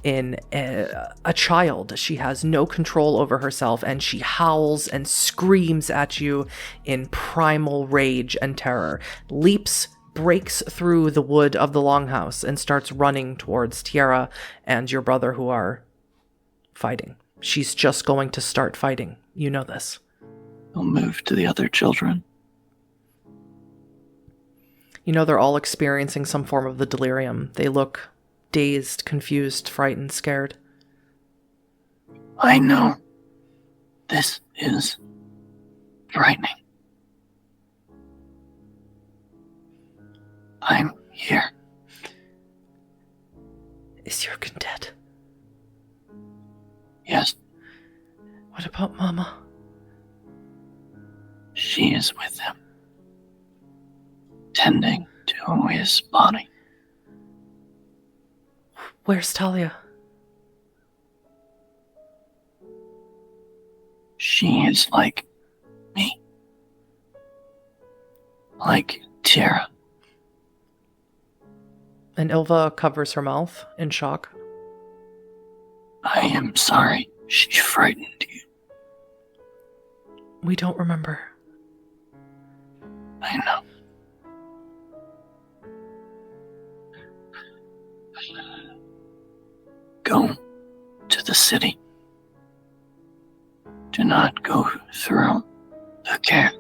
In a child, she has no control over herself, and she howls and screams at you in primal rage and terror. Leaps, breaks through the wood of the longhouse, and starts running towards Tiara and your brother who are fighting. She's just going to start fighting. You know this. I'll move to the other children. You know they're all experiencing some form of the delirium. They look dazed, confused, frightened, scared. I know. This is frightening. I'm here. Is Jurgen dead? Yes, What about Mama? she is with him, tending to his body. Where's Talia? She is like me. Like Tiara. And Ilva covers her mouth in shock. I am sorry she frightened you. We don't remember. I know. Go to the city. Do not go through the camp.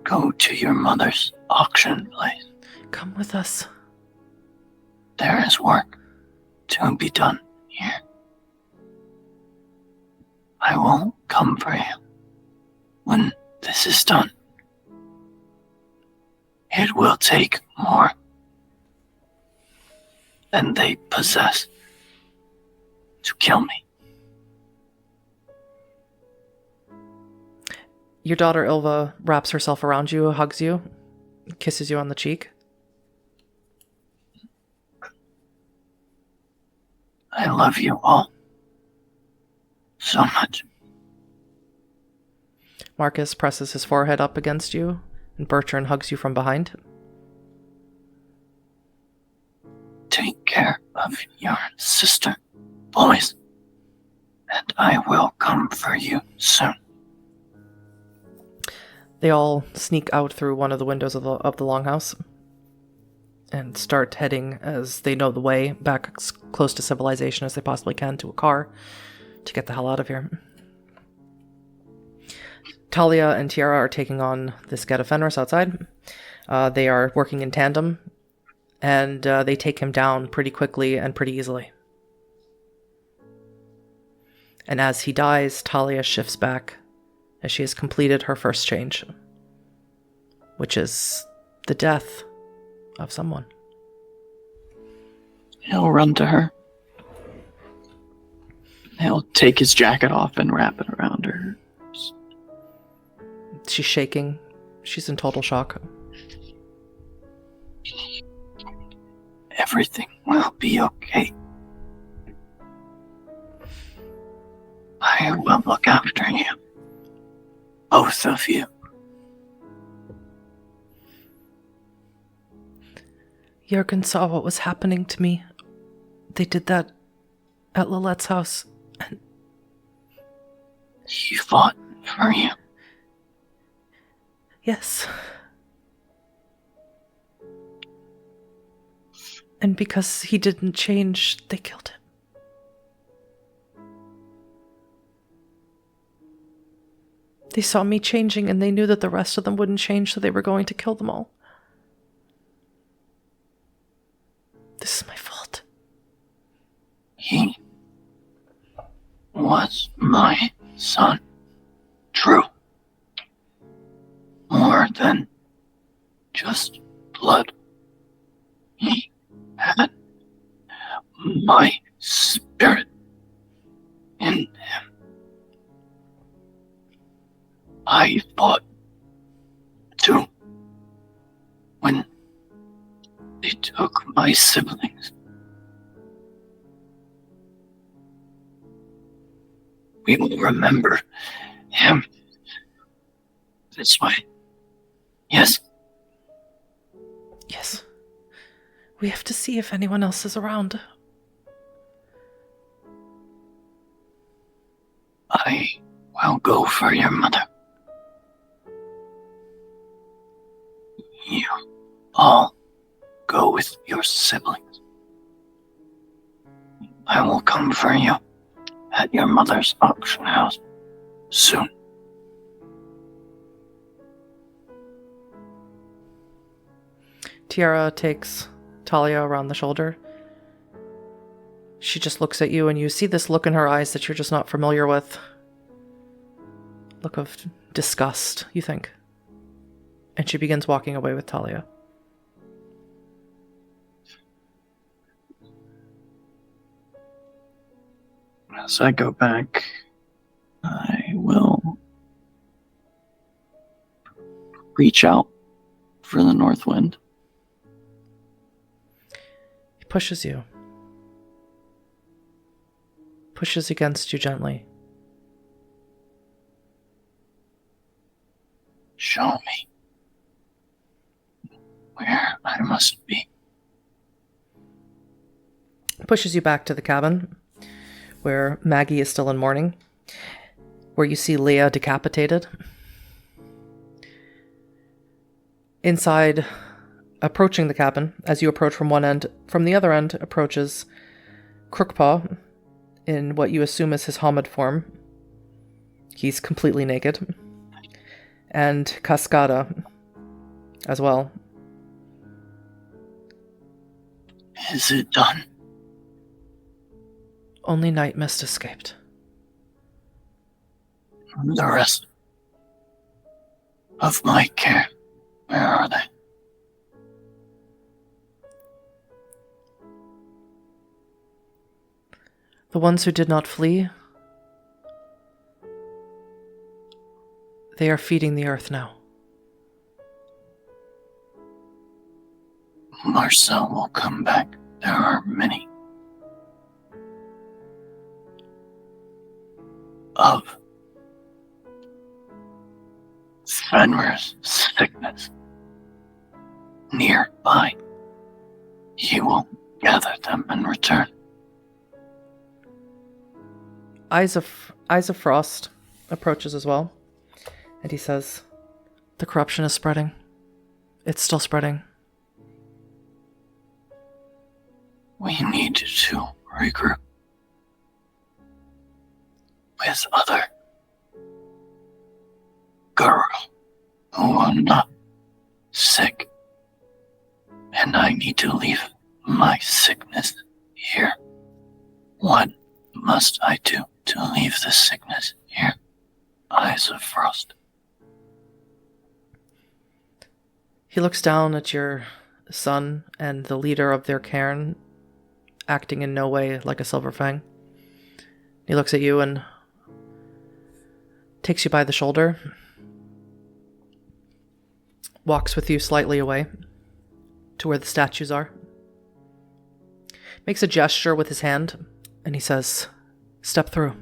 Go to your mother's auction place. Come with us. There is work to be done here. I will come for you when this is done. It will take more than they possess to kill me. Your daughter Ilva wraps herself around you, hugs you, kisses you on the cheek. I love you all so much. Marcus presses his forehead up against you, and Bertrand hugs you from behind. Take care of your sister, boys, and I will come for you soon. They all sneak out through one of the windows of the longhouse and start heading, as they know the way, back as close to civilization as they possibly can, to a car to get the hell out of here. Talia and Tiara are taking on this get of Fenris outside. They are working in tandem, and they take him down pretty quickly and pretty easily. And as he dies, Talia shifts back as she has completed her first change, which is the death of someone. He'll run to her. He'll take his jacket off and wrap it around her. She's shaking. She's in total shock. Everything will be okay. I will look after you. Both of you. Jurgen saw what was happening to me. They did that at Lilette's house, and He fought for you. yes. And because he didn't change, they killed him. They saw me changing, and they knew that the rest of them wouldn't change, so they were going to kill them all. This is my fault. He was my son. True. More than just blood. He had my spirit in him. I fought too when they took my siblings. We will remember him this way. Yes? Yes. We have to see if anyone else is around. I will go for your mother. You all go with your siblings. I will come for you at your mother's auction house soon. Tiara takes Talia around the shoulder. She just looks at you, and you see this look in her eyes that you're just not familiar with. Look of disgust, you think. And she begins walking away with Talia. As I go back, I will reach out for the north wind. He pushes you. Pushes against you gently. Show me where I must be. Pushes you back to the cabin, where Maggie is still in mourning, where you see Leah decapitated. Inside, approaching the cabin, as you approach from one end, from the other end approaches Crookpaw in what you assume is his Hamid form. He's completely naked. And Cascada as well. Is it done? Only Nightmist escaped. The rest of my care, where are they? The ones who did not flee, they are feeding the earth now. Marcel will come back. There are many. of Fenris' sickness nearby. He will gather them and return. Eyes of Frost approaches as well, and he says, "The corruption is spreading. It's still spreading. We need to regroup with other girls who are not sick. And I need to leave my sickness here. What must I do to leave the sickness here? Eyes of Frost." He looks down at your son and the leader of their cairn, acting in no way like a Silver Fang. He looks at you and takes you by the shoulder, walks with you slightly away to where the statues are, makes a gesture with his hand, and he says, "Step through."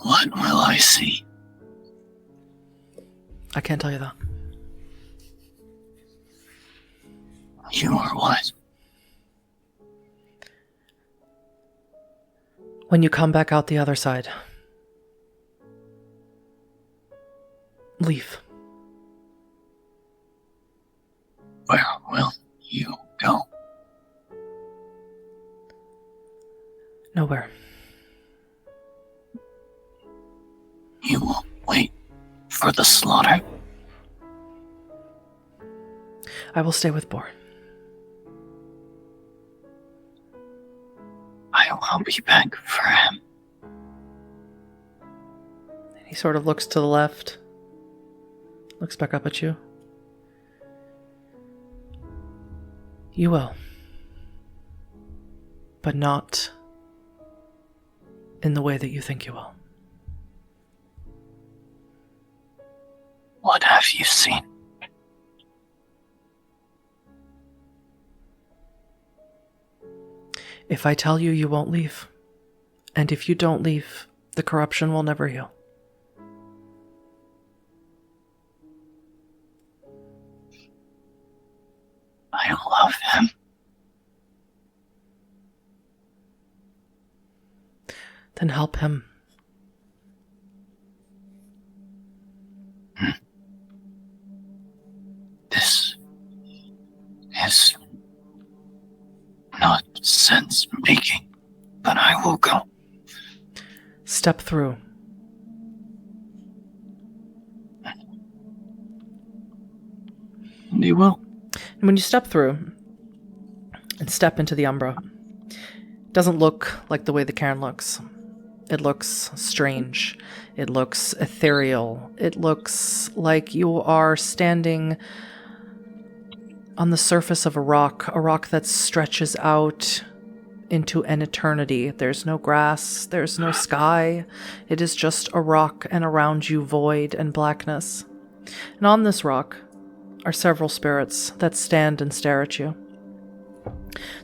What will I see? I can't tell you that. You are wise. When you come back out the other side, leave. Where will you go? Nowhere. You will wait for the slaughter. I will stay with Boar. I will be back for him. And he sort of looks to the left, looks back up at you. You will. But not in the way that you think you will. What have you seen? If I tell you, you won't leave. And if you don't leave, the corruption will never heal. I love him. Then help him. This is not sense making, but I will go. Step through. And he will. And when you step through and step into the Umbra, it doesn't look like the way the cairn looks. It looks strange. It looks ethereal. It looks like you are standing on the surface of a rock that stretches out into an eternity. There's no grass, there's no sky. It is just a rock, and around you void and blackness. And on this rock are several spirits that stand and stare at you.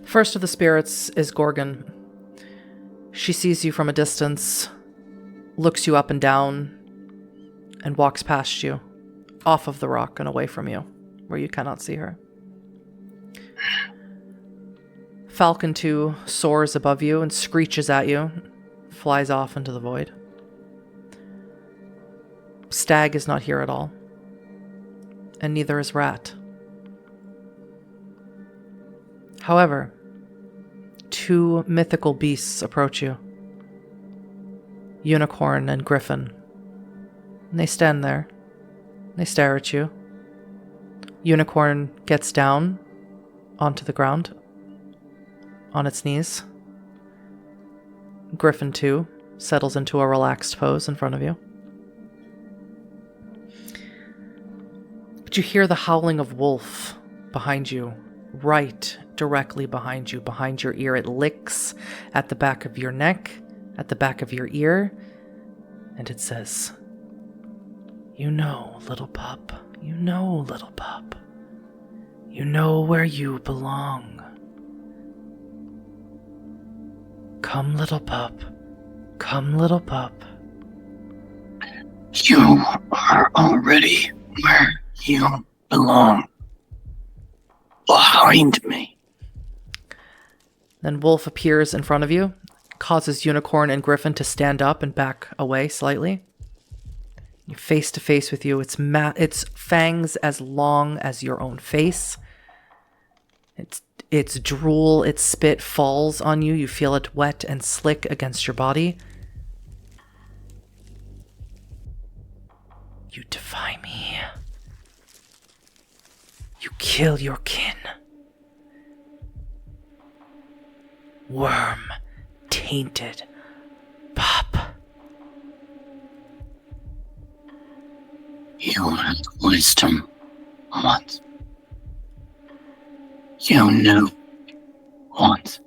The first of the spirits is Gorgon. She sees you from a distance, looks you up and down, and walks past you, off of the rock and away from you, where you cannot see her. Falcon 2 soars above you and screeches at you, flies off into the void. Stag is not here at all, and neither is Rat. However, 2 mythical beasts approach you, Unicorn and Griffin. And they stand there. They stare at you. Unicorn gets down onto the ground, on its knees. Griffin, too, settles into a relaxed pose in front of you. But you hear the howling of wolf behind you, right directly behind you, behind your ear. It licks at the back of your neck, at the back of your ear, and it says, "You know, little pup. You know, little pup. You know where you belong. Come, little pup. Come, little pup. You are already where you belong. Behind me. Then Wolf appears in front of you, causes Unicorn and Griffin to stand up and back away slightly. You're face to face with you. Its fangs as long as your own face. Its drool, its spit falls on you. You feel it wet and slick against your body. You defy me. You kill your kin. Wyrm, tainted pup. You had wisdom once. You knew once.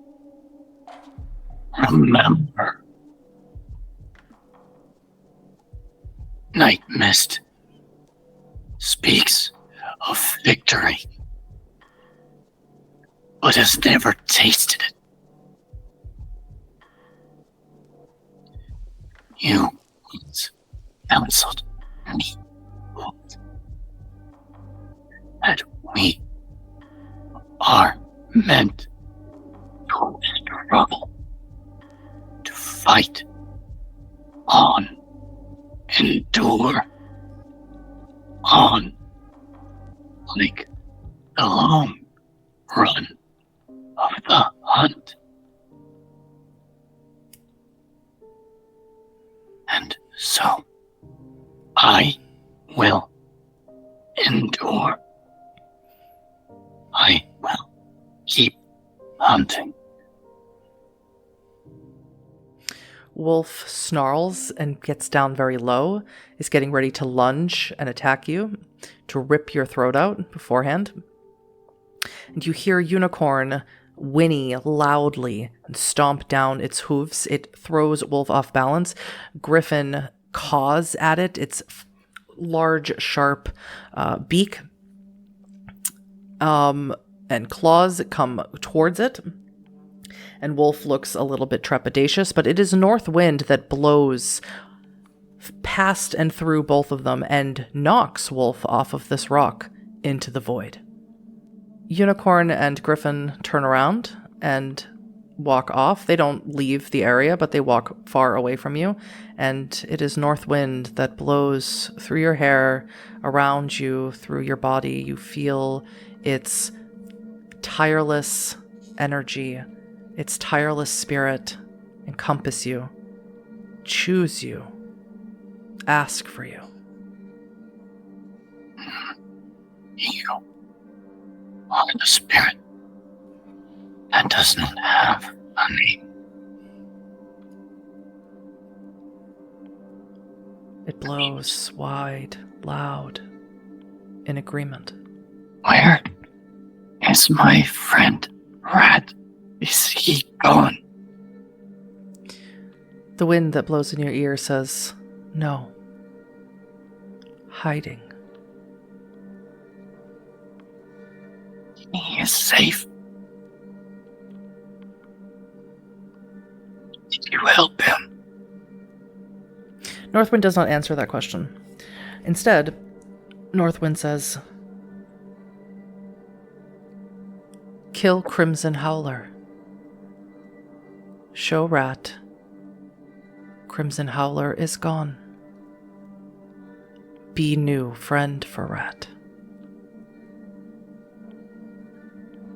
Remember. Nightmist speaks of victory, but has never tasted it. You once counseled me that we are meant to struggle, to fight on, endure on, like the long run of the hunt. And so I will endure. I will keep hunting. Wolf snarls and gets down very low, is getting ready to lunge and attack you, to rip your throat out beforehand. And you hear Unicorn whinny loudly and stomp down its hooves. It throws Wolf off balance. Griffin caws at it, its large, sharp beak and claws come towards it. And Wolf looks a little bit trepidatious, but it is north wind that blows past and through both of them and knocks Wolf off of this rock into the void. Unicorn and Griffin turn around and walk off. They don't leave the area, but they walk far away from you. And it is north wind that blows through your hair, around you, through your body. You feel its tireless energy, its tireless spirit encompass you, choose you, ask for you. You are the spirit that does not have a name. It blows wide, loud, in agreement. Where is my friend Rat? Is he gone? The wind that blows in your ear says, no. Hiding. He is safe. Did you help him? Northwind does not answer that question. Instead, Northwind says, kill Crimson Howler. Show Rat. Crimson Howler is gone. Be new friend for Rat.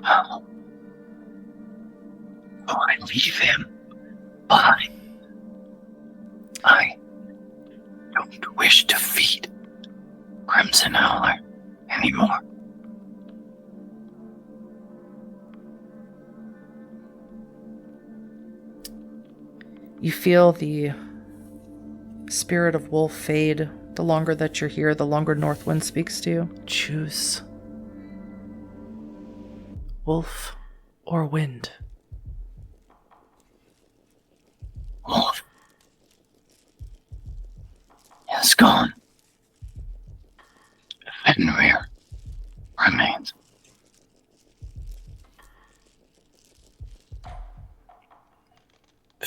How? Oh, I leave him behind. I don't wish to feed Crimson Howler anymore. You feel the spirit of Wolf fade. The longer that you're here, the longer Northwind speaks to you. Choose. Wolf or wind? Wolf is gone. Fenris remains.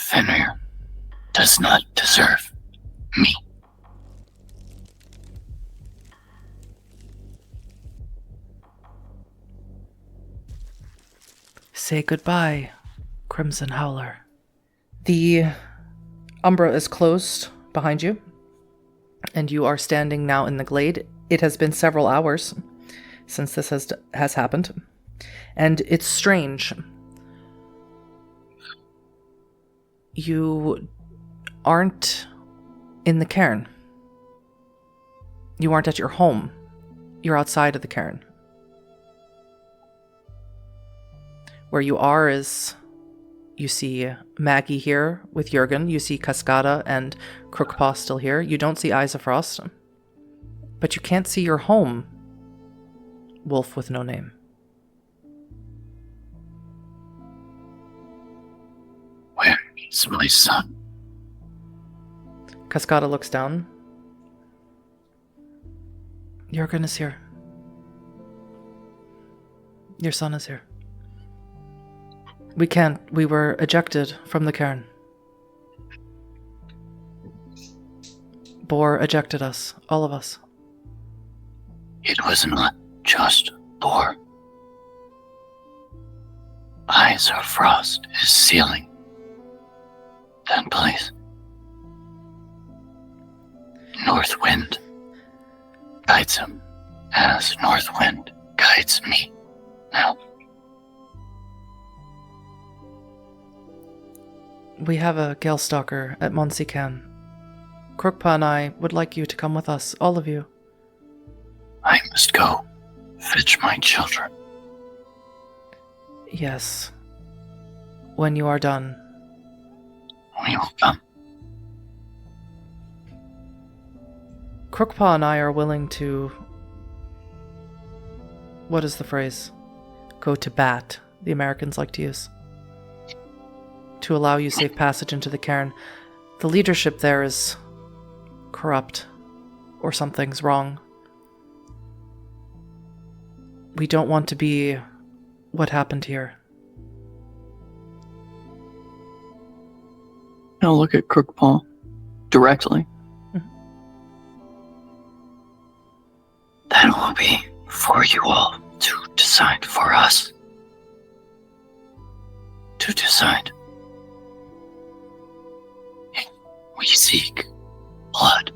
Fenrir does not deserve me. Say goodbye, Crimson Howler. The umbra is closed behind you, and you are standing now in the glade. It has been several hours since this has happened, and it's strange. You aren't in the cairn. You aren't at your home. You're outside of the cairn. Where you are is, you see Maggie here with Jurgen. You see Cascada and Crookpaw still here. You don't see Eyes of Frost. But you can't see your home, Wolf with no name. Where is my son? Cascada looks down. Jurgen is here. Your son is here. We can't. We were ejected from the cairn. Boar ejected us. All of us. It was not just Boar. Eyes of Frost is sealing that place. North Wind guides him as North Wind guides me now. We have a Gale Stalker at Monsican. Crookpaw and I would like you to come with us, all of you. I must go fetch my children. Yes. When you are done. We will come. Crookpaw and I are willing to... What is the phrase? Go to bat, the Americans like to use. To allow you safe passage into the cairn. The leadership there is corrupt, or something's wrong. We don't want to be what happened here. I'll look at Crookpaw directly. That will be for you all to decide, for us to decide. We seek blood.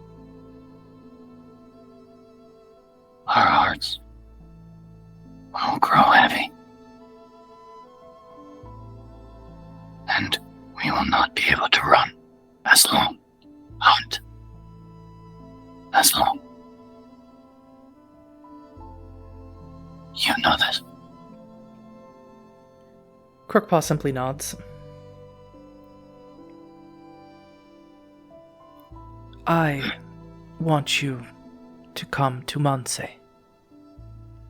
Our hearts will grow heavy, and we will not be able to run as long, hunt as long. You know this. Crookpaw simply nods. I want you to come to Manse.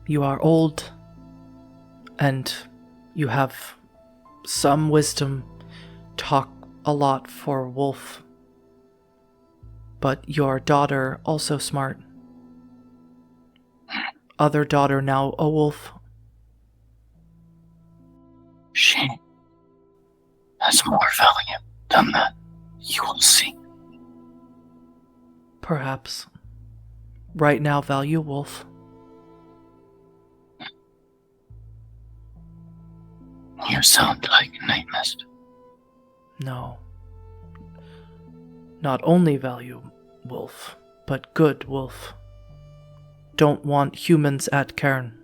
You are old, and you have some wisdom, talk a lot for Wolf. But your daughter also smart. Other daughter now a wolf. She has more value than that. You will see. Perhaps. Right now value wolf. You sound like Nightmist. No. Not only value wolf, but good wolf. Don't want humans at cairn.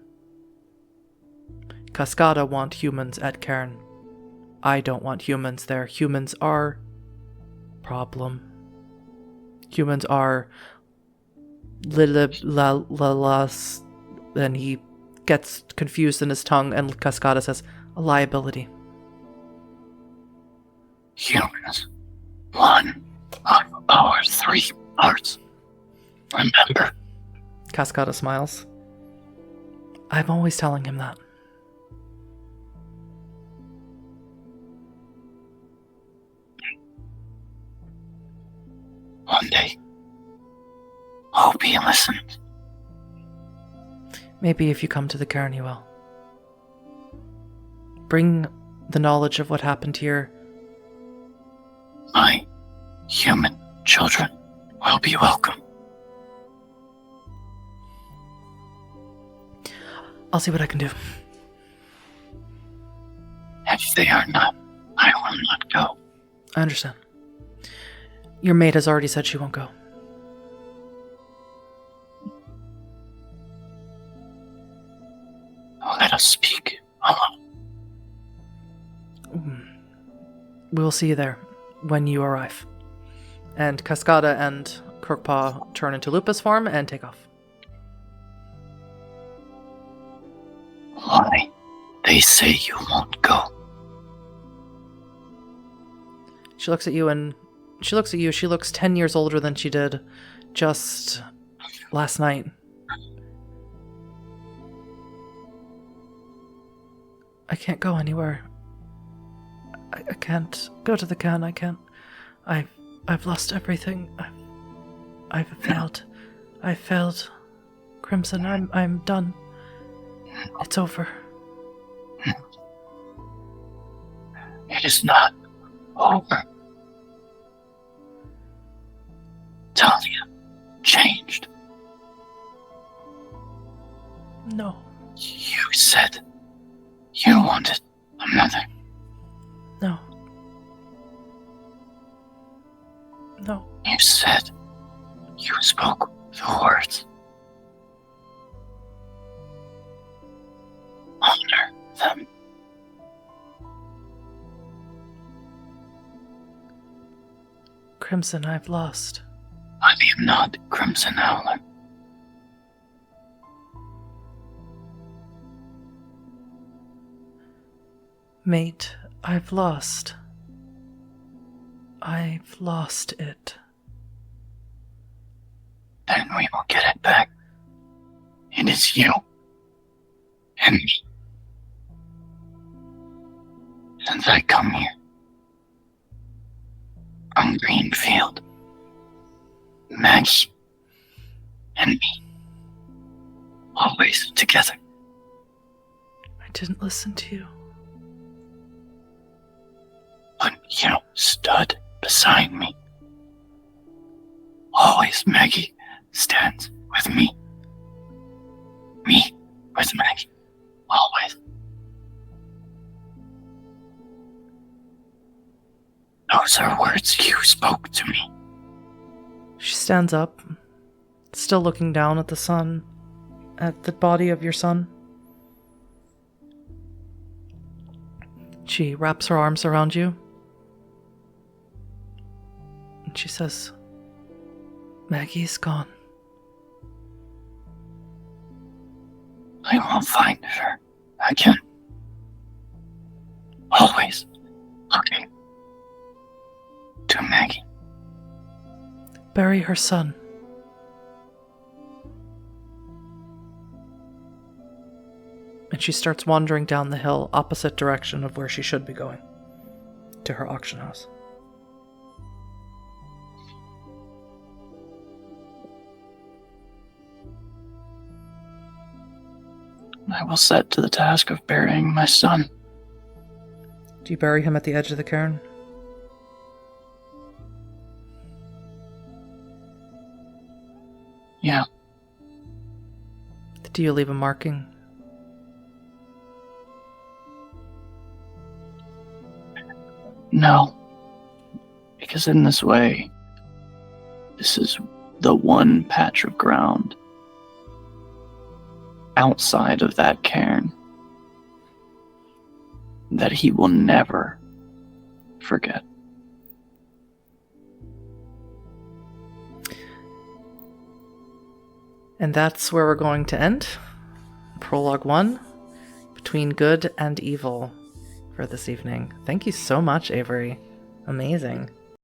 Cascada want humans at cairn. I don't want humans there. Humans are problem. Humans are Lilas, and he gets confused in his tongue, and Cascada says, a liability. Humans, one of our 3 hearts. Remember. Cascada smiles. I'm always telling him that. One day, hope he listens. Maybe if you come to the cairn, you will. Bring the knowledge of what happened here children will be welcome. I'll see what I can do. If they are not, I will not go. I understand. Your maid has already said she won't go. Let us speak alone. We will see you there when you arrive. And Cascada and Crookpaw turn into Lupus form and take off. Why? They say you won't go. She looks at you and she looks 10 years older than she did just last night. I can't go anywhere. I can't go to the can. I can't. I've lost everything. I've failed. I failed. Crimson, I'm done. It's over. It is not over. Talia changed. No. You said you wanted another. No. No. You said you spoke the words. Honor them. Crimson, I've lost. I am not Crimson Howler. Mate, I've lost. I've lost it. Then we will get it back. It is you and me. Since I come here from Greenfield, Maggie and me, always together. I didn't listen to you. But you stood beside me. Always Maggie stands with me. Me with Maggie. Always. Those are words you spoke to me. She stands up, still looking down at the sun, at the body of your son. She wraps her arms around you. And she says, Maggie's gone. I will find her again. Always looking to Maggie. Bury her son. And she starts wandering down the hill, opposite direction of where she should be going, to her auction house. I will set to the task of burying my son. Do you bury him at the edge of the cairn? Yeah. Do you leave a marking? No. Because in this way, this is the one patch of ground outside of that cairn that he will never forget. And that's where we're going to end. Prologue 1, Between Good and Evil, for this evening. Thank you so much, Avery. Amazing.